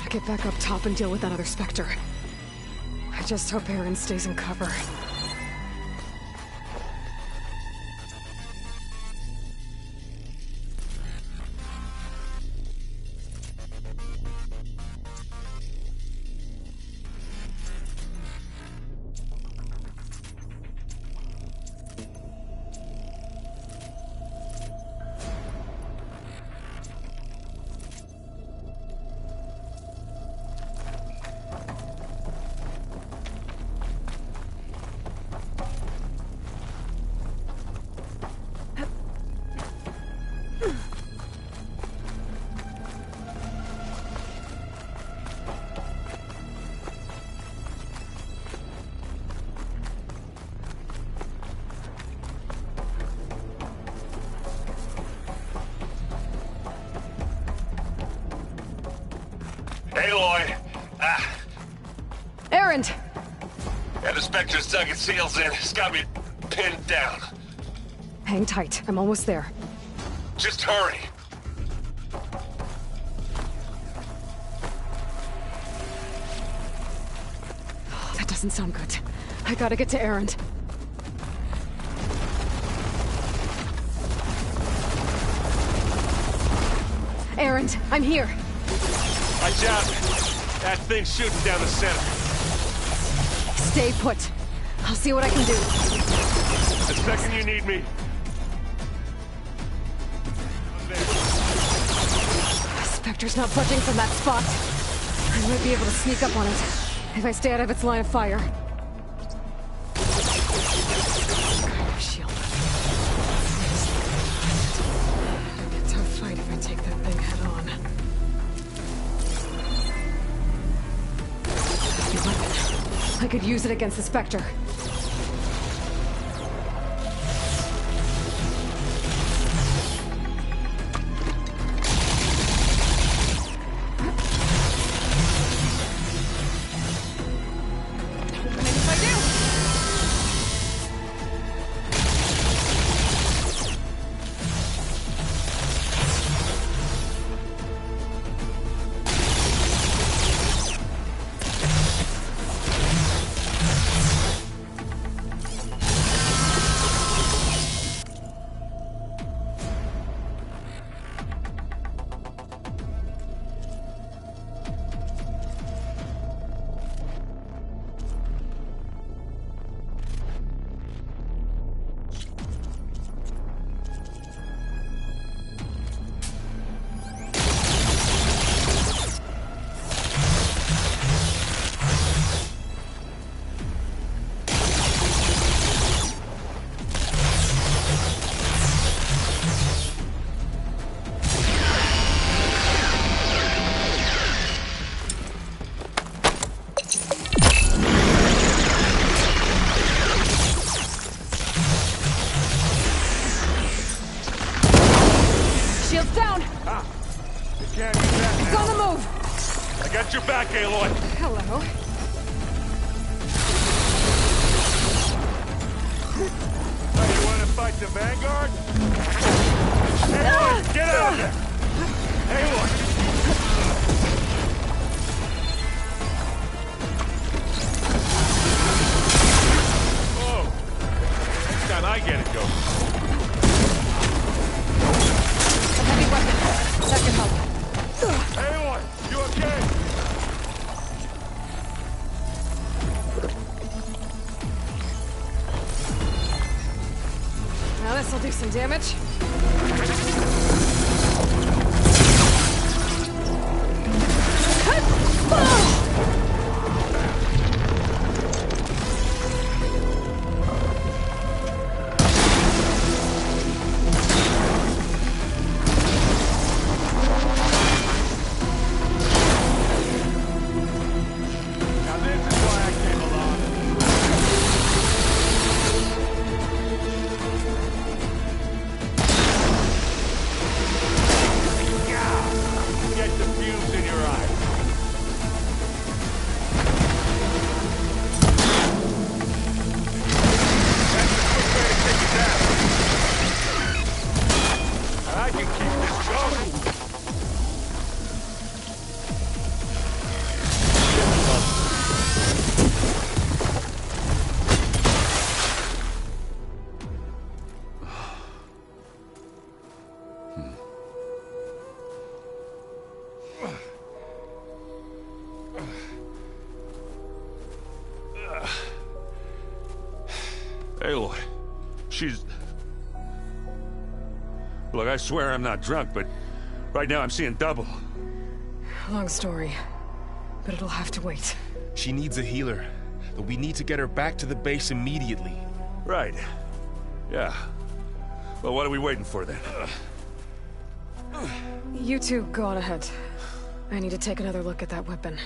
Get back up top and deal with that other Spectre. I just hope Aaron stays in cover. Aloy! Erend! Yeah, the Spectre's dug its seals in. It's got me pinned down. Hang tight. I'm almost there. Just hurry. Oh, that doesn't sound good. I gotta get to Erend. Erend, I'm here. Watch out! That thing's shooting down the center. Stay put. I'll see what I can do. The second you need me. Spectre's not budging from that spot. I might be able to sneak up on it if I stay out of its line of fire. Shield. It'll be a tough fight if I take that thing head on. I could use it against the Spectre. Down! Ah, you can't do that It's now. on the move! I got your back, Aloy. Hello. You want to fight the Vanguard? Aloy, get out of there! Aloy! Oh! Next time I get it, go. A heavy weapon. That can help. Aloy, you okay? Now this'll do some damage. Now this is why I came along. Get the fumes in your eyes. That's a quick way to take it down. I can keep this going. Aloy, she's... Look, I swear I'm not drunk, but right now I'm seeing double. Long story, but it'll have to wait. She needs a healer, but we need to get her back to the base immediately. Right. Yeah. Well, what are we waiting for then? You two go on ahead. I need to take another look at that weapon.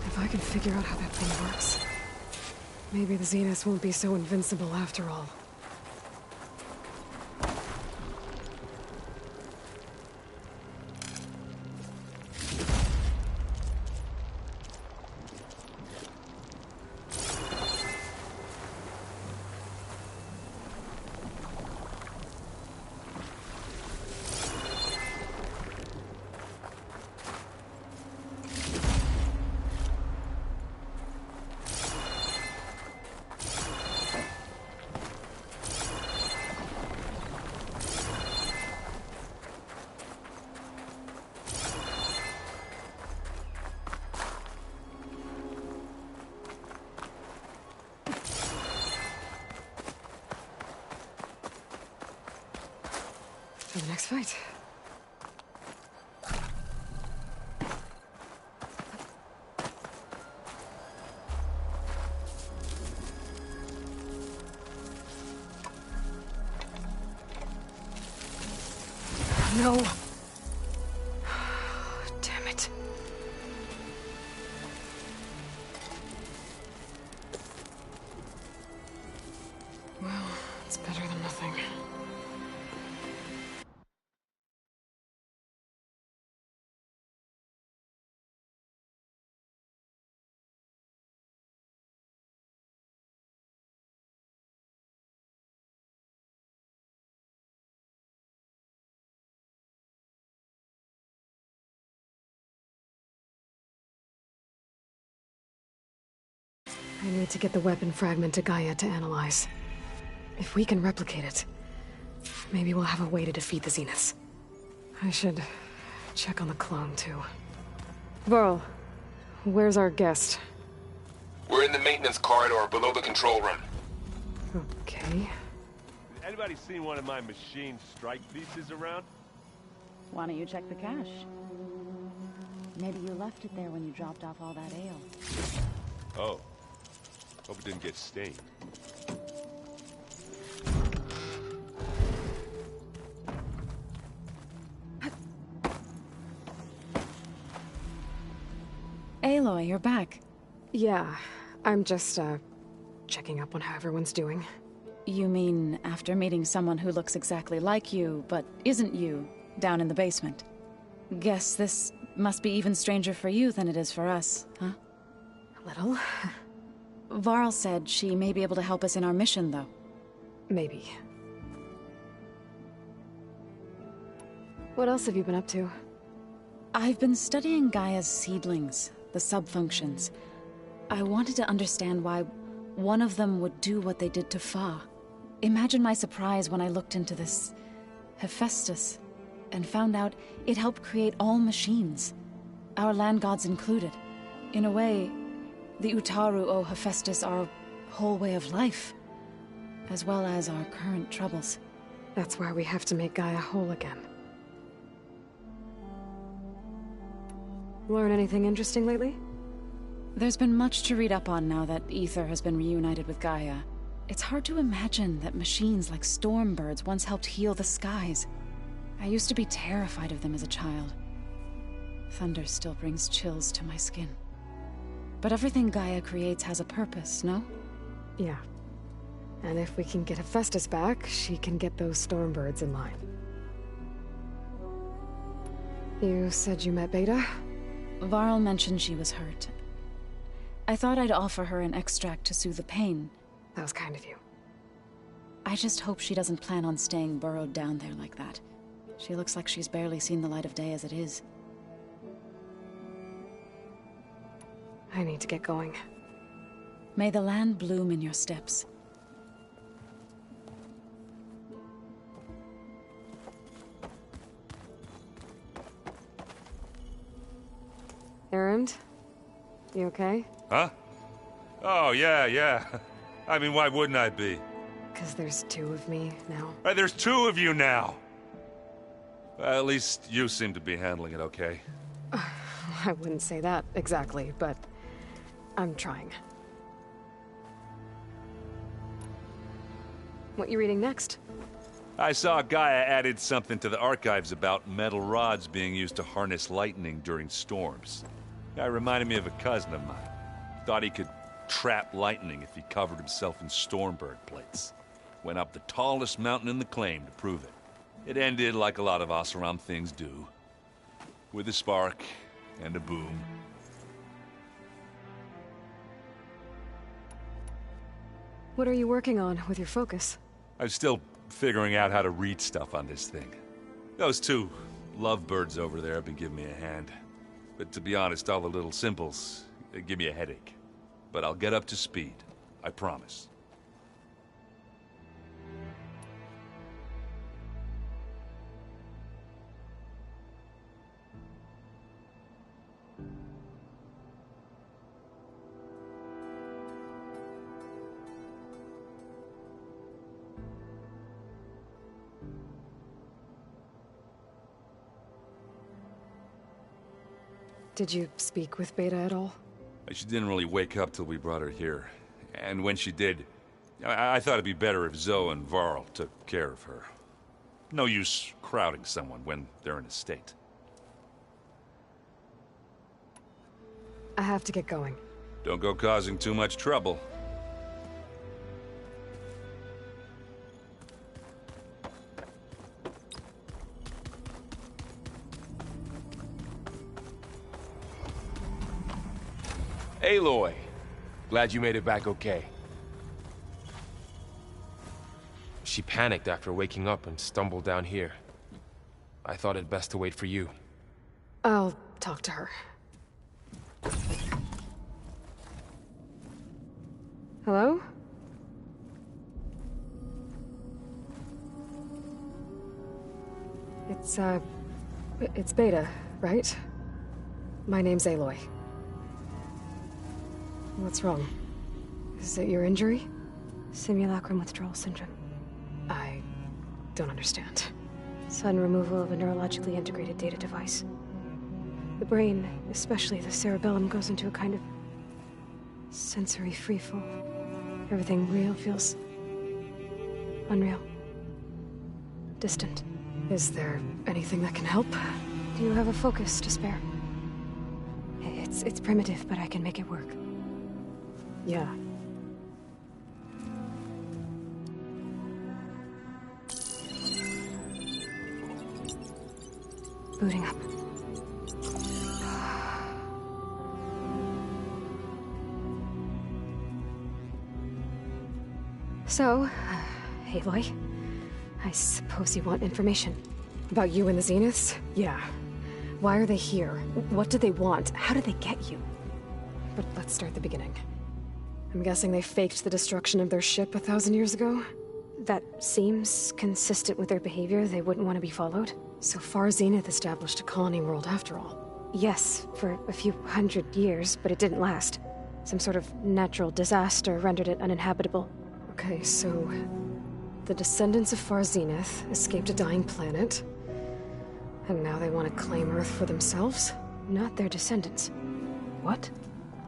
If I can figure out how that thing works, maybe the Zeniths won't be so invincible after all. For the next fight. No. Damn it. Well, it's better than nothing. I need to get the weapon fragment to Gaia to analyze. If we can replicate it, maybe we'll have a way to defeat the Zeniths. I should check on the clone, too. Varl, where's our guest? We're in the maintenance corridor below the control room. Okay. Anybody seen one of my machine strike pieces around? Why don't you check the cache? Maybe you left it there when you dropped off all that ale. Oh. Hope it didn't get stained. Aloy, you're back. Yeah, I'm just, checking up on how everyone's doing. You mean after meeting someone who looks exactly like you, but isn't you, down in the basement? Guess this must be even stranger for you than it is for us, huh? A little. Varl said she may be able to help us in our mission, though. Maybe. What else have you been up to? I've been studying Gaia's seedlings, the subfunctions. I wanted to understand why one of them would do what they did to Fa. Imagine my surprise when I looked into this Hephaestus and found out it helped create all machines, our land gods included. In a way, the Utaru owe Hephaestus our whole way of life, as well as our current troubles. That's why we have to make Gaia whole again. Learn anything interesting lately? There's been much to read up on now that Ether has been reunited with Gaia. It's hard to imagine that machines like stormbirds once helped heal the skies. I used to be terrified of them as a child. Thunder still brings chills to my skin. But everything Gaia creates has a purpose, no? Yeah. And if we can get Hephaestus back, she can get those stormbirds in line. You said you met Beta? Varl mentioned she was hurt. I thought I'd offer her an extract to soothe the pain. That was kind of you. I just hope she doesn't plan on staying burrowed down there like that. She looks like she's barely seen the light of day as it is. I need to get going. May the land bloom in your steps. Erend? You okay? Huh? Oh, yeah. I mean, why wouldn't I be? Because there's two of me now. There's two of you now! Well, at least you seem to be handling it okay. I wouldn't say that exactly, but I'm trying. What you reading next? I saw Gaia added something to the archives about metal rods being used to harness lightning during storms. Guy reminded me of a cousin of mine. Thought he could trap lightning if he covered himself in stormbird plates. Went up the tallest mountain in the claim to prove it. It ended like a lot of Oseram things do. With a spark and a boom. What are you working on with your focus? I'm still figuring out how to read stuff on this thing. Those two lovebirds over there have been giving me a hand. But to be honest, all the little symbols, they give me a headache. But I'll get up to speed. I promise. Did you speak with Beta at all? She didn't really wake up till we brought her here. And when she did, I thought it'd be better if Zoe and Varl took care of her. No use crowding someone when they're in a state. I have to get going. Don't go causing too much trouble. Aloy, glad you made it back okay. She panicked after waking up and stumbled down here. I thought it best to wait for you. I'll talk to her. Hello? It's Beta, right? My name's Aloy. What's wrong? Is it your injury? Simulacrum withdrawal syndrome. I don't understand. Sudden removal of a neurologically integrated data device. The brain, especially the cerebellum, goes into a kind of sensory freefall. Everything real feels unreal. Distant. Is there anything that can help? Do you have a focus to spare? It's primitive, but I can make it work. Yeah. Booting up. So, Aloy, I suppose you want information. About you and the Zeniths? Yeah. Why are they here? What do they want? How did they get you? But let's start at the beginning. I'm guessing they faked the destruction of their ship 1,000 years ago? That seems consistent with their behavior. They wouldn't want to be followed. So far, Zenith established a colony world after all. Yes, for a few hundred years, but it didn't last. Some sort of natural disaster rendered it uninhabitable. Okay, so the descendants of Far Zenith escaped a dying planet, and now they want to claim Earth for themselves? Not their descendants. What?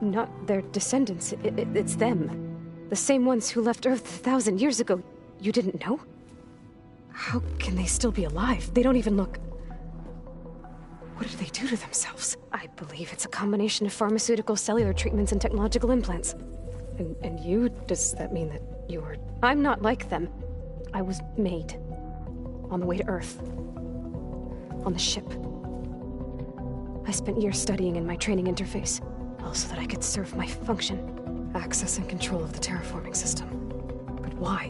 Not their descendants. It's them. The same ones who left Earth 1,000 years ago. You didn't know? How can they still be alive? They don't even look... What did they do to themselves? I believe it's a combination of pharmaceutical, cellular treatments, and technological implants. And you? Does that mean that you're... I'm not like them. I was made. On the way to Earth. On the ship. I spent years studying in my training interface, all so that I could serve my function. Access and control of the terraforming system. But why?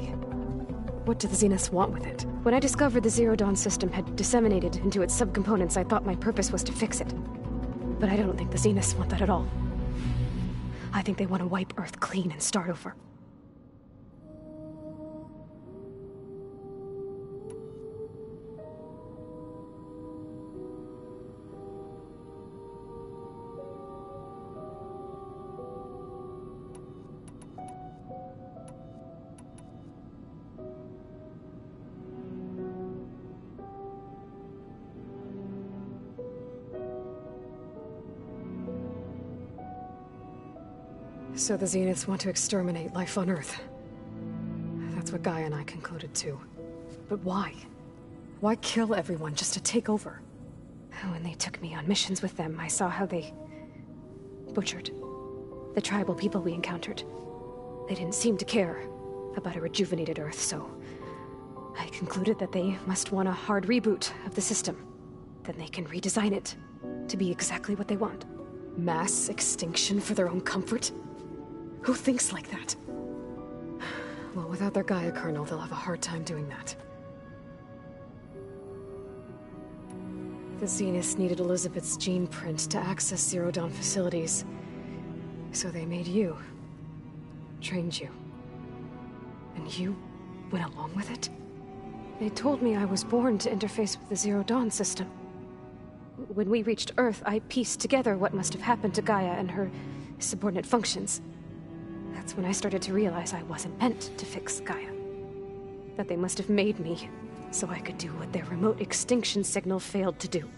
What do the Zeniths want with it? When I discovered the Zero Dawn system had disseminated into its subcomponents, I thought my purpose was to fix it. But I don't think the Zeniths want that at all. I think they want to wipe Earth clean and start over. So the Zeniths want to exterminate life on Earth. That's what Gaia and I concluded too. But why? Why kill everyone just to take over? When they took me on missions with them, I saw how they... butchered the tribal people we encountered. They didn't seem to care about a rejuvenated Earth, so... I concluded that they must want a hard reboot of the system. Then they can redesign it to be exactly what they want. Mass extinction for their own comfort? Who thinks like that? Well, without their Gaia kernel, they'll have a hard time doing that. The Zeniths needed Elizabeth's gene print to access Zero Dawn facilities. So they made you. Trained you. And you went along with it? They told me I was born to interface with the Zero Dawn system. When we reached Earth, I pieced together what must have happened to Gaia and her subordinate functions. That's when I started to realize I wasn't meant to fix Gaia. That they must have made me so I could do what their remote extinction signal failed to do.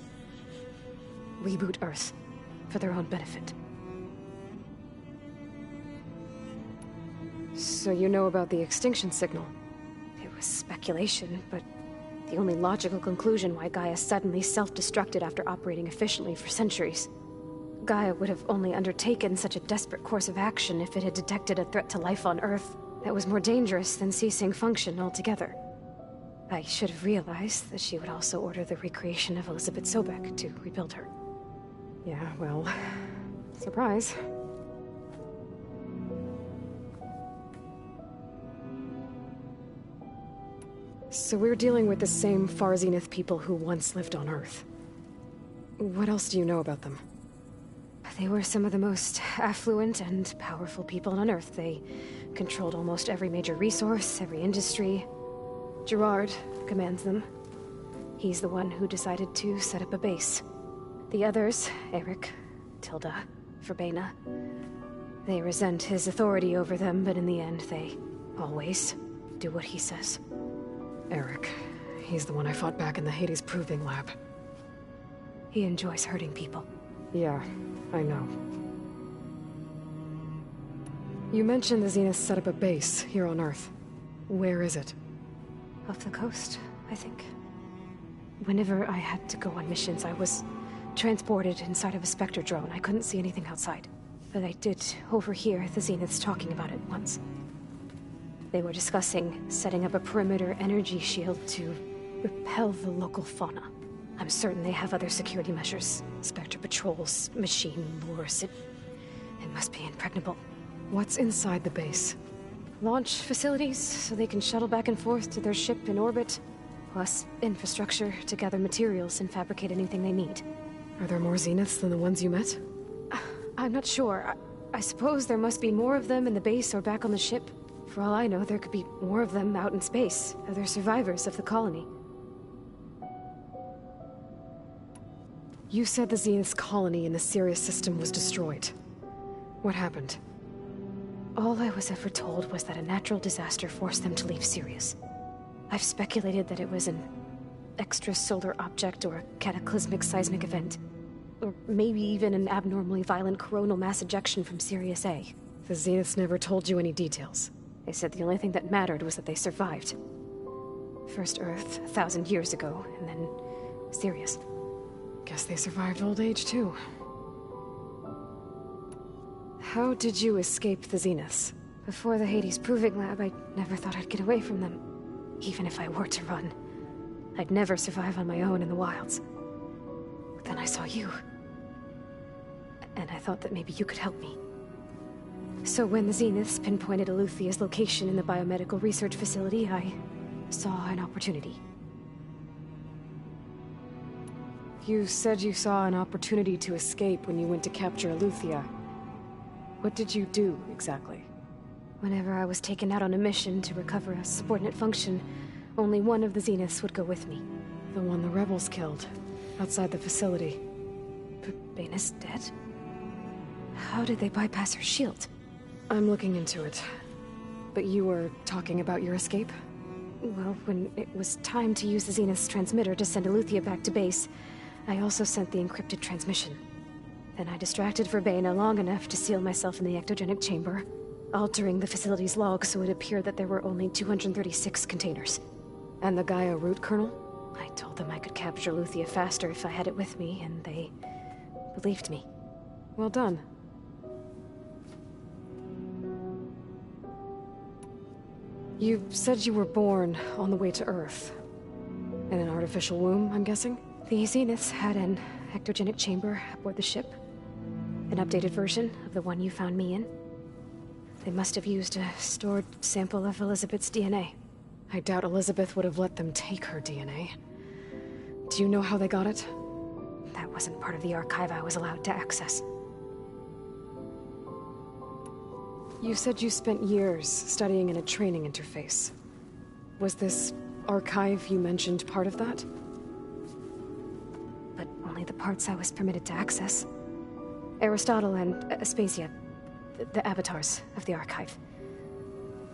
Reboot Earth for their own benefit. So you know about the extinction signal? It was speculation, but the only logical conclusion why Gaia suddenly self-destructed after operating efficiently for centuries. Gaia would have only undertaken such a desperate course of action if it had detected a threat to life on Earth that was more dangerous than ceasing function altogether. I should have realized that she would also order the recreation of Elizabeth Sobek to rebuild her. Yeah, well, surprise. So we're dealing with the same Far Zenith people who once lived on Earth. What else do you know about them? They were some of the most affluent and powerful people on Earth. They controlled almost every major resource, every industry. Gerard commands them. He's the one who decided to set up a base. The others, Eric, Tilda, Verbena, they resent his authority over them, but in the end, they always do what he says. Eric, he's the one I fought back in the Hades Proving Lab. He enjoys hurting people. Yeah, I know. You mentioned the Zeniths set up a base here on Earth. Where is it? Off the coast, I think. Whenever I had to go on missions, I was transported inside of a Spectre drone. I couldn't see anything outside. but I did overhear the Zeniths talking about it once. They were discussing setting up a perimeter energy shield to repel the local fauna. I'm certain they have other security measures. Spectre patrols, machine lures. It must be impregnable. What's inside the base? Launch facilities, so they can shuttle back and forth to their ship in orbit. Plus, infrastructure to gather materials and fabricate anything they need. Are there more Zeniths than the ones you met? I'm not sure. I suppose there must be more of them in the base or back on the ship. For all I know, there could be more of them out in space. Other survivors of the colony. You said the Zenith's colony in the Sirius system was destroyed. What happened? All I was ever told was that a natural disaster forced them to leave Sirius. I've speculated that it was an extrasolar object or a cataclysmic seismic event. Or maybe even an abnormally violent coronal mass ejection from Sirius A. The Zeniths never told you any details. They said the only thing that mattered was that they survived. First Earth, 1,000 years ago, and then Sirius. Guess they survived old age, too. How did you escape the Zeniths? Before the Hades Proving Lab, I never thought I'd get away from them. Even if I were to run. I'd never survive on my own in the wilds. But then I saw you. And I thought that maybe you could help me. So when the Zeniths pinpointed Eluthia's location in the biomedical research facility, I saw an opportunity. You said you saw an opportunity to escape when you went to capture Eluthia. What did you do, exactly? Whenever I was taken out on a mission to recover a subordinate function, only one of the Zeniths would go with me. The one the rebels killed, outside the facility. But Baina's dead? How did they bypass her shield? I'm looking into it. But you were talking about your escape? Well, when it was time to use the Zenith's transmitter to send Eluthia back to base, I also sent the encrypted transmission. Then I distracted Verbena long enough to seal myself in the ectogenic chamber, altering the facility's log so it appeared that there were only 236 containers. And the Gaia root kernel? I told them I could capture Eluthia faster if I had it with me, and they believed me. Well done. You said you were born on the way to Earth. In an artificial womb, I'm guessing? The Zeniths had an ectogenic chamber aboard the ship. An updated version of the one you found me in. They must have used a stored sample of Elizabeth's DNA. I doubt Elizabeth would have let them take her DNA. Do you know how they got it? That wasn't part of the archive I was allowed to access. You said you spent years studying in a training interface. Was this archive you mentioned part of that? But only the parts I was permitted to access. Aristotle and Aspasia, the avatars of the archive,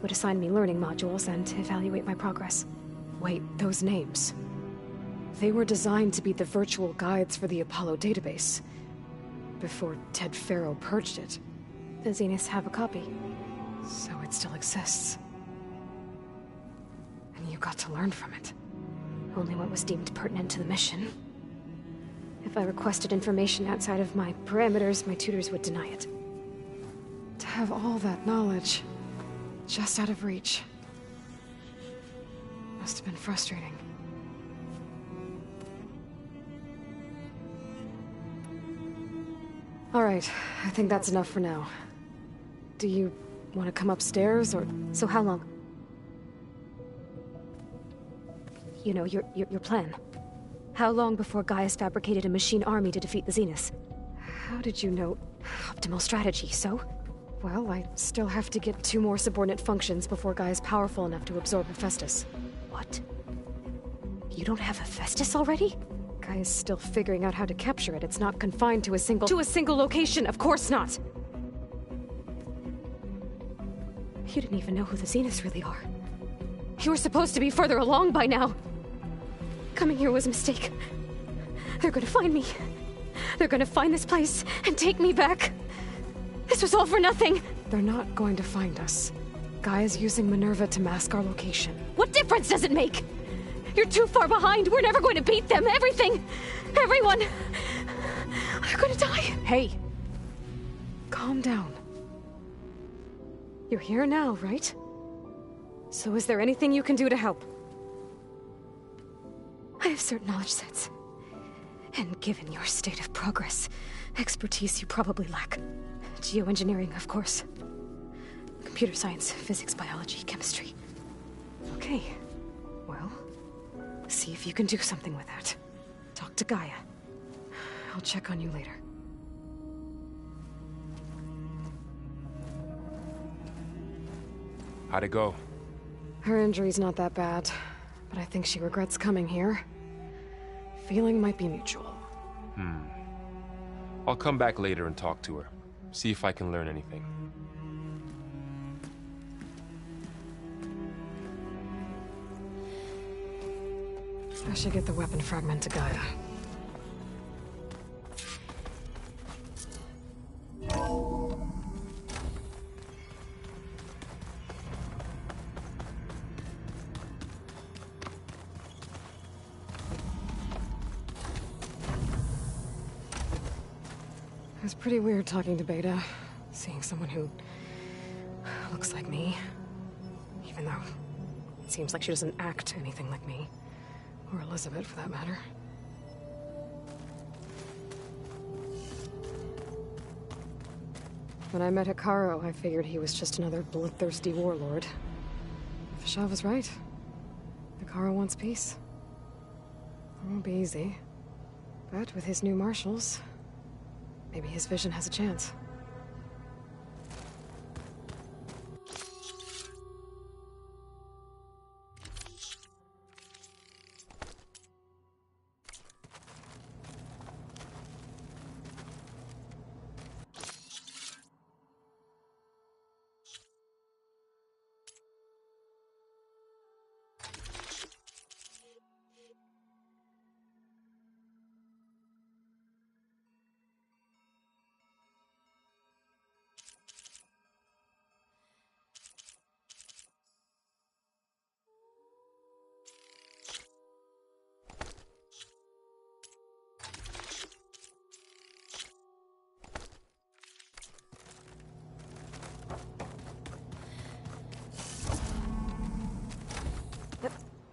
would assign me learning modules and evaluate my progress. Wait, those names. They were designed to be the virtual guides for the Apollo database. Before Ted Faro purged it. The Zeniths have a copy. So it still exists. And you got to learn from it. Only what was deemed pertinent to the mission. If I requested information outside of my parameters, my tutors would deny it. To have all that knowledge, just out of reach. Must have been frustrating. All right, I think that's enough for now. Do you want to come upstairs, or... So how long? You know, your plan. How long before Gaius fabricated a machine army to defeat the Zeniths? How did you know? Optimal strategy, so? Well, I still have to get 2 more subordinate functions before Gaia's powerful enough to absorb Hephaestus. What? You don't have Hephaestus already? Gaia's still figuring out how to capture it. It's not confined to a single... To a single location! Of course not! You didn't even know who the Zeniths really are. You were supposed to be further along by now. Coming here was a mistake. They're gonna find me. They're gonna find this place and take me back. This was all for nothing. They're not going to find us. Gaia's using Minerva to mask our location. What difference does it make? You're too far behind. We're never going to beat them. Everything, everyone, are gonna die. Hey. Calm down. You're here now, right? So is there anything you can do to help? I have certain knowledge sets. And given your state of progress, expertise you probably lack. Geoengineering, of course. Computer science, physics, biology, chemistry. Okay. Well, see if you can do something with that. Talk to Gaia. I'll check on you later. How'd it go? Her injury's not that bad, but I think she regrets coming here. Feeling might be mutual. I'll come back later and talk to her. See if I can learn anything. I should get the weapon fragment to Gaia. It was pretty weird talking to Beta, seeing someone who looks like me. Even though it seems like she doesn't act anything like me. Or Elizabeth, for that matter. When I met Hikaru, I figured he was just another bloodthirsty warlord. Fashaw was right. Hikaru wants peace. It won't be easy. But with his new marshals, maybe his vision has a chance.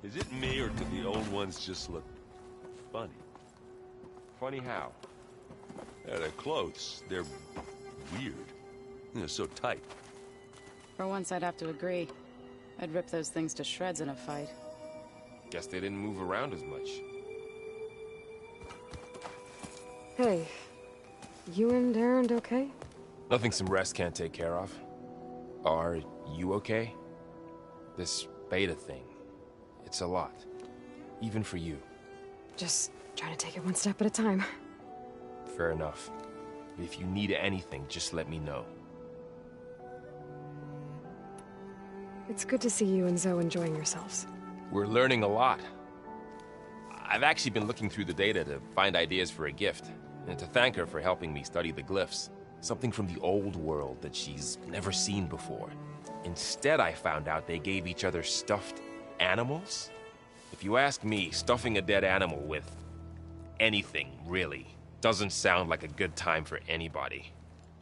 Is it me, or do the old ones just look funny? Funny how? Yeah, their clothes, they're weird. You know, so tight. For once, I'd have to agree. I'd rip those things to shreds in a fight. Guess they didn't move around as much. Hey, you and Erend okay? Nothing some rest can't take care of. Are you okay? This beta thing, it's a lot. Even for you. Just trying to take it one step at a time. Fair enough. If you need anything, just let me know. It's good to see you and Zoe enjoying yourselves. We're learning a lot. I've actually been looking through the data to find ideas for a gift, and to thank her for helping me study the glyphs. Something from the old world that she's never seen before. Instead, I found out they gave each other stuffed animals? If you ask me, stuffing a dead animal with anything, really, doesn't sound like a good time for anybody.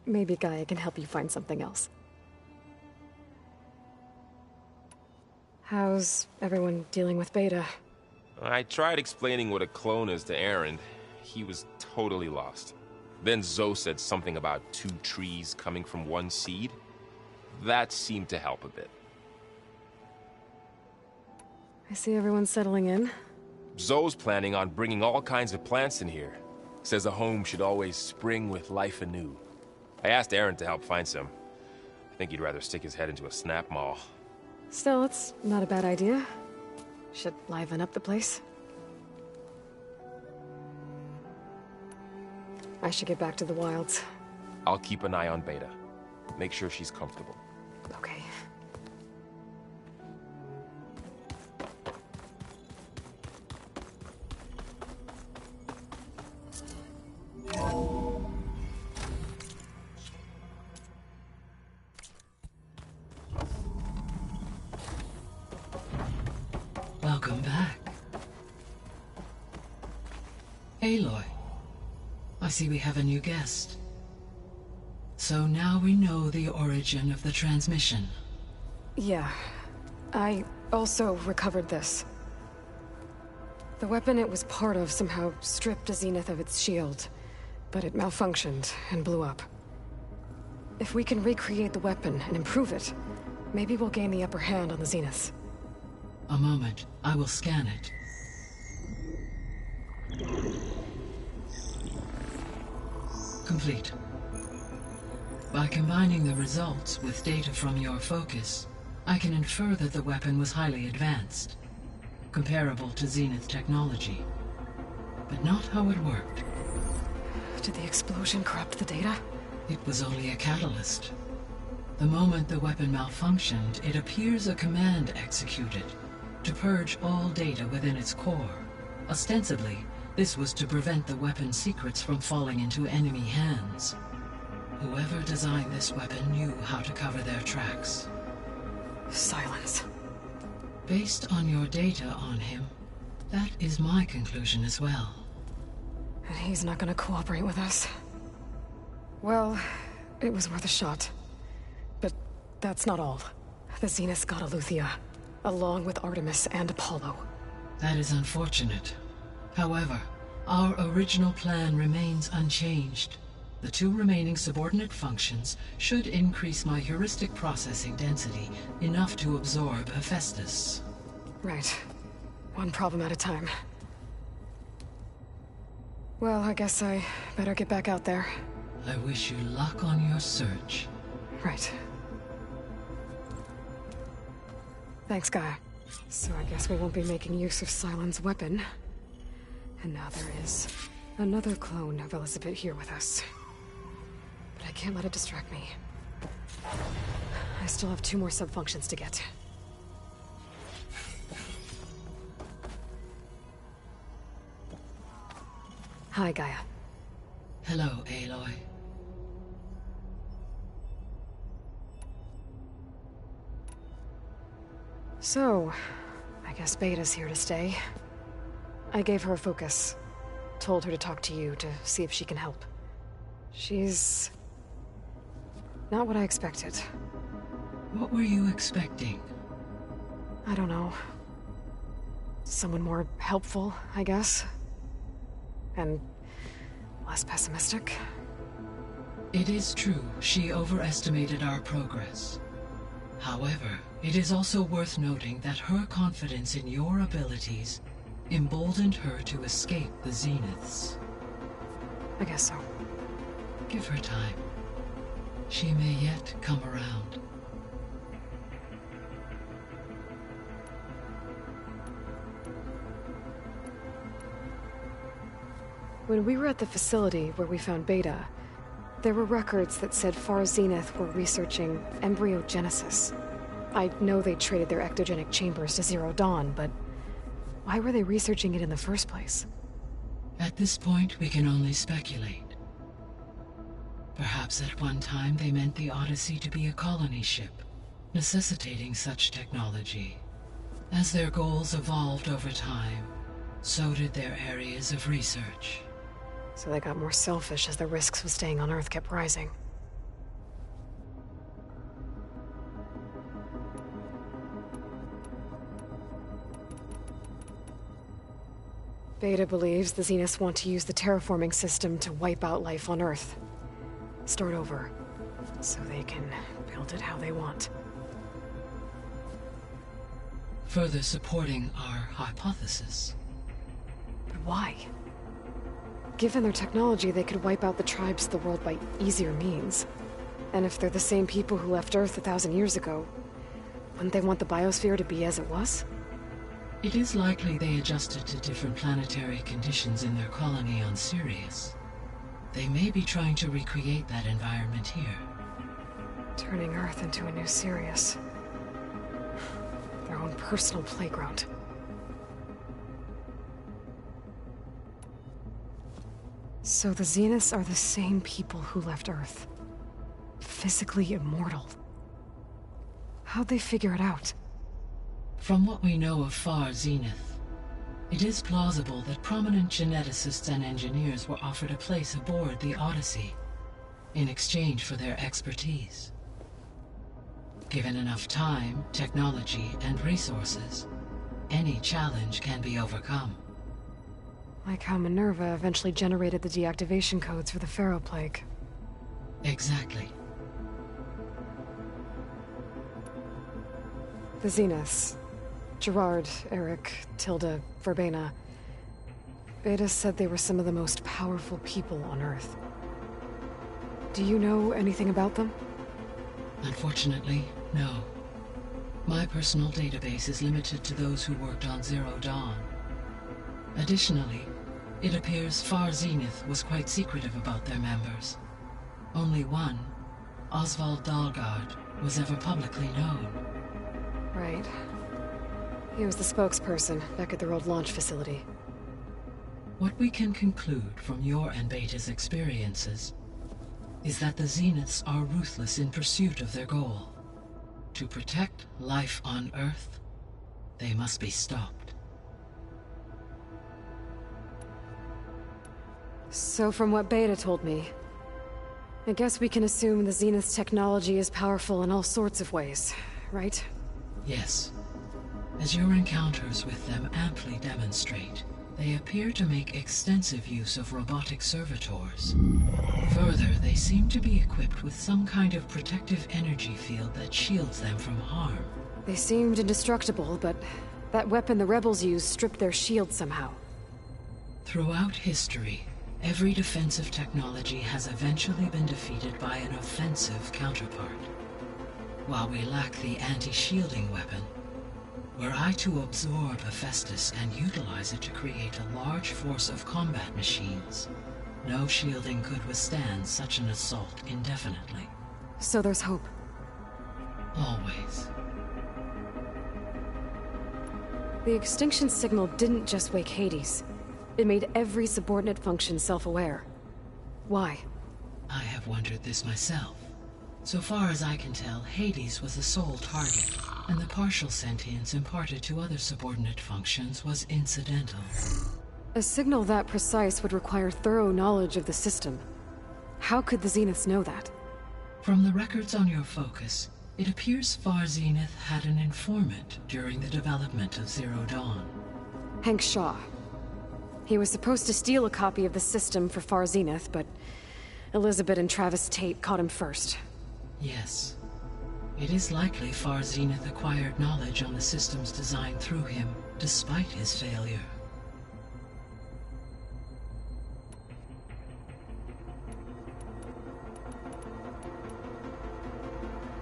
Maybe Gaia can help you find something else. How's everyone dealing with Beta? I tried explaining what a clone is to Erend. He was totally lost. Then Zoe said something about 2 trees coming from 1 seed. That seemed to help a bit. I see everyone's settling in. Zoe's planning on bringing all kinds of plants in here. Says a home should always spring with life anew. I asked Erend to help find some. I think he'd rather stick his head into a snap maul. Still, it's not a bad idea. Should liven up the place. I should get back to the wilds. I'll keep an eye on Beta. Make sure she's comfortable. Okay. Welcome back. Aloy, I see we have a new guest. So now we know the origin of the transmission. Yeah. I also recovered this. The weapon it was part of somehow stripped a Zenith of its shield, but it malfunctioned and blew up. If we can recreate the weapon and improve it, maybe we'll gain the upper hand on the Zeniths. A moment. I will scan it. Complete. By combining the results with data from your focus, I can infer that the weapon was highly advanced, comparable to Zenith technology, but not how it worked. Did the explosion corrupt the data? It was only a catalyst. The moment the weapon malfunctioned, it appears a command executed to purge all data within its core. Ostensibly, this was to prevent the weapon's secrets from falling into enemy hands. Whoever designed this weapon knew how to cover their tracks. Silence. Based on your data on him, that is my conclusion as well. And he's not gonna cooperate with us. Well, it was worth a shot. But that's not all. The Zeniths got Aletheia, along with Artemis and Apollo. That is unfortunate. However, our original plan remains unchanged. The 2 remaining subordinate functions should increase my heuristic processing density enough to absorb Hephaestus. Right. One problem at a time. Well, I guess I better get back out there. I wish you luck on your search. Right. Thanks, Gaia. So I guess we won't be making use of Cylon's weapon. And now there is another clone of Elizabeth here with us. But I can't let it distract me. I still have 2 more sub-functions to get. Hi, Gaia. Hello, Aloy. So, I guess Beta's here to stay. I gave her a focus. Told her to talk to you to see if she can help. She's not what I expected. What were you expecting? I don't know. Someone more helpful, I guess. And less pessimistic. It is true, she overestimated our progress. However, it is also worth noting that her confidence in your abilities emboldened her to escape the Zeniths. I guess so. Give her time. She may yet come around. When we were at the facility where we found Beta, there were records that said Far Zenith were researching embryogenesis. I know they traded their ectogenic chambers to Zero Dawn, but why were they researching it in the first place? At this point, we can only speculate. Perhaps at one time they meant the Odyssey to be a colony ship, necessitating such technology. As their goals evolved over time, so did their areas of research. So they got more selfish as the risks of staying on Earth kept rising. Beta believes the Zeniths want to use the terraforming system to wipe out life on Earth. Start over, so they can build it how they want. Further supporting our hypothesis. But why? Given their technology, they could wipe out the tribes of the world by easier means. And if they're the same people who left Earth 1,000 years ago, wouldn't they want the biosphere to be as it was? It is likely they adjusted to different planetary conditions in their colony on Sirius. They may be trying to recreate that environment here. Turning Earth into a new Sirius. Their own personal playground. So the Zeniths are the same people who left Earth. Physically immortal. How'd they figure it out? From what we know of Far Zenith, it is plausible that prominent geneticists and engineers were offered a place aboard the Odyssey. in exchange for their expertise. Given enough time, technology, and resources, any challenge can be overcome. Like how Minerva eventually generated the deactivation codes for the Pharaoh Plague. Exactly. The Zeniths. Gerard, Eric, Tilda, Verbena. Beta said they were some of the most powerful people on Earth. Do you know anything about them? Unfortunately, no. My personal database is limited to those who worked on Zero Dawn. Additionally, it appears Far Zenith was quite secretive about their members. Only one, Oswald Dahlgard, was ever publicly known. Right. He was the spokesperson back at their old launch facility. What we can conclude from your and Beta's experiences is that the Zeniths are ruthless in pursuit of their goal. To protect life on Earth, they must be stopped. So from what Beta told me, I guess we can assume the Zenith's technology is powerful in all sorts of ways, right? Yes. As your encounters with them amply demonstrate, they appear to make extensive use of robotic servitors. Further, they seem to be equipped with some kind of protective energy field that shields them from harm. They seemed indestructible, but that weapon the rebels used stripped their shield somehow. Throughout history, every defensive technology has eventually been defeated by an offensive counterpart. While we lack the anti-shielding weapon, were I to absorb Hephaestus and utilize it to create a large force of combat machines, no shielding could withstand such an assault indefinitely. So there's hope. Always. The extinction signal didn't just wake Hades. It made every subordinate function self-aware. Why? I have wondered this myself. So far as I can tell, Hades was the sole target, and the partial sentience imparted to other subordinate functions was incidental. A signal that precise would require thorough knowledge of the system. How could the Zeniths know that? From the records on your focus, it appears Far Zenith had an informant during the development of Zero Dawn. Hank Shaw. He was supposed to steal a copy of the system for Far Zenith, but Elizabeth and Travis Tate caught him first. Yes. It is likely Far Zenith acquired knowledge on the systems designed through him, despite his failure.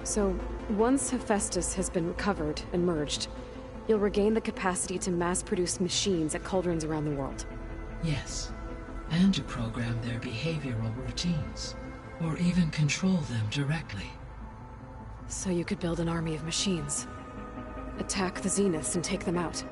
So, once Hephaestus has been recovered and merged, you'll regain the capacity to mass-produce machines at cauldrons around the world. Yes. And to program their behavioral routines, or even control them directly. So you could build an army of machines. Attack the Zeniths and take them out.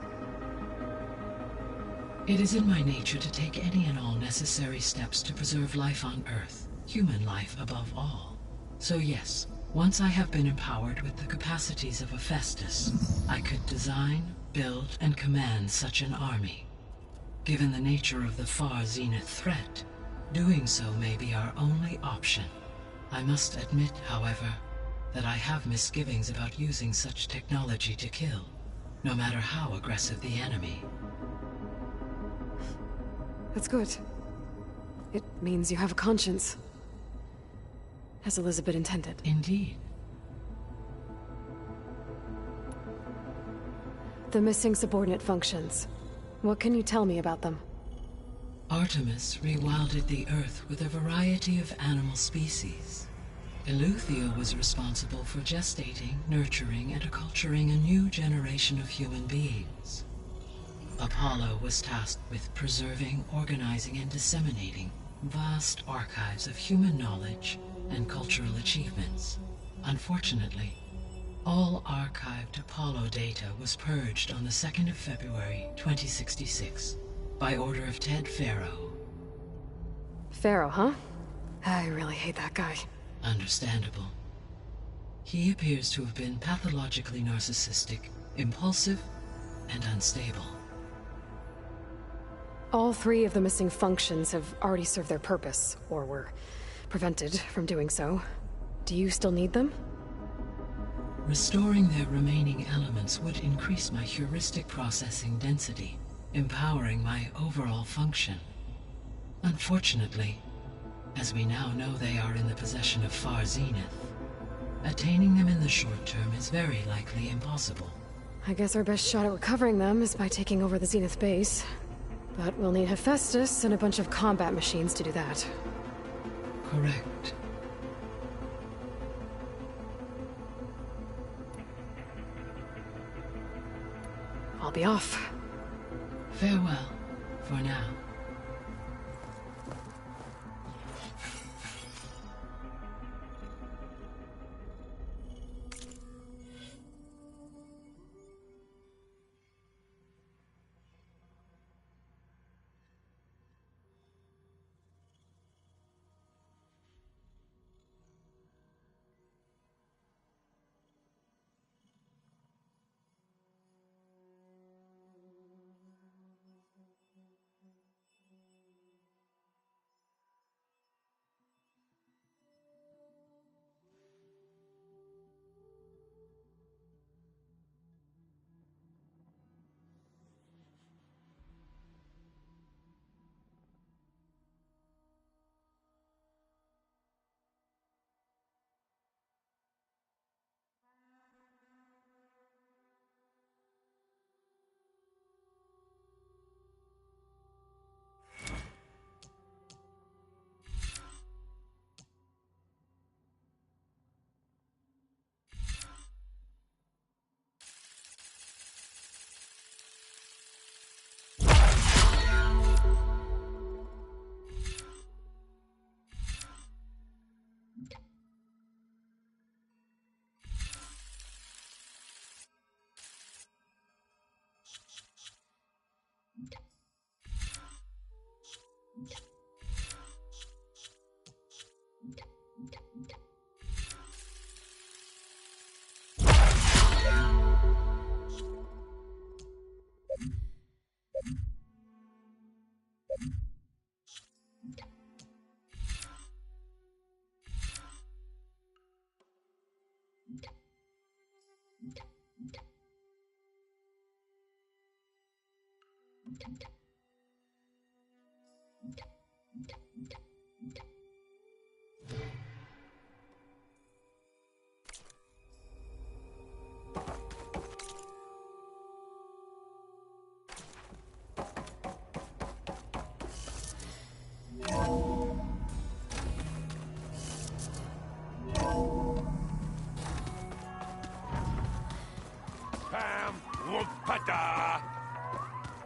It is in my nature to take any and all necessary steps to preserve life on Earth, human life above all. So yes, once I have been empowered with the capacities of Hephaestus, I could design, build, and command such an army. Given the nature of the Far Zenith threat, doing so may be our only option. I must admit, however, that I have misgivings about using such technology to kill, no matter how aggressive the enemy. That's good. It means you have a conscience. As Elizabeth intended. Indeed. The missing subordinate functions. What can you tell me about them? Artemis rewilded the Earth with a variety of animal species. Eleuthia was responsible for gestating, nurturing, and acculturating a new generation of human beings. Apollo was tasked with preserving, organizing, and disseminating vast archives of human knowledge and cultural achievements. Unfortunately, all archived Apollo data was purged on the 2nd of February, 2066, by order of Ted Faro. Pharaoh, huh? I really hate that guy. Understandable. He appears to have been pathologically narcissistic, impulsive, and unstable. All three of the missing functions have already served their purpose, or were prevented from doing so. Do you still need them? Restoring their remaining elements would increase my heuristic processing density, empowering my overall function. Unfortunately, as we now know they are in the possession of Far Zenith, attaining them in the short term is very likely impossible. I guess our best shot at recovering them is by taking over the Zenith base. But we'll need Hephaestus and a bunch of combat machines to do that. Correct. I'll be off. Farewell, for now.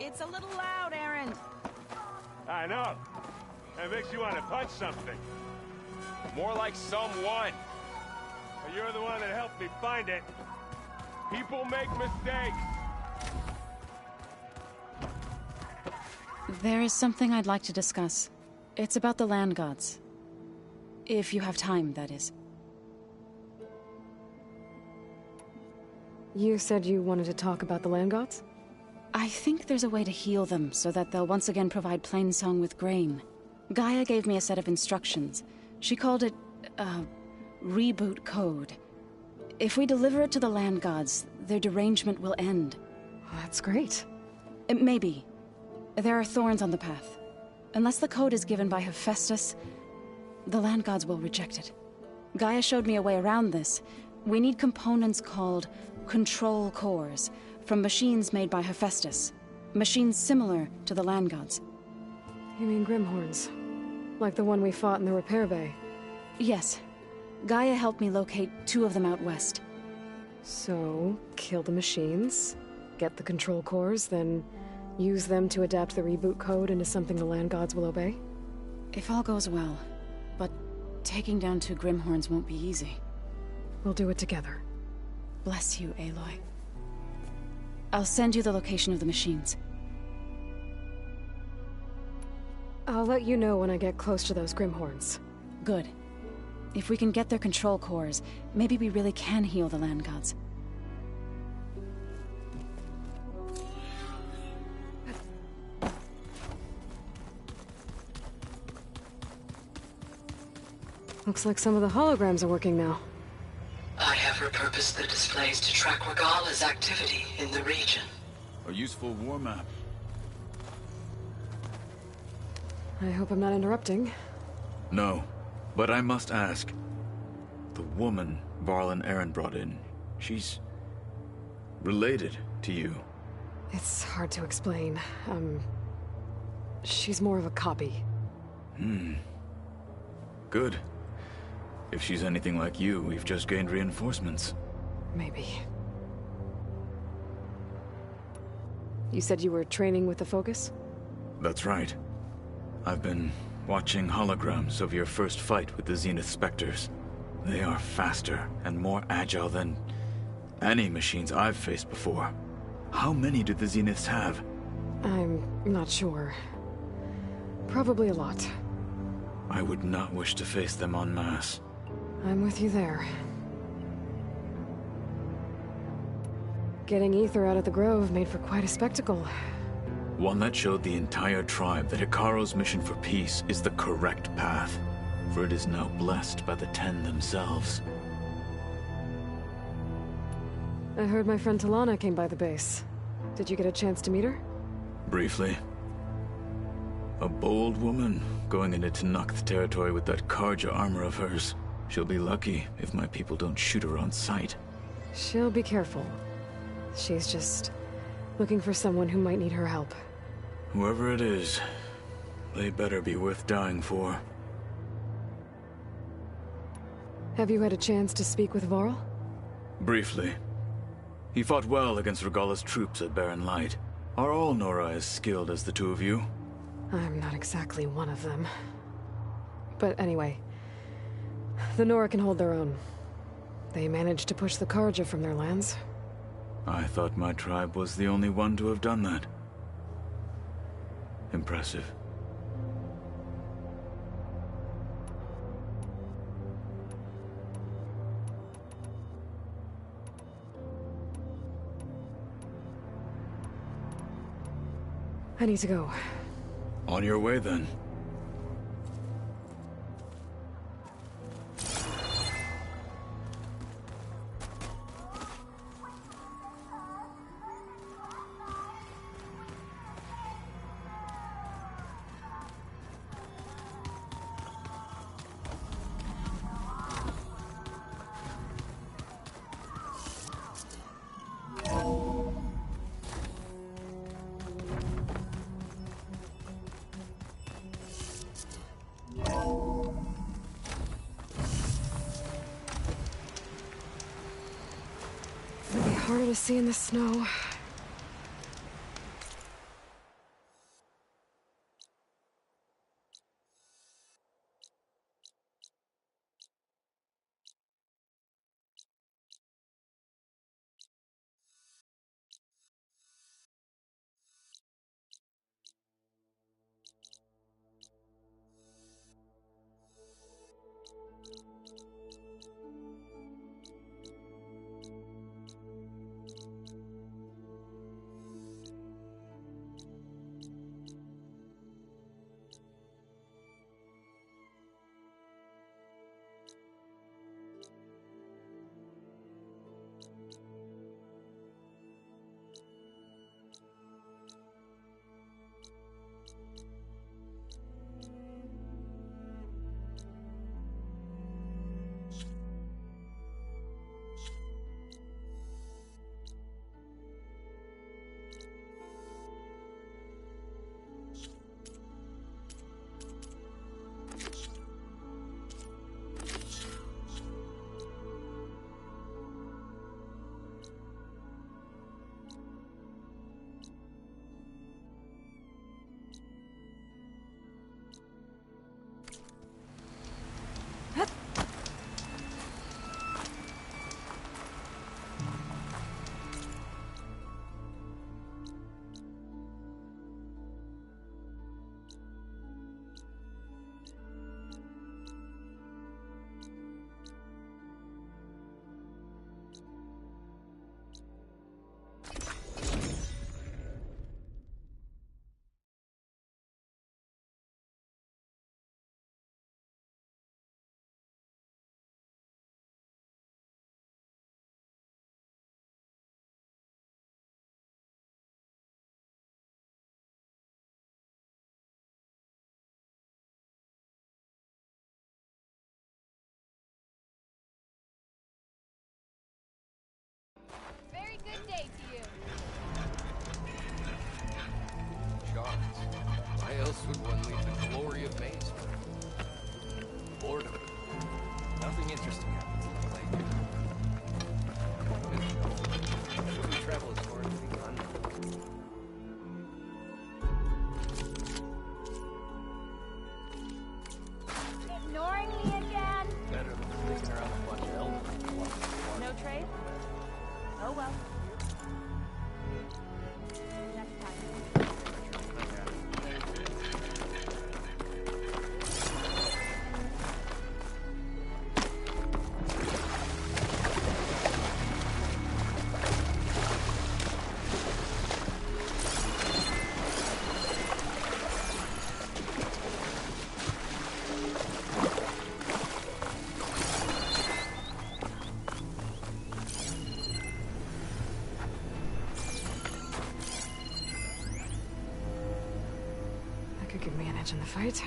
It's a little loud, Aaron. I know. That makes you want to punch something. More like someone. But you're the one that helped me find it. People make mistakes. There is something I'd like to discuss. It's about the land gods. If you have time, that is. You said you wanted to talk about the land gods? I think there's a way to heal them so that they'll once again provide Plainsong with grain. Gaia gave me a set of instructions. She called it, reboot code. If we deliver it to the land gods, their derangement will end. That's great. Maybe. There are thorns on the path. Unless the code is given by Hephaestus, the land gods will reject it. Gaia showed me a way around this. We need components called control cores, from machines made by Hephaestus. Machines similar to the land gods. You mean Grimhorns? Like the one we fought in the repair bay? Yes. Gaia helped me locate 2 of them out west. So, kill the machines, get the control cores, then use them to adapt the reboot code into something the land gods will obey? If all goes well. But taking down 2 Grimhorns won't be easy. We'll do it together. Bless you, Aloy. I'll send you the location of the machines. I'll let you know when I get close to those Grimhorns. Good. If we can get their control cores, maybe we really can heal the land gods. Looks like some of the holograms are working now. I have repurposed the displays to track Regala's activity in the region. A useful war map. I hope I'm not interrupting. No, but I must ask. The woman Varl and Aaron brought in, she's related to you. It's hard to explain. She's more of a copy. Good. If she's anything like you, we've just gained reinforcements. Maybe. You said you were training with the Focus? That's right. I've been watching holograms of your first fight with the Zenith Spectres. They are faster and more agile than any machines I've faced before. How many do the Zeniths have? I'm not sure. Probably a lot. I would not wish to face them en masse. I'm with you there. Getting Ether out of the Grove made for quite a spectacle. One that showed the entire tribe that Hikaro's mission for peace is the correct path, for it is now blessed by the Ten themselves. I heard my friend Talana came by the base. Did you get a chance to meet her? Briefly. A bold woman going into Tenakth territory with that Karja armor of hers. She'll be lucky if my people don't shoot her on sight. She'll be careful. She's just looking for someone who might need her help. Whoever it is, they better be worth dying for. Have you had a chance to speak with Varl? Briefly. He fought well against Regala's troops at Barren Light. Are all Nora as skilled as the two of you? I'm not exactly one of them. But anyway, the Nora can hold their own. They managed to push the Karja from their lands. I thought my tribe was the only one to have done that. Impressive. I need to go. On your way, then. It'll be harder to see in the snow. else would one leave the glory of Maze for? Boredom. Nothing interesting happens in the lake. We travel as far as we can. Ignoring me again? Better than sticking around a bunch of elders. No trade? Oh well. Next time. That could give me an edge in the fight.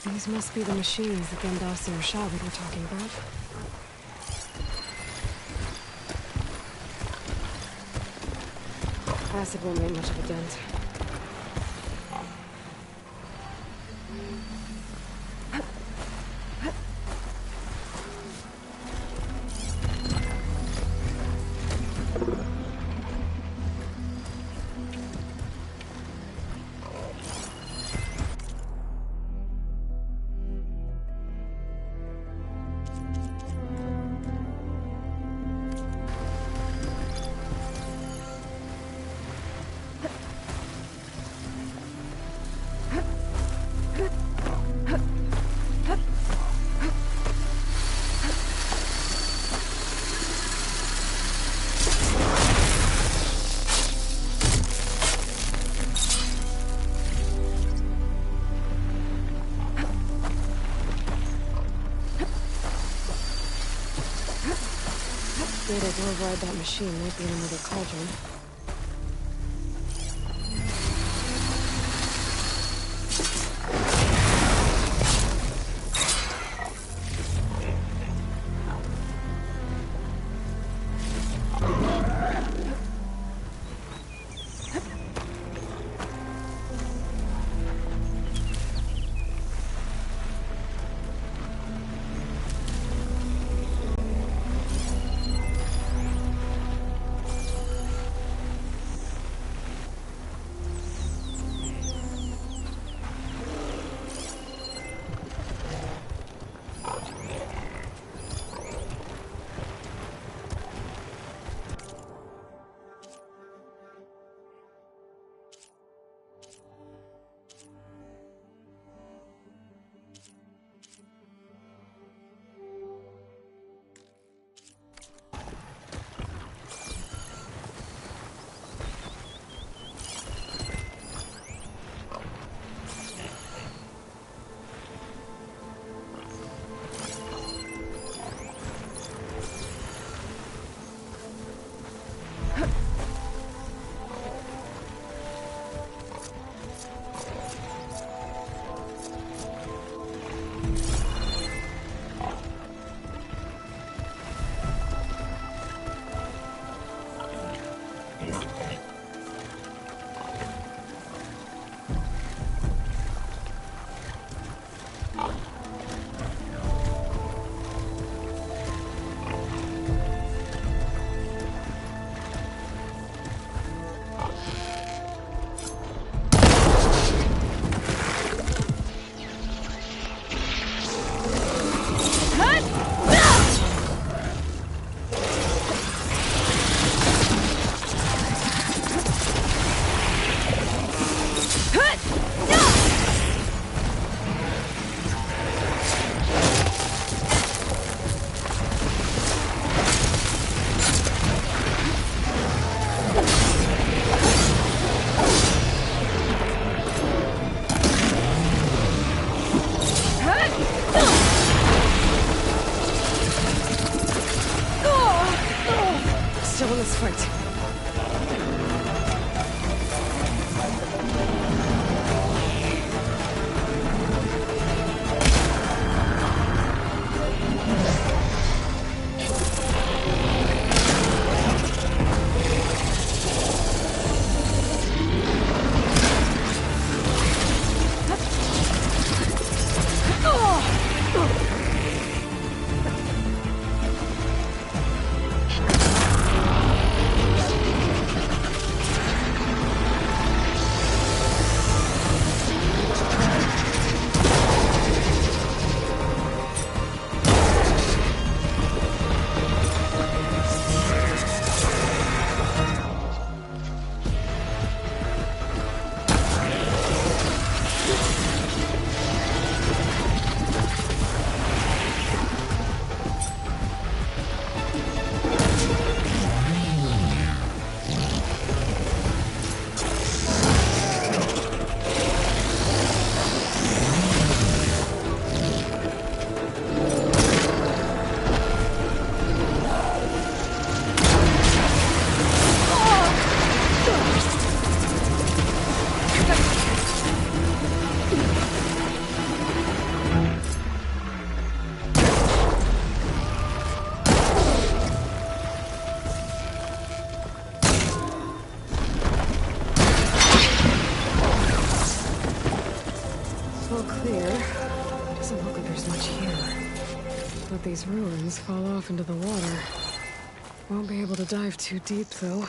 These must be the machines that Gandas and Rashad were talking about. Acid won't make much of a dent. Data to override that machine might be in another cauldron. still in this fight. These ruins fall off into the water. Won't be able to dive too deep, though.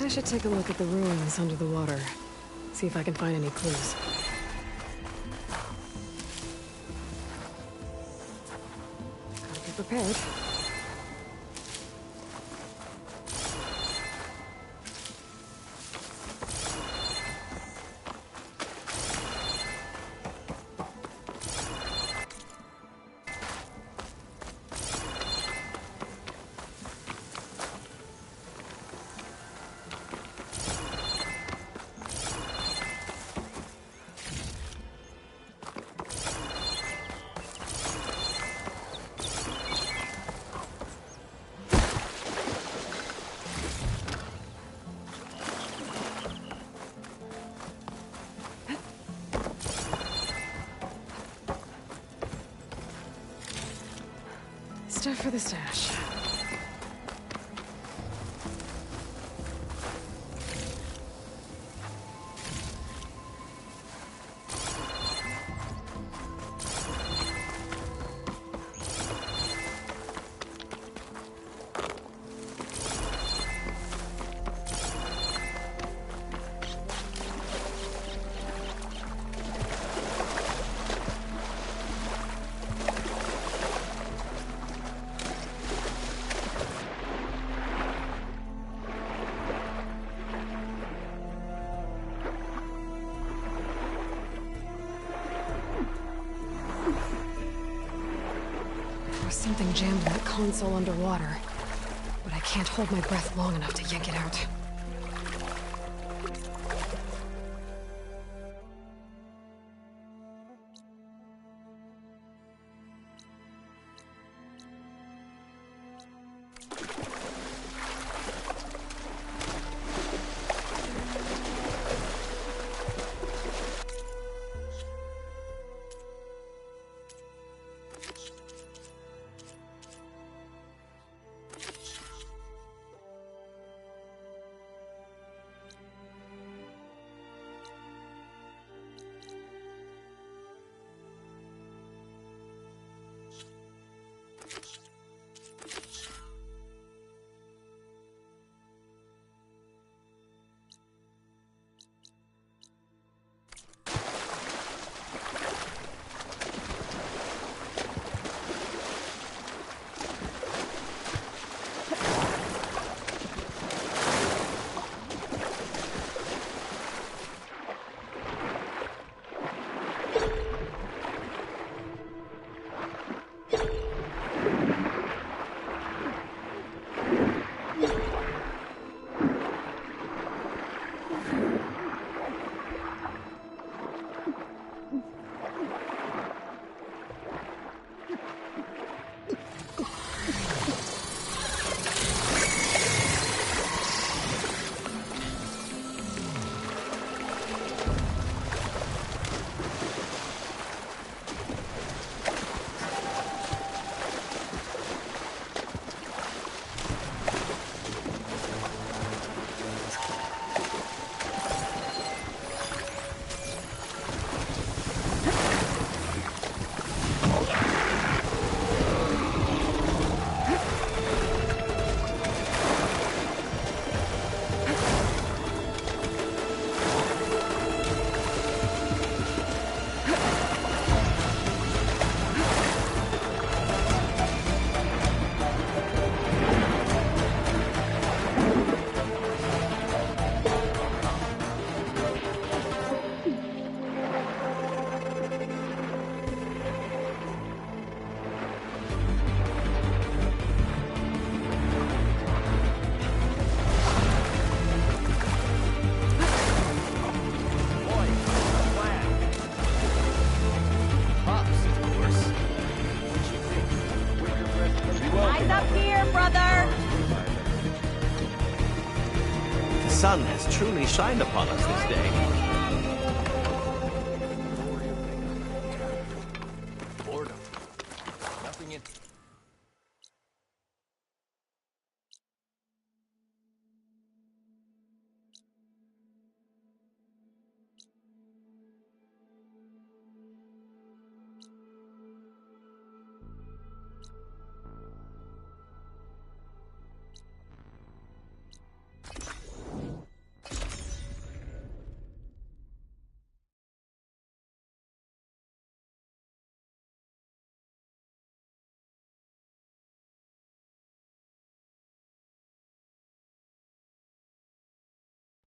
I should take a look at the ruins under the water. See if I can find any clues. Gotta be prepared. Stuff for the stash. Something jammed that console underwater, but I can't hold my breath long enough to yank it out. sun has truly shined upon us this day. Boredom. Nothing in...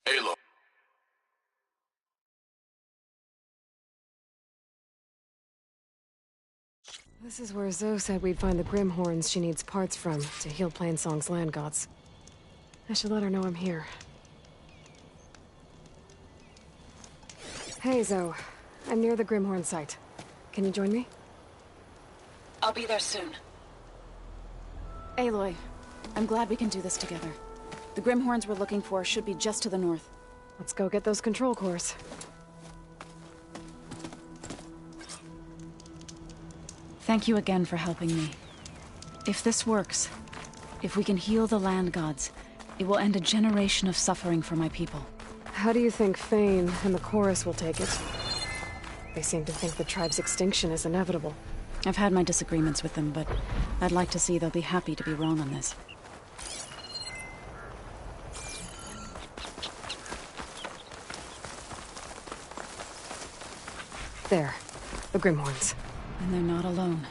Aloy. This is where Zoe said we'd find the Grimhorns she needs parts from to heal Plainsong's land gods. I should let her know I'm here. Hey, Zoe. I'm near the Grimhorn site. Can you join me? I'll be there soon. Aloy, I'm glad we can do this together. The Grimhorns we're looking for should be just to the north. Let's go get those control cores. Thank you again for helping me. If this works, if we can heal the land gods, it will end a generation of suffering for my people. How do you think Fane and the Chorus will take it? They seem to think the tribe's extinction is inevitable. I've had my disagreements with them, but I'd like to see they'll be happy to be wrong on this. There. The Grimhorns. And they're not alone.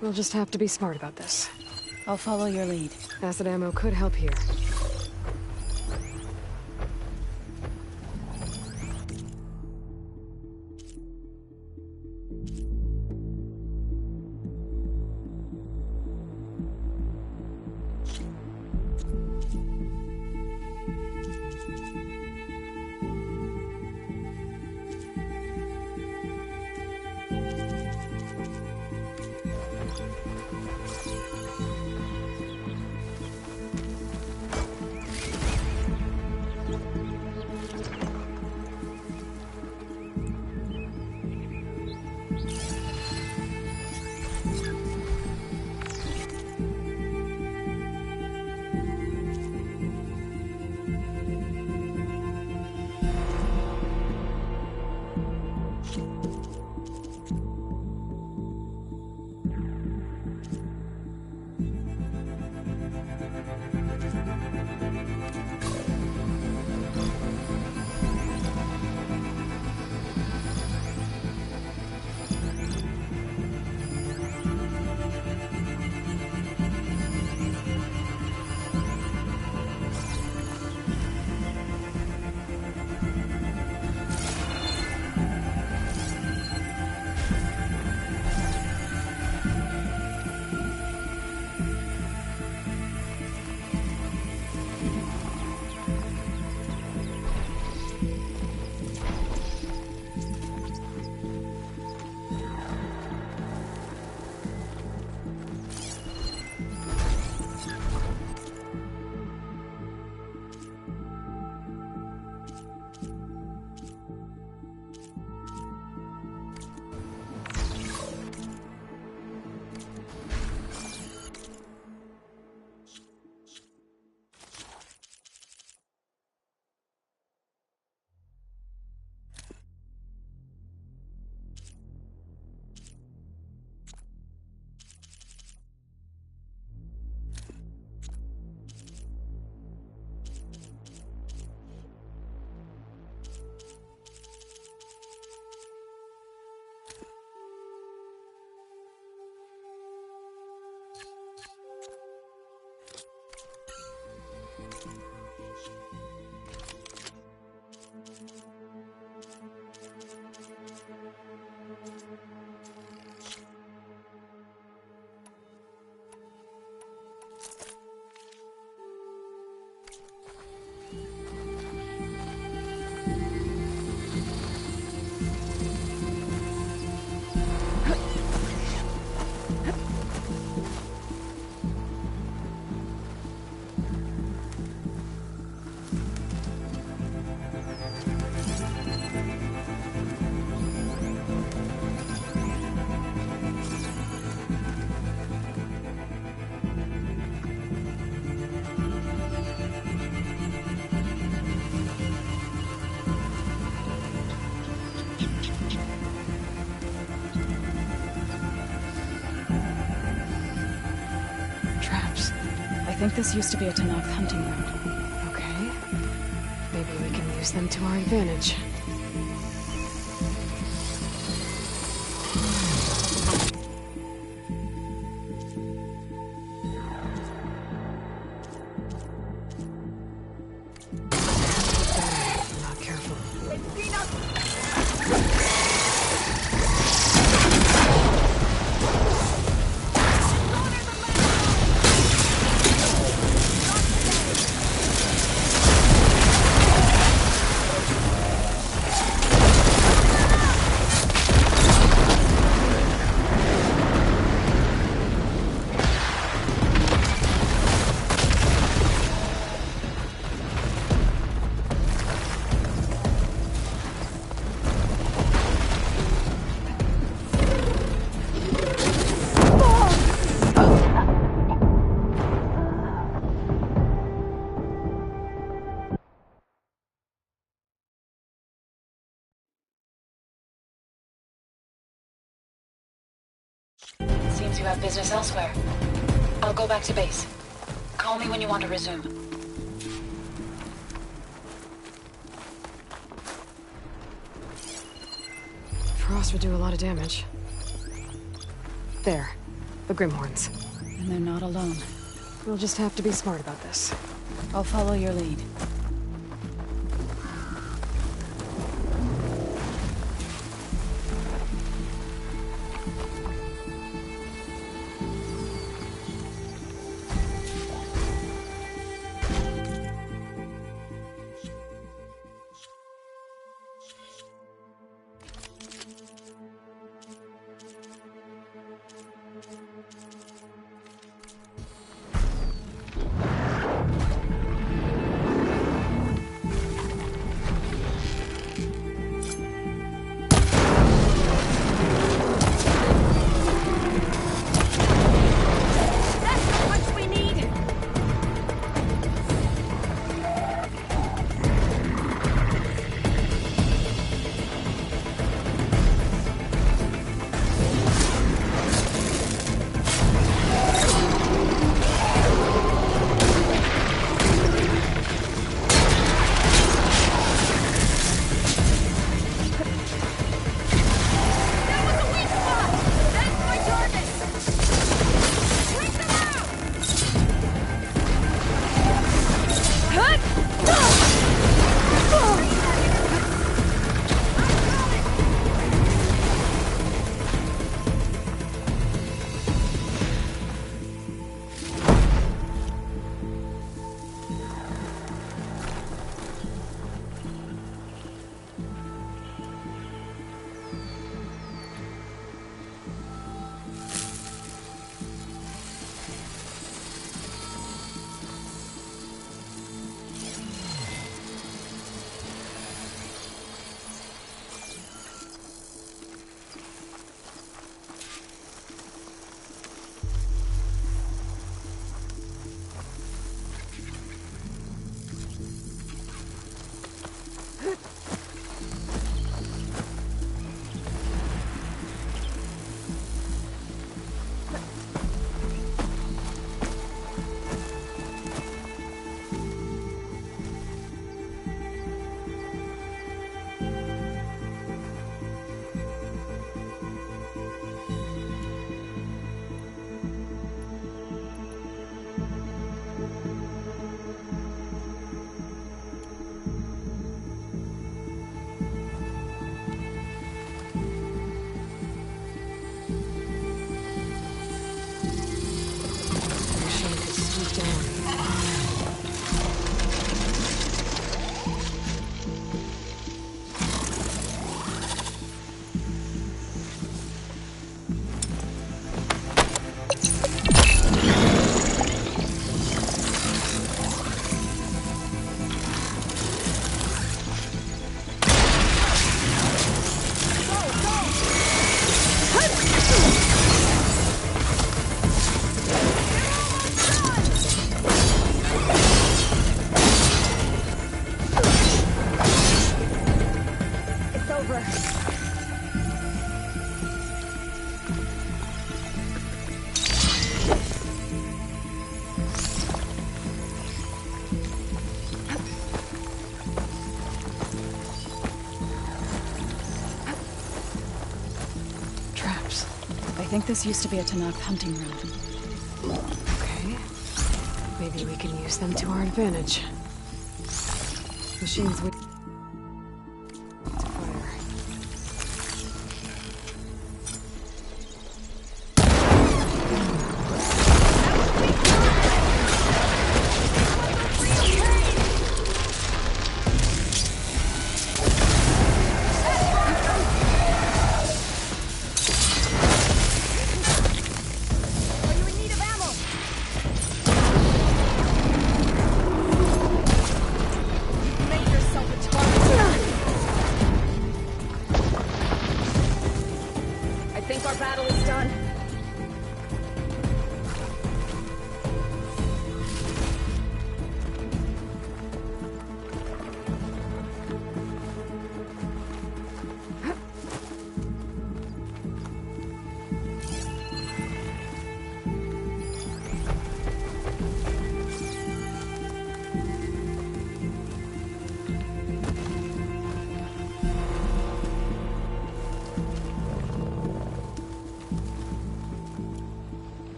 We'll just have to be smart about this. I'll follow your lead. Acid ammo could help here. think this used to be a Tanakh hunting ground. Okay. Maybe we can use them to our advantage. Not careful. Seems you have business elsewhere. I'll go back to base. Call me when you want to resume. Frost would do a lot of damage. There. The Grimhorns. And they're not alone. We'll just have to be smart about this. I'll follow your lead. traps. I think this used to be a Tanakh hunting ground. Okay. Maybe we can use them to our advantage. Machines would... to fire.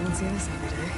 Don't see this every day.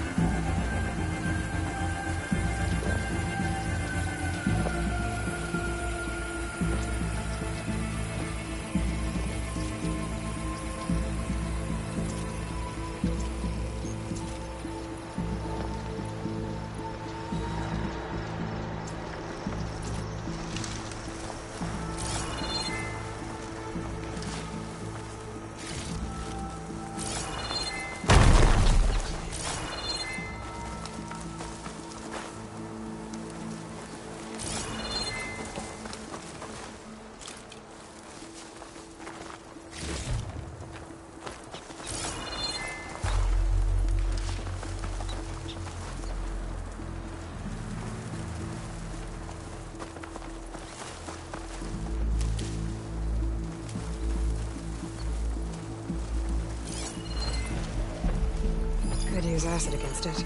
Could use acid against it.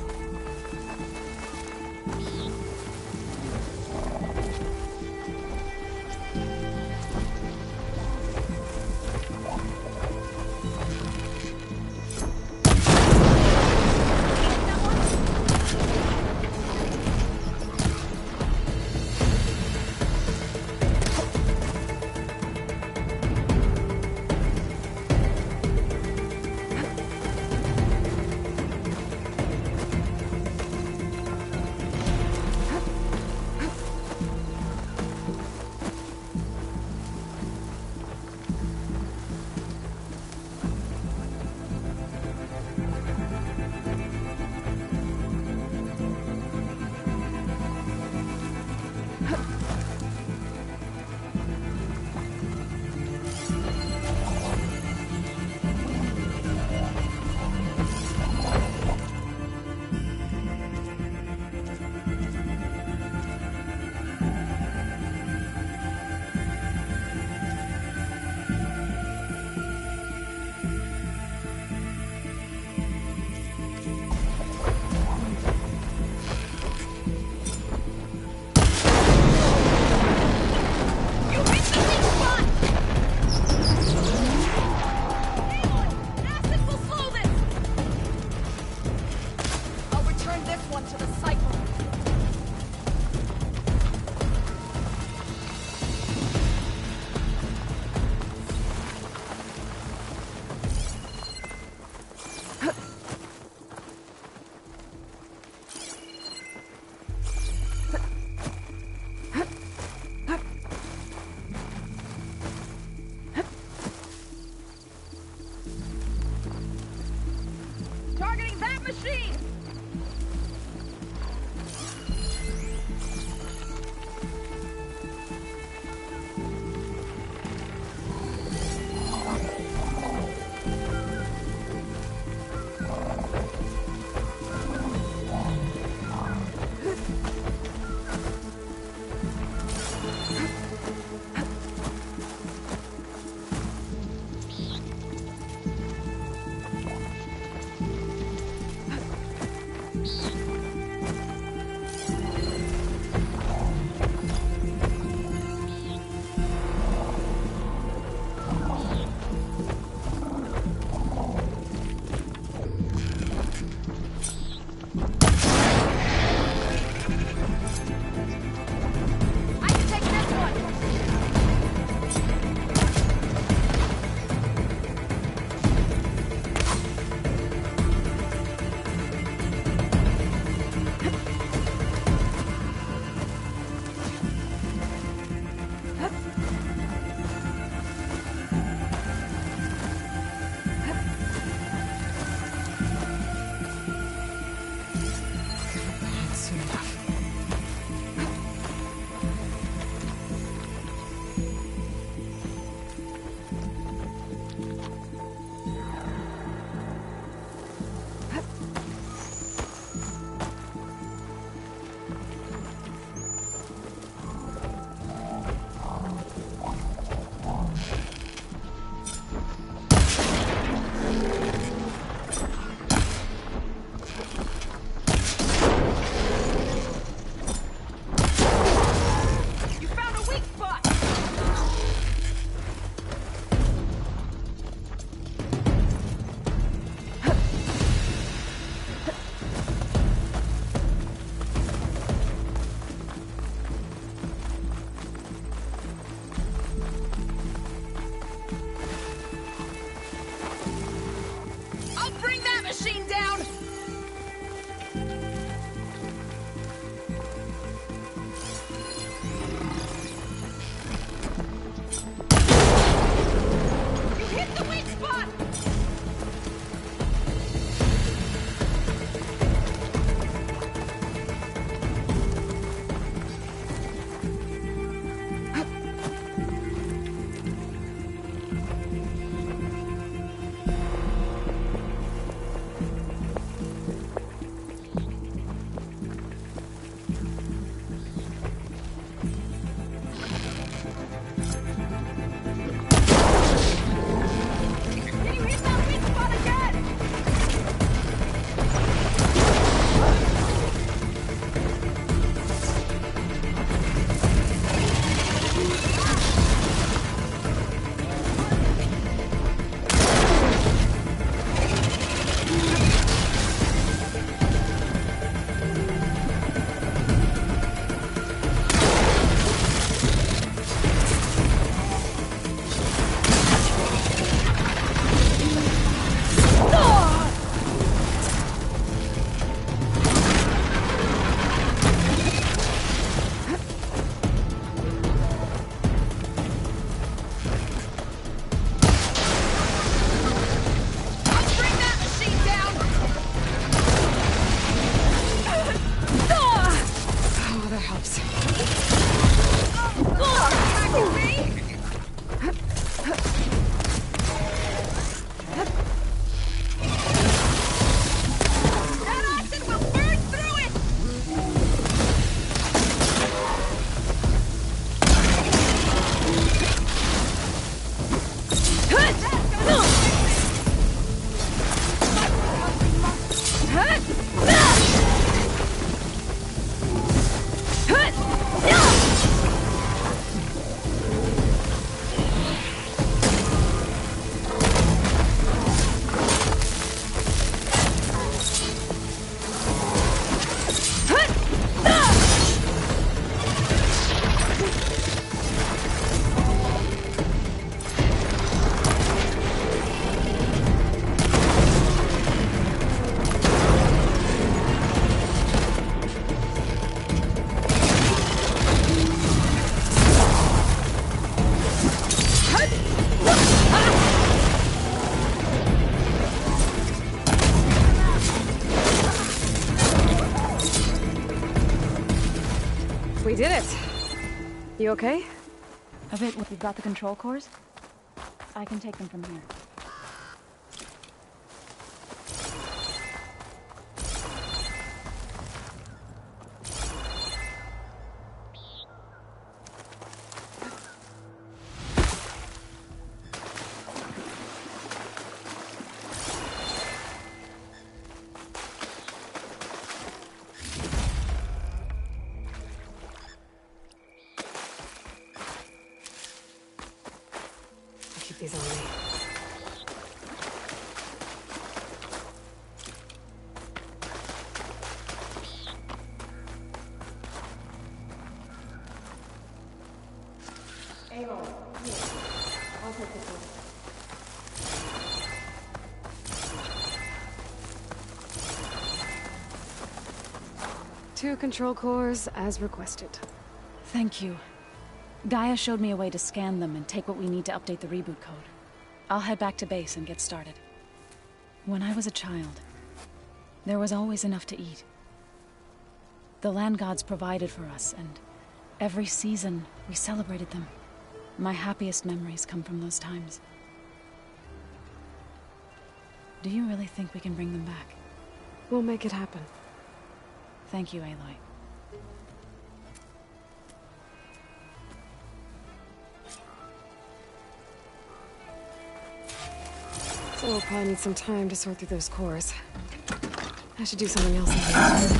did it! You okay? A bit. You've got the control cores? I can take them from here. These on me. Amo, here. I'll take this one. 2 control cores, as requested. Thank you. Gaia showed me a way to scan them and take what we need to update the reboot code. I'll head back to base and get started. When I was a child, there was always enough to eat. The land gods provided for us, and every season we celebrated them. My happiest memories come from those times. Do you really think we can bring them back? We'll make it happen. Thank you, Aloy. So we'll probably need some time to sort through those cores. I should do something else in here.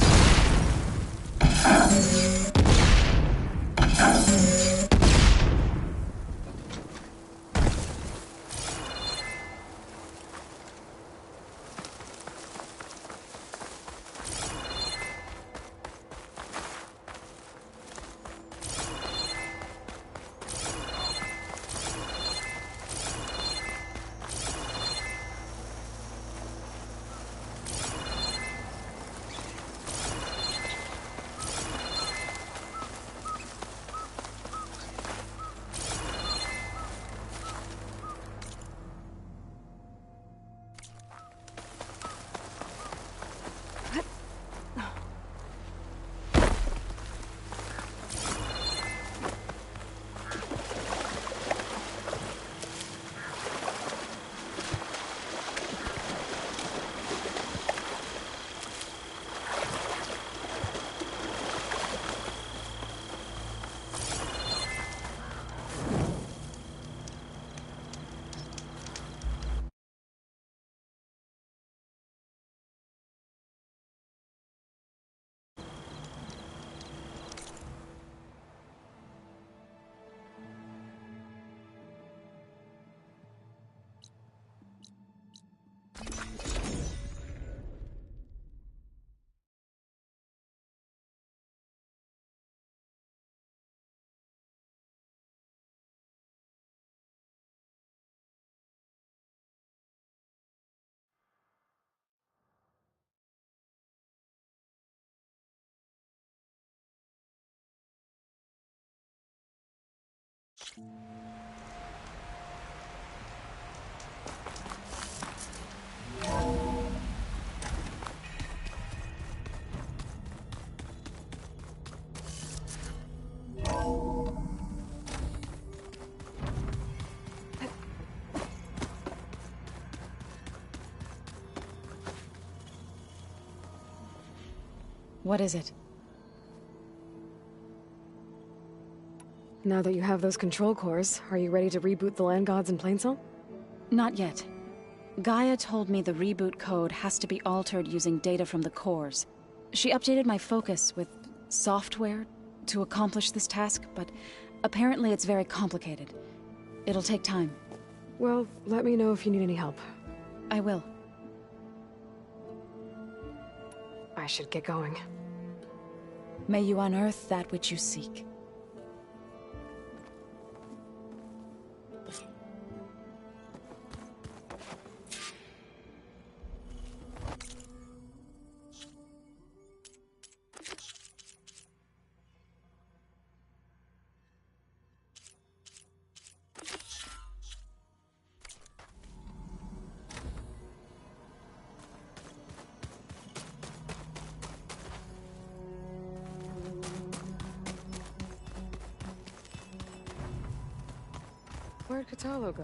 What is it? Now that you have those control cores, are you ready to reboot the land gods in Plainsong? Not yet. Gaia told me the reboot code has to be altered using data from the cores. She updated my focus with software to accomplish this task, but apparently it's very complicated. It'll take time. Well, let me know if you need any help. I will. I should get going. May you unearth that which you seek. Where'd Katalo go?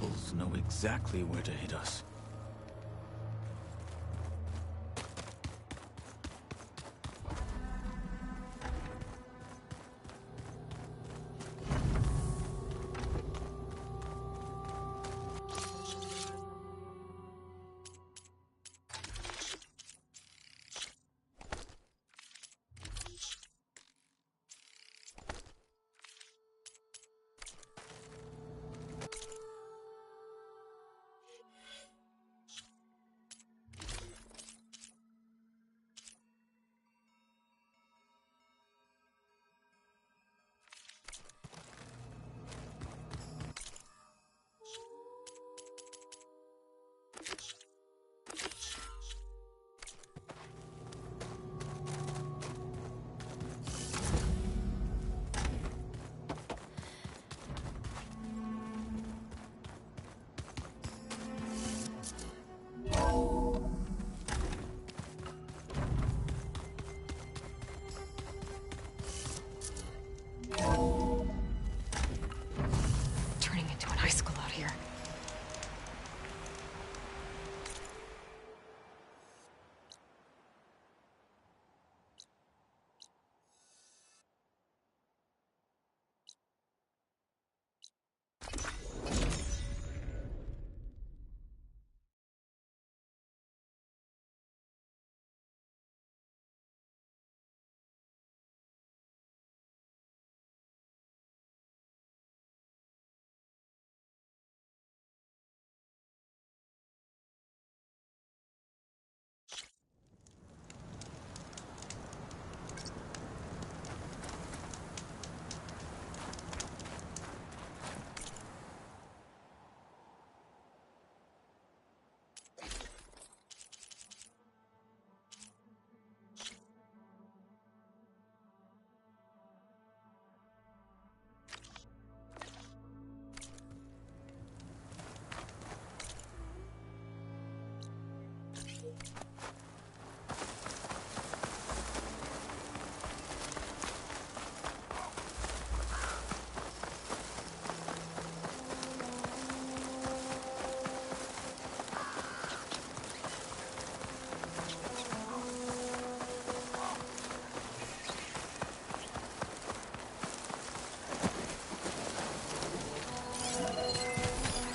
rebels know exactly where to hit us. Turning into an icicle out here.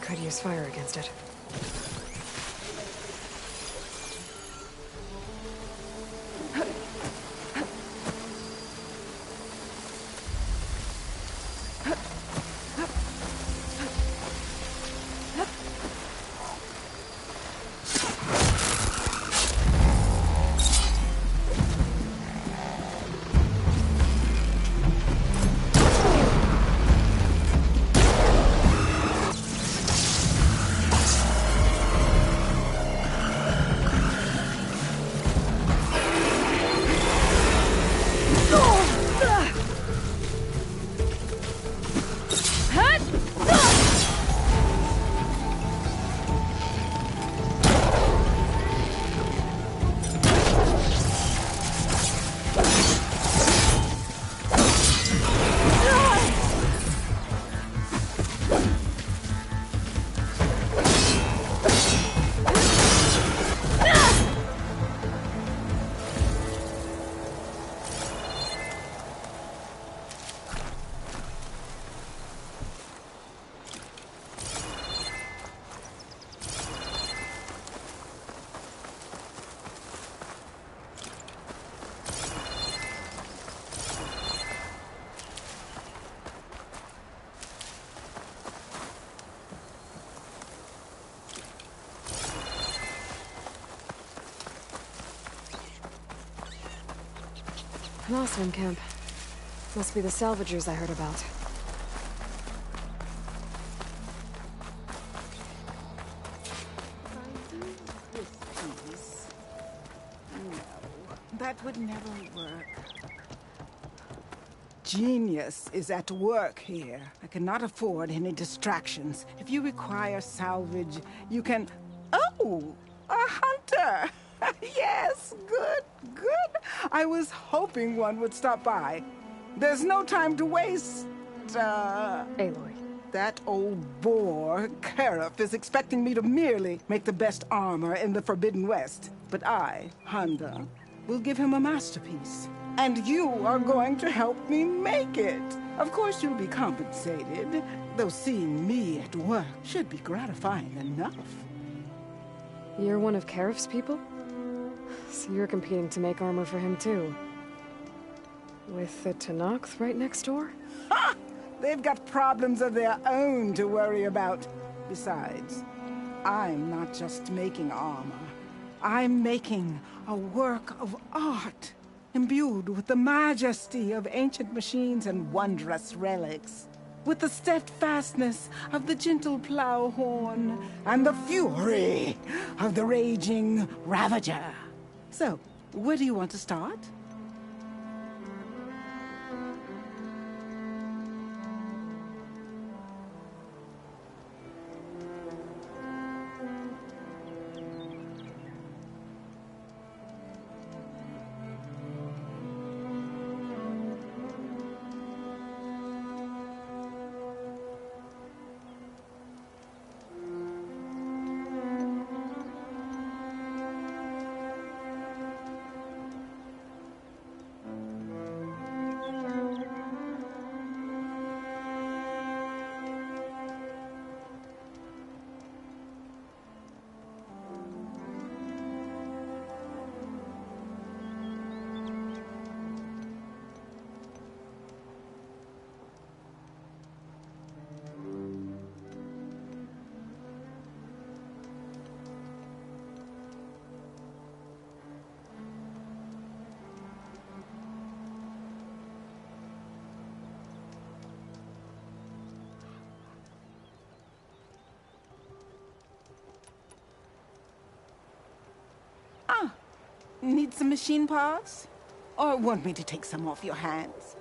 Could use fire against it. An Osman camp. Must be the salvagers I heard about. That would never work. Genius is at work here. I cannot afford any distractions. If you require salvage, you can... Oh! A hunter! Yes, good, good. I was hoping one would stop by. There's no time to waste, Aloy, That old boar, Karif, is expecting me to merely make the best armor in the Forbidden West. But I, Honda, will give him a masterpiece. And you are going to help me make it. Of course you'll be compensated, though seeing me at work should be gratifying enough. You're one of Karif's people? So you're competing to make armor for him too. With the Tenakth right next door? Ha! They've got problems of their own to worry about. Besides, I'm not just making armor. I'm making a work of art, imbued with the majesty of ancient machines and wondrous relics, with the steadfastness of the gentle plow horn and the fury of the raging Ravager. So, where do you want to start? Need some machine parts? Or want me to take some off your hands?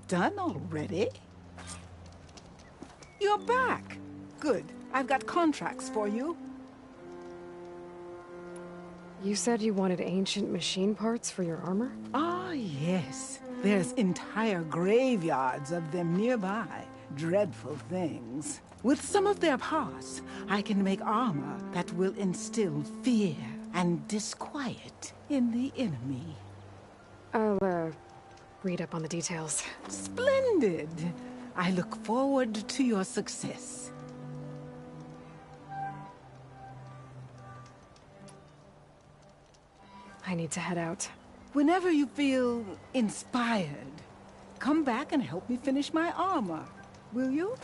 Done already? You're back. Good. I've got contracts for you. You said you wanted ancient machine parts for your armor? Ah, yes. There's entire graveyards of them nearby. Dreadful things. With some of their parts, I can make armor that will instill fear and disquiet in the enemy. I'll, read up on the details. Splendid! I look forward to your success. I need to head out. Whenever you feel inspired, come back and help me finish my armor, will you?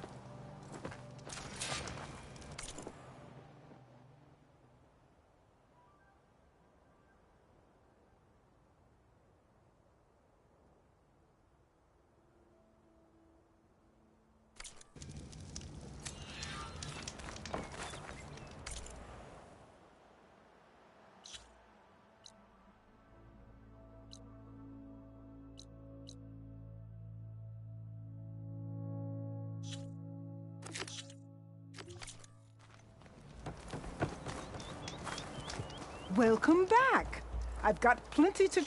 Welcome back. I've got plenty to...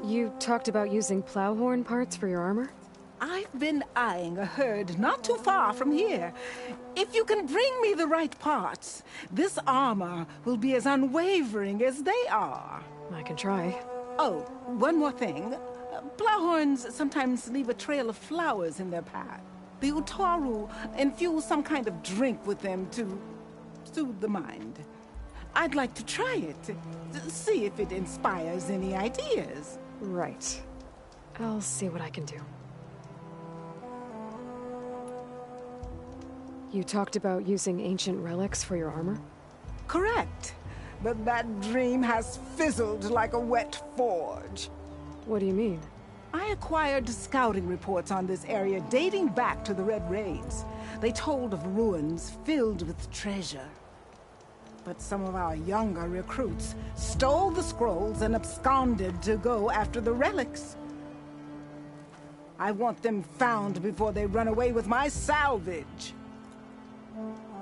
You talked about using plowhorn parts for your armor? I've been eyeing a herd not too far from here. If you can bring me the right parts, this armor will be as unwavering as they are. I can try. Oh, one more thing. Plowhorns sometimes leave a trail of flowers in their path. The Utaru infuse some kind of drink with them to soothe the mind. I'd like to try it, see if it inspires any ideas. Right. I'll see what I can do. You talked about using ancient relics for your armor? Correct. but that dream has fizzled like a wet forge. What do you mean? I acquired scouting reports on this area dating back to the Red Raids. They told of ruins filled with treasure. But some of our younger recruits stole the scrolls and absconded to go after the relics. I want them found before they run away with my salvage.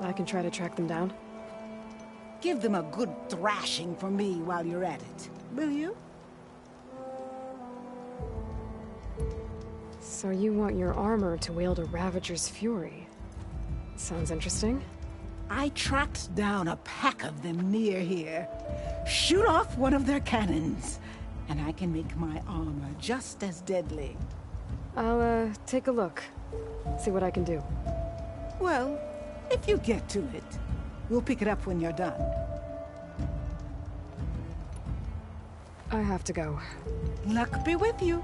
I can try to track them down. Give them a good thrashing for me while you're at it, will you? So you want your armor to wield a Ravager's fury. Sounds interesting. I tracked down a pack of them near here. Shoot off one of their cannons, and I can make my armor just as deadly. I'll, take a look. See what I can do. Well, if you get to it, we'll pick it up when you're done. I have to go. Luck be with you.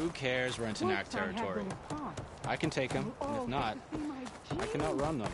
Who cares? We're in Tanakh territory. I can take them, and if not, I can outrun them.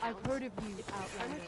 I've heard of you, Outlander.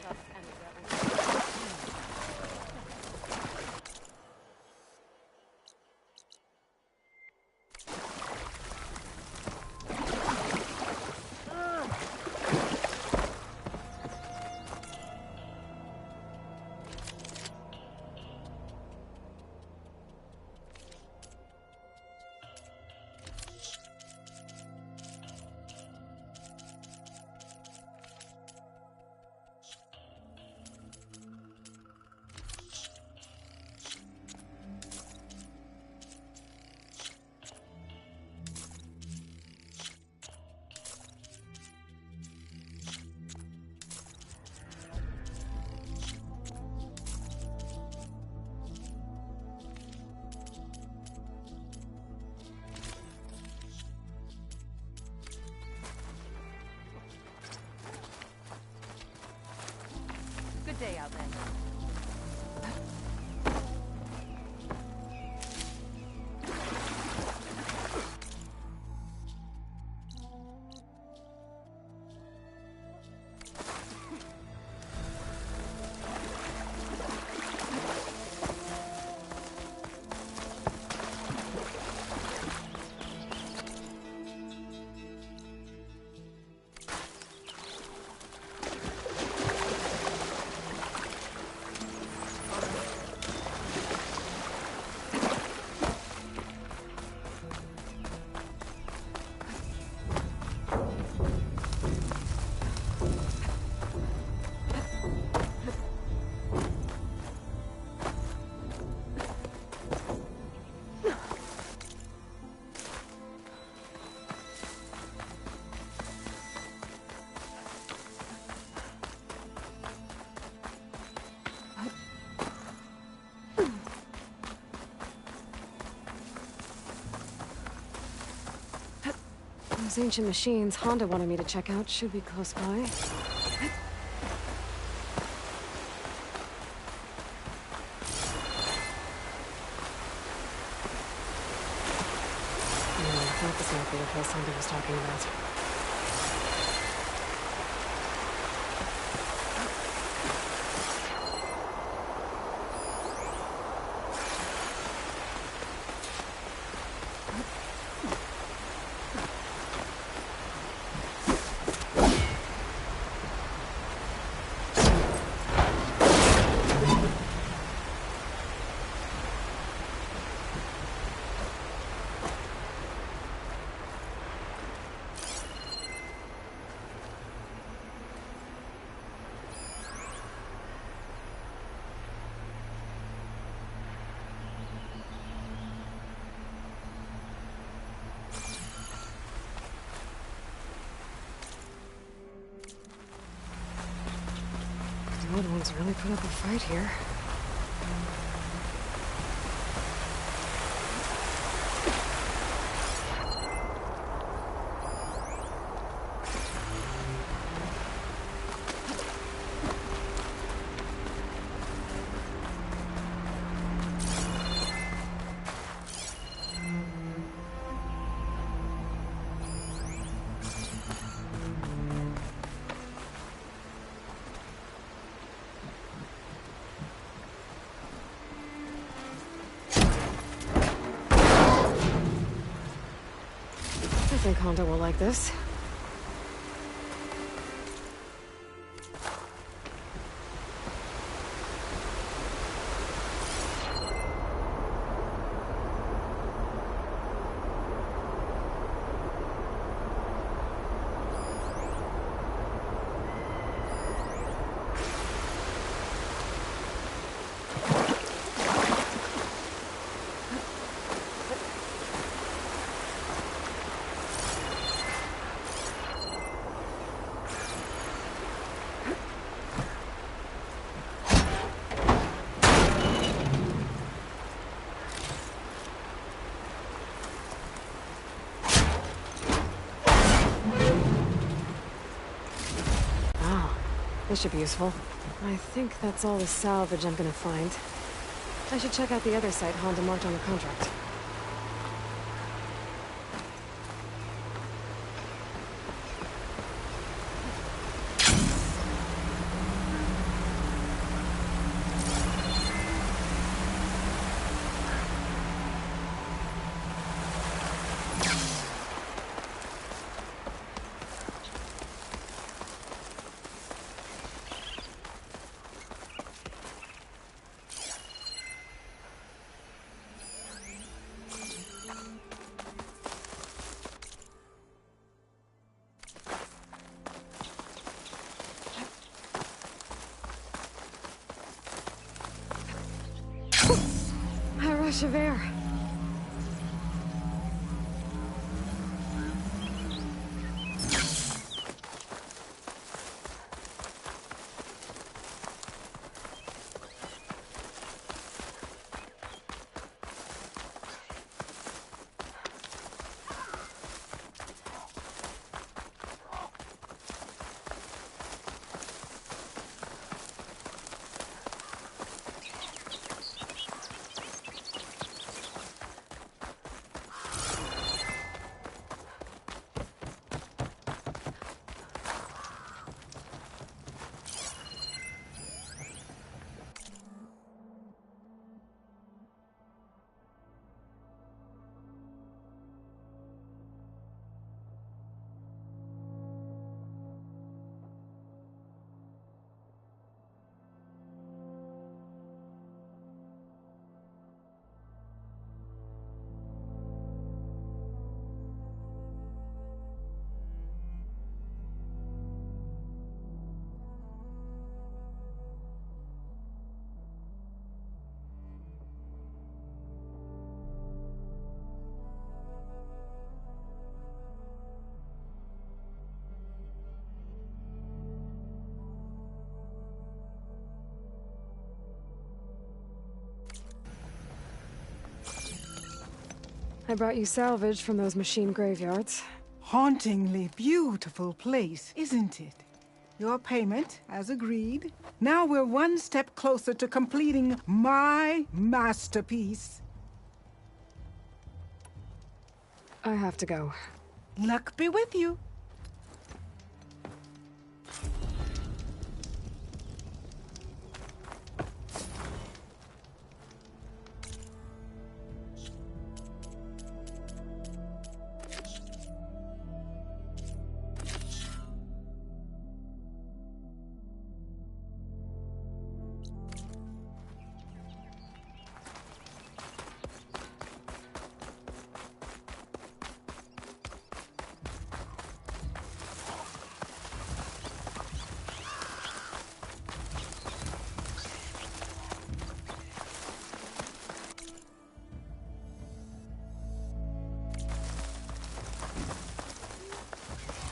Good day, Outlander. Those ancient machines Honda wanted me to check out should be close by. Yeah, I thought this might be the place Honda was talking about. The old ones really put up a fight here. I think Honda will like this. This should be useful. I think that's all the salvage I'm gonna find. I should check out the other site Honda marked on the contract. A rush of air. I brought you salvage from those machine graveyards. hauntingly beautiful place, isn't it? Your payment, as agreed. Now we're one step closer to completing my masterpiece. I have to go. Luck be with you.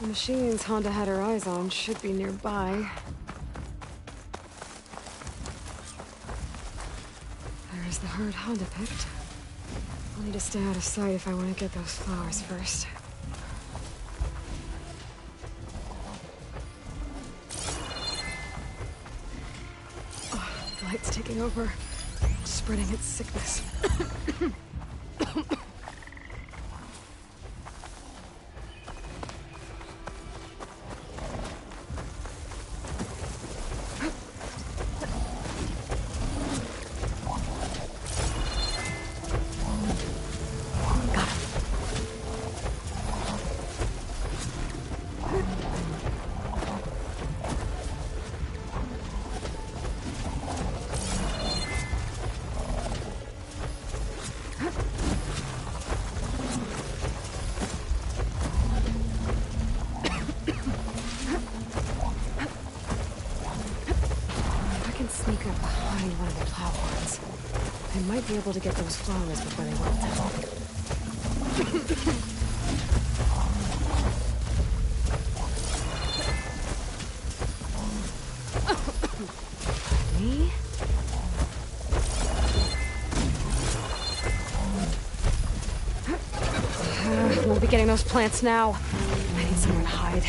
The machines Honda had her eyes on should be nearby. There's the herd Honda picked. I'll need to stay out of sight if I want to get those flowers first. Oh, the light's taking over, spreading its sickness. Sneak up behind one of the plow horns. I might be able to get those flowers before they wilt Me? We'll be getting those plants now. I need somewhere to hide.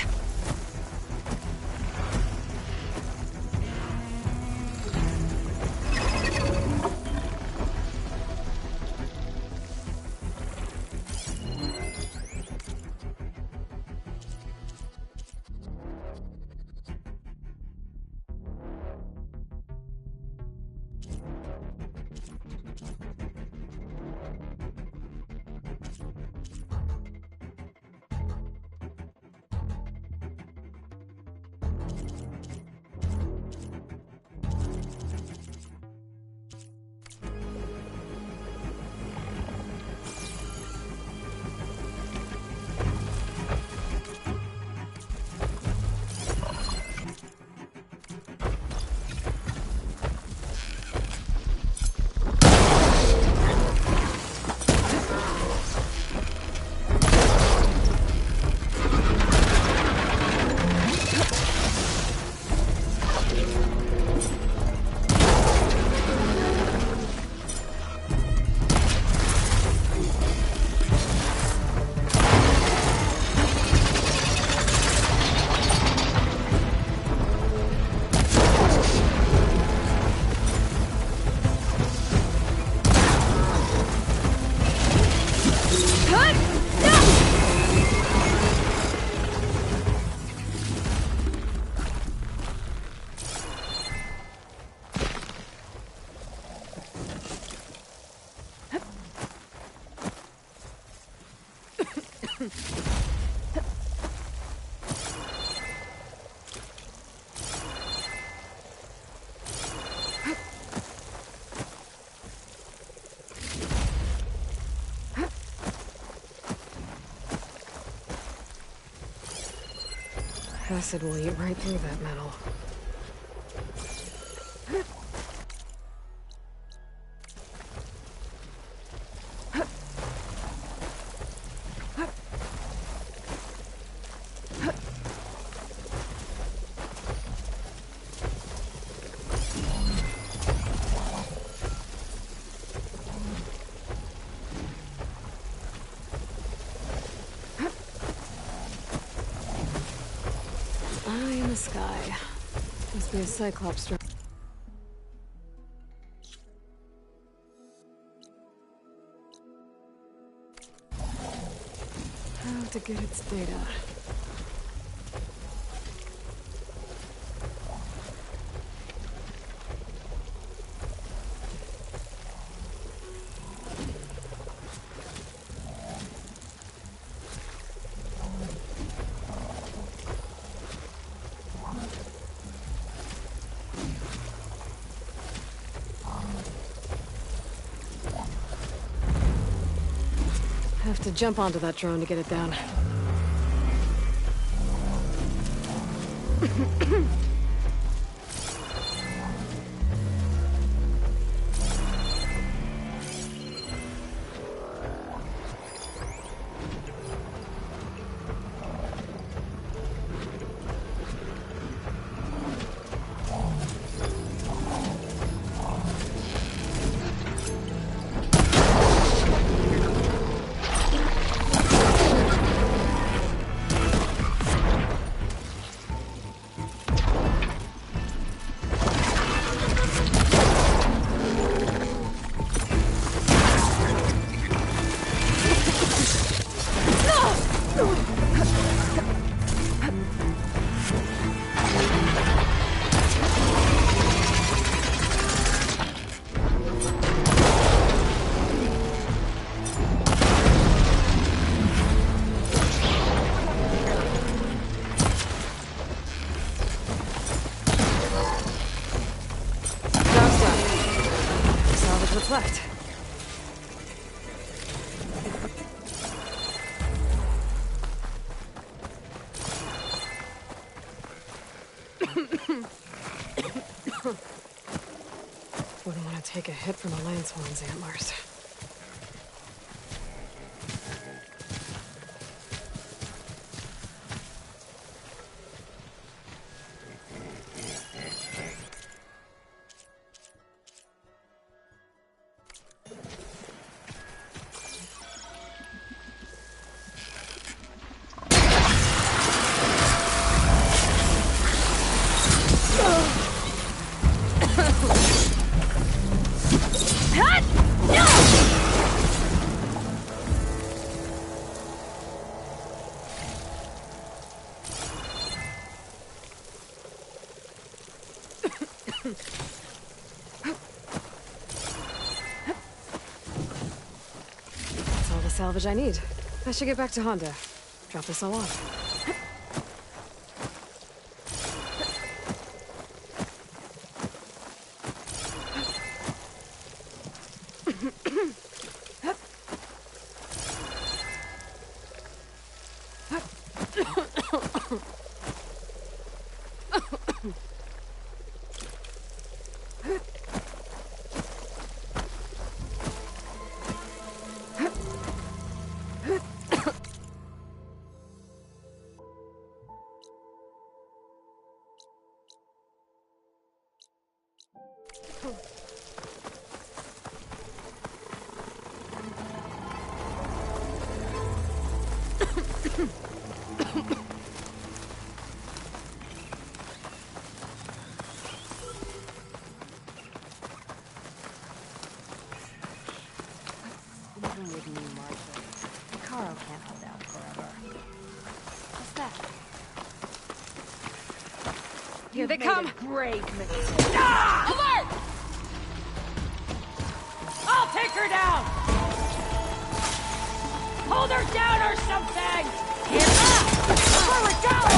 Acid will eat right through that metal. Eye in the sky. Must be a Cyclops drone. How to get its data. Have to jump onto that drone to get it down. What's left? Wouldn't want to take a hit from a Lancehorn's antlers. That's all the salvage I need. I should get back to Honda. Drop this all off. Even with me, Marshall, Carl can't hold out forever. What's that? Here they come! Great mistake. Ah! Alert! I'll take her down! Hold her down or something! Here! For Regala!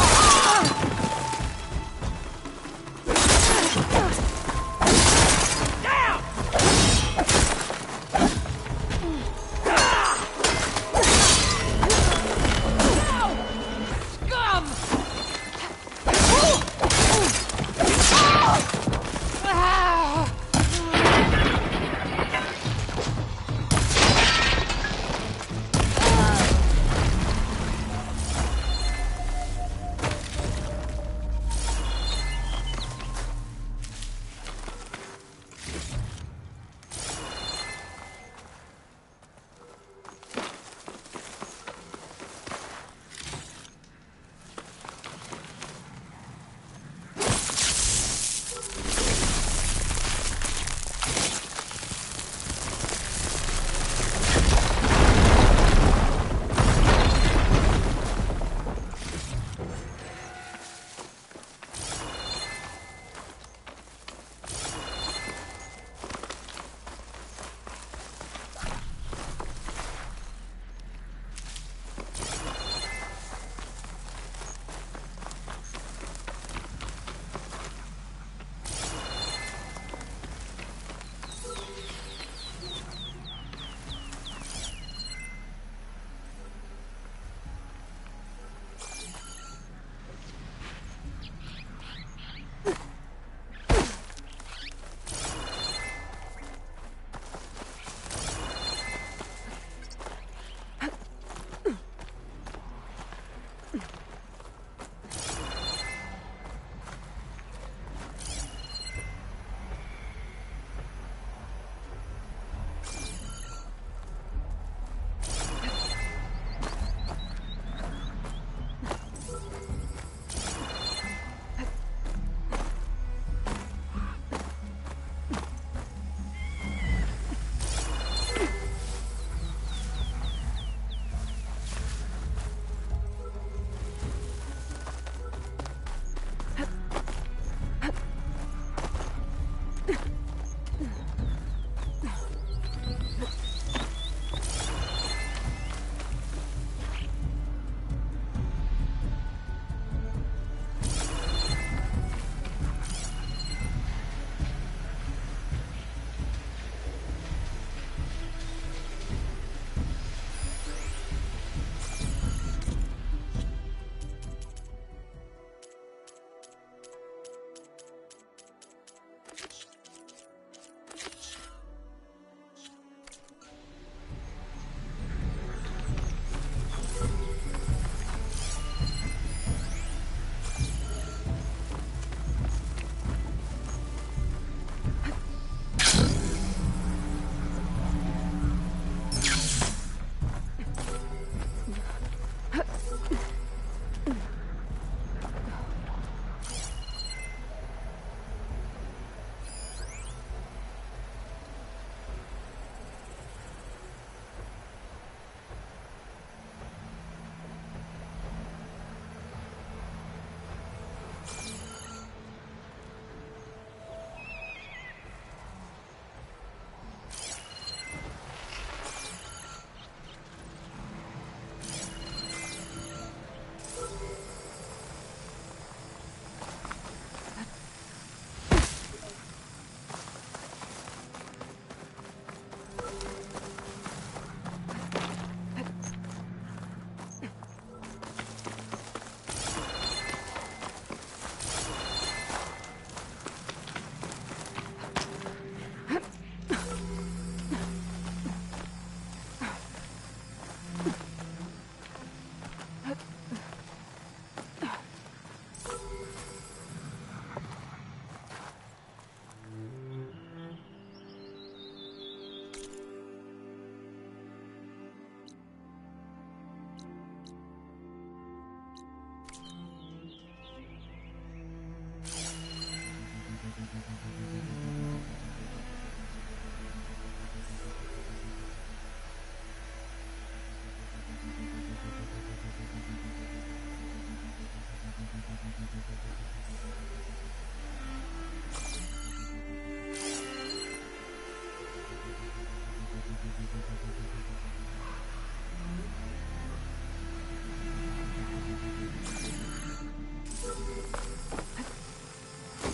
Down! Scum!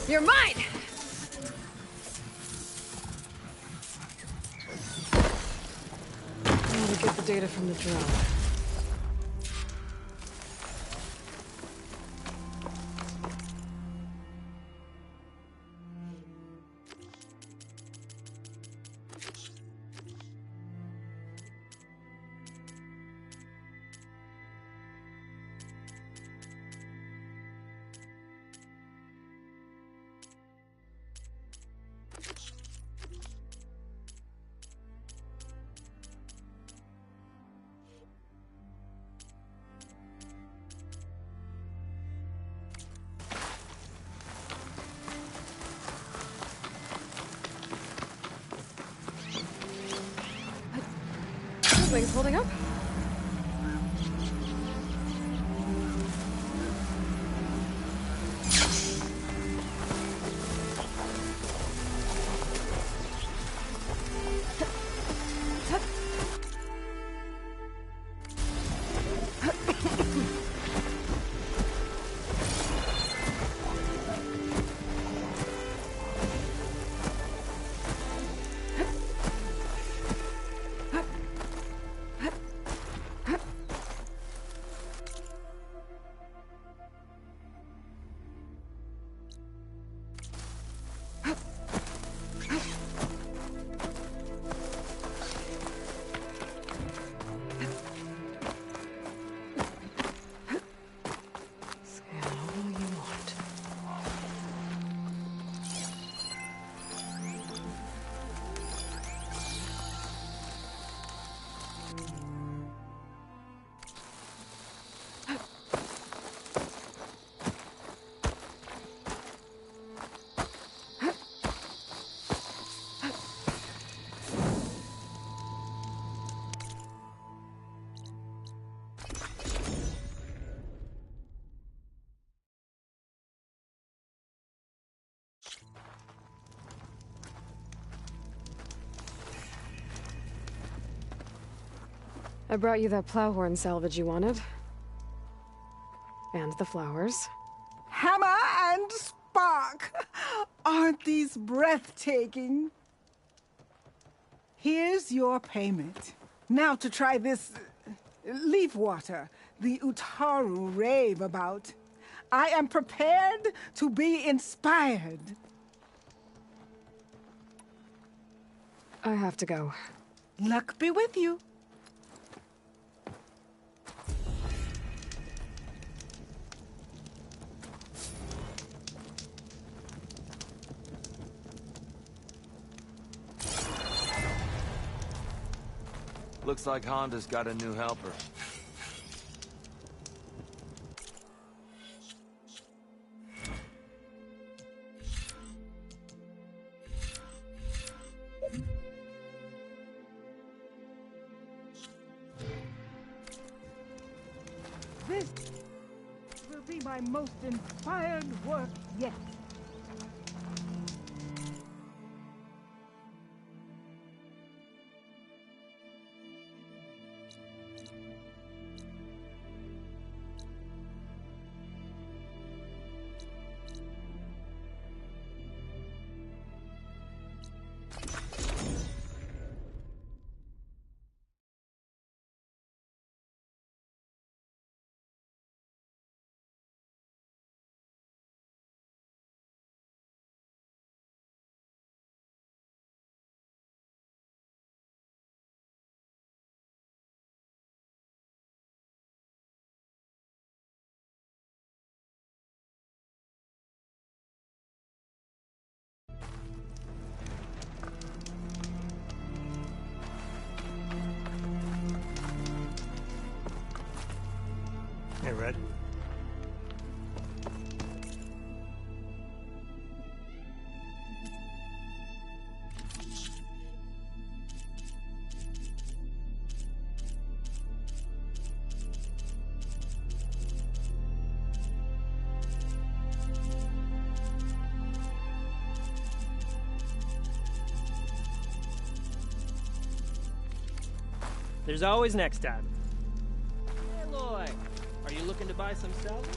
You're mine! Now to get the data from the drone. Things holding up? I brought you that plowhorn salvage you wanted. And the flowers. Hammer and spark! Aren't these breathtaking? Here's your payment. Now to try this leaf water the Utaru rave about. I am prepared to be inspired. I have to go. Luck be with you. Looks like Honda's got a new helper. This will be my most inspired work yet. Hey, Red. There's always next time. Hey, Lloyd. Are you looking to buy some salvage?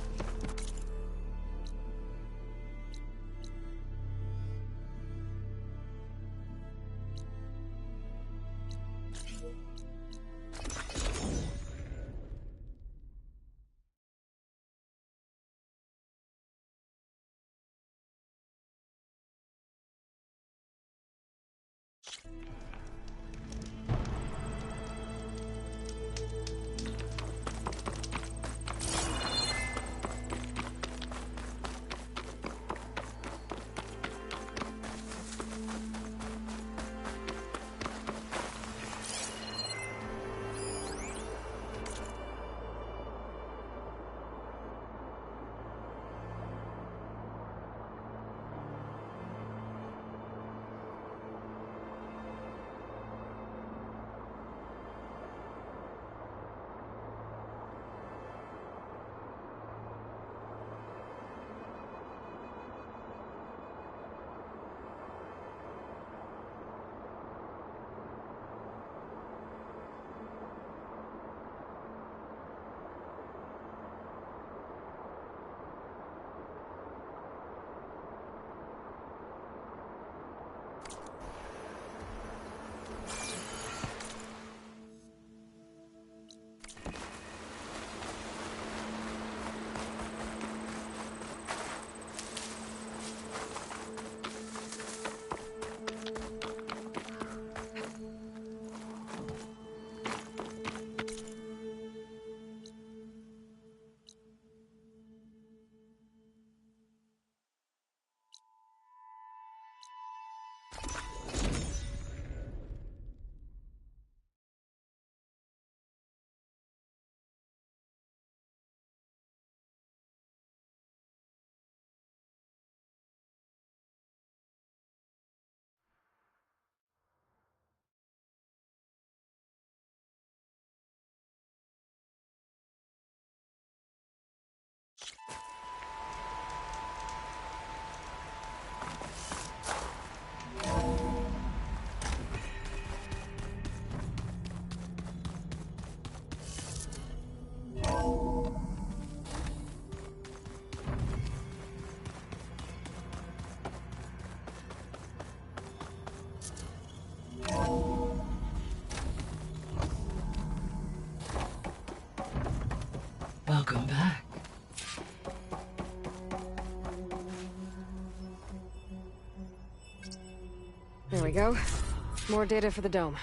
Welcome back. There we go. More data for the dome.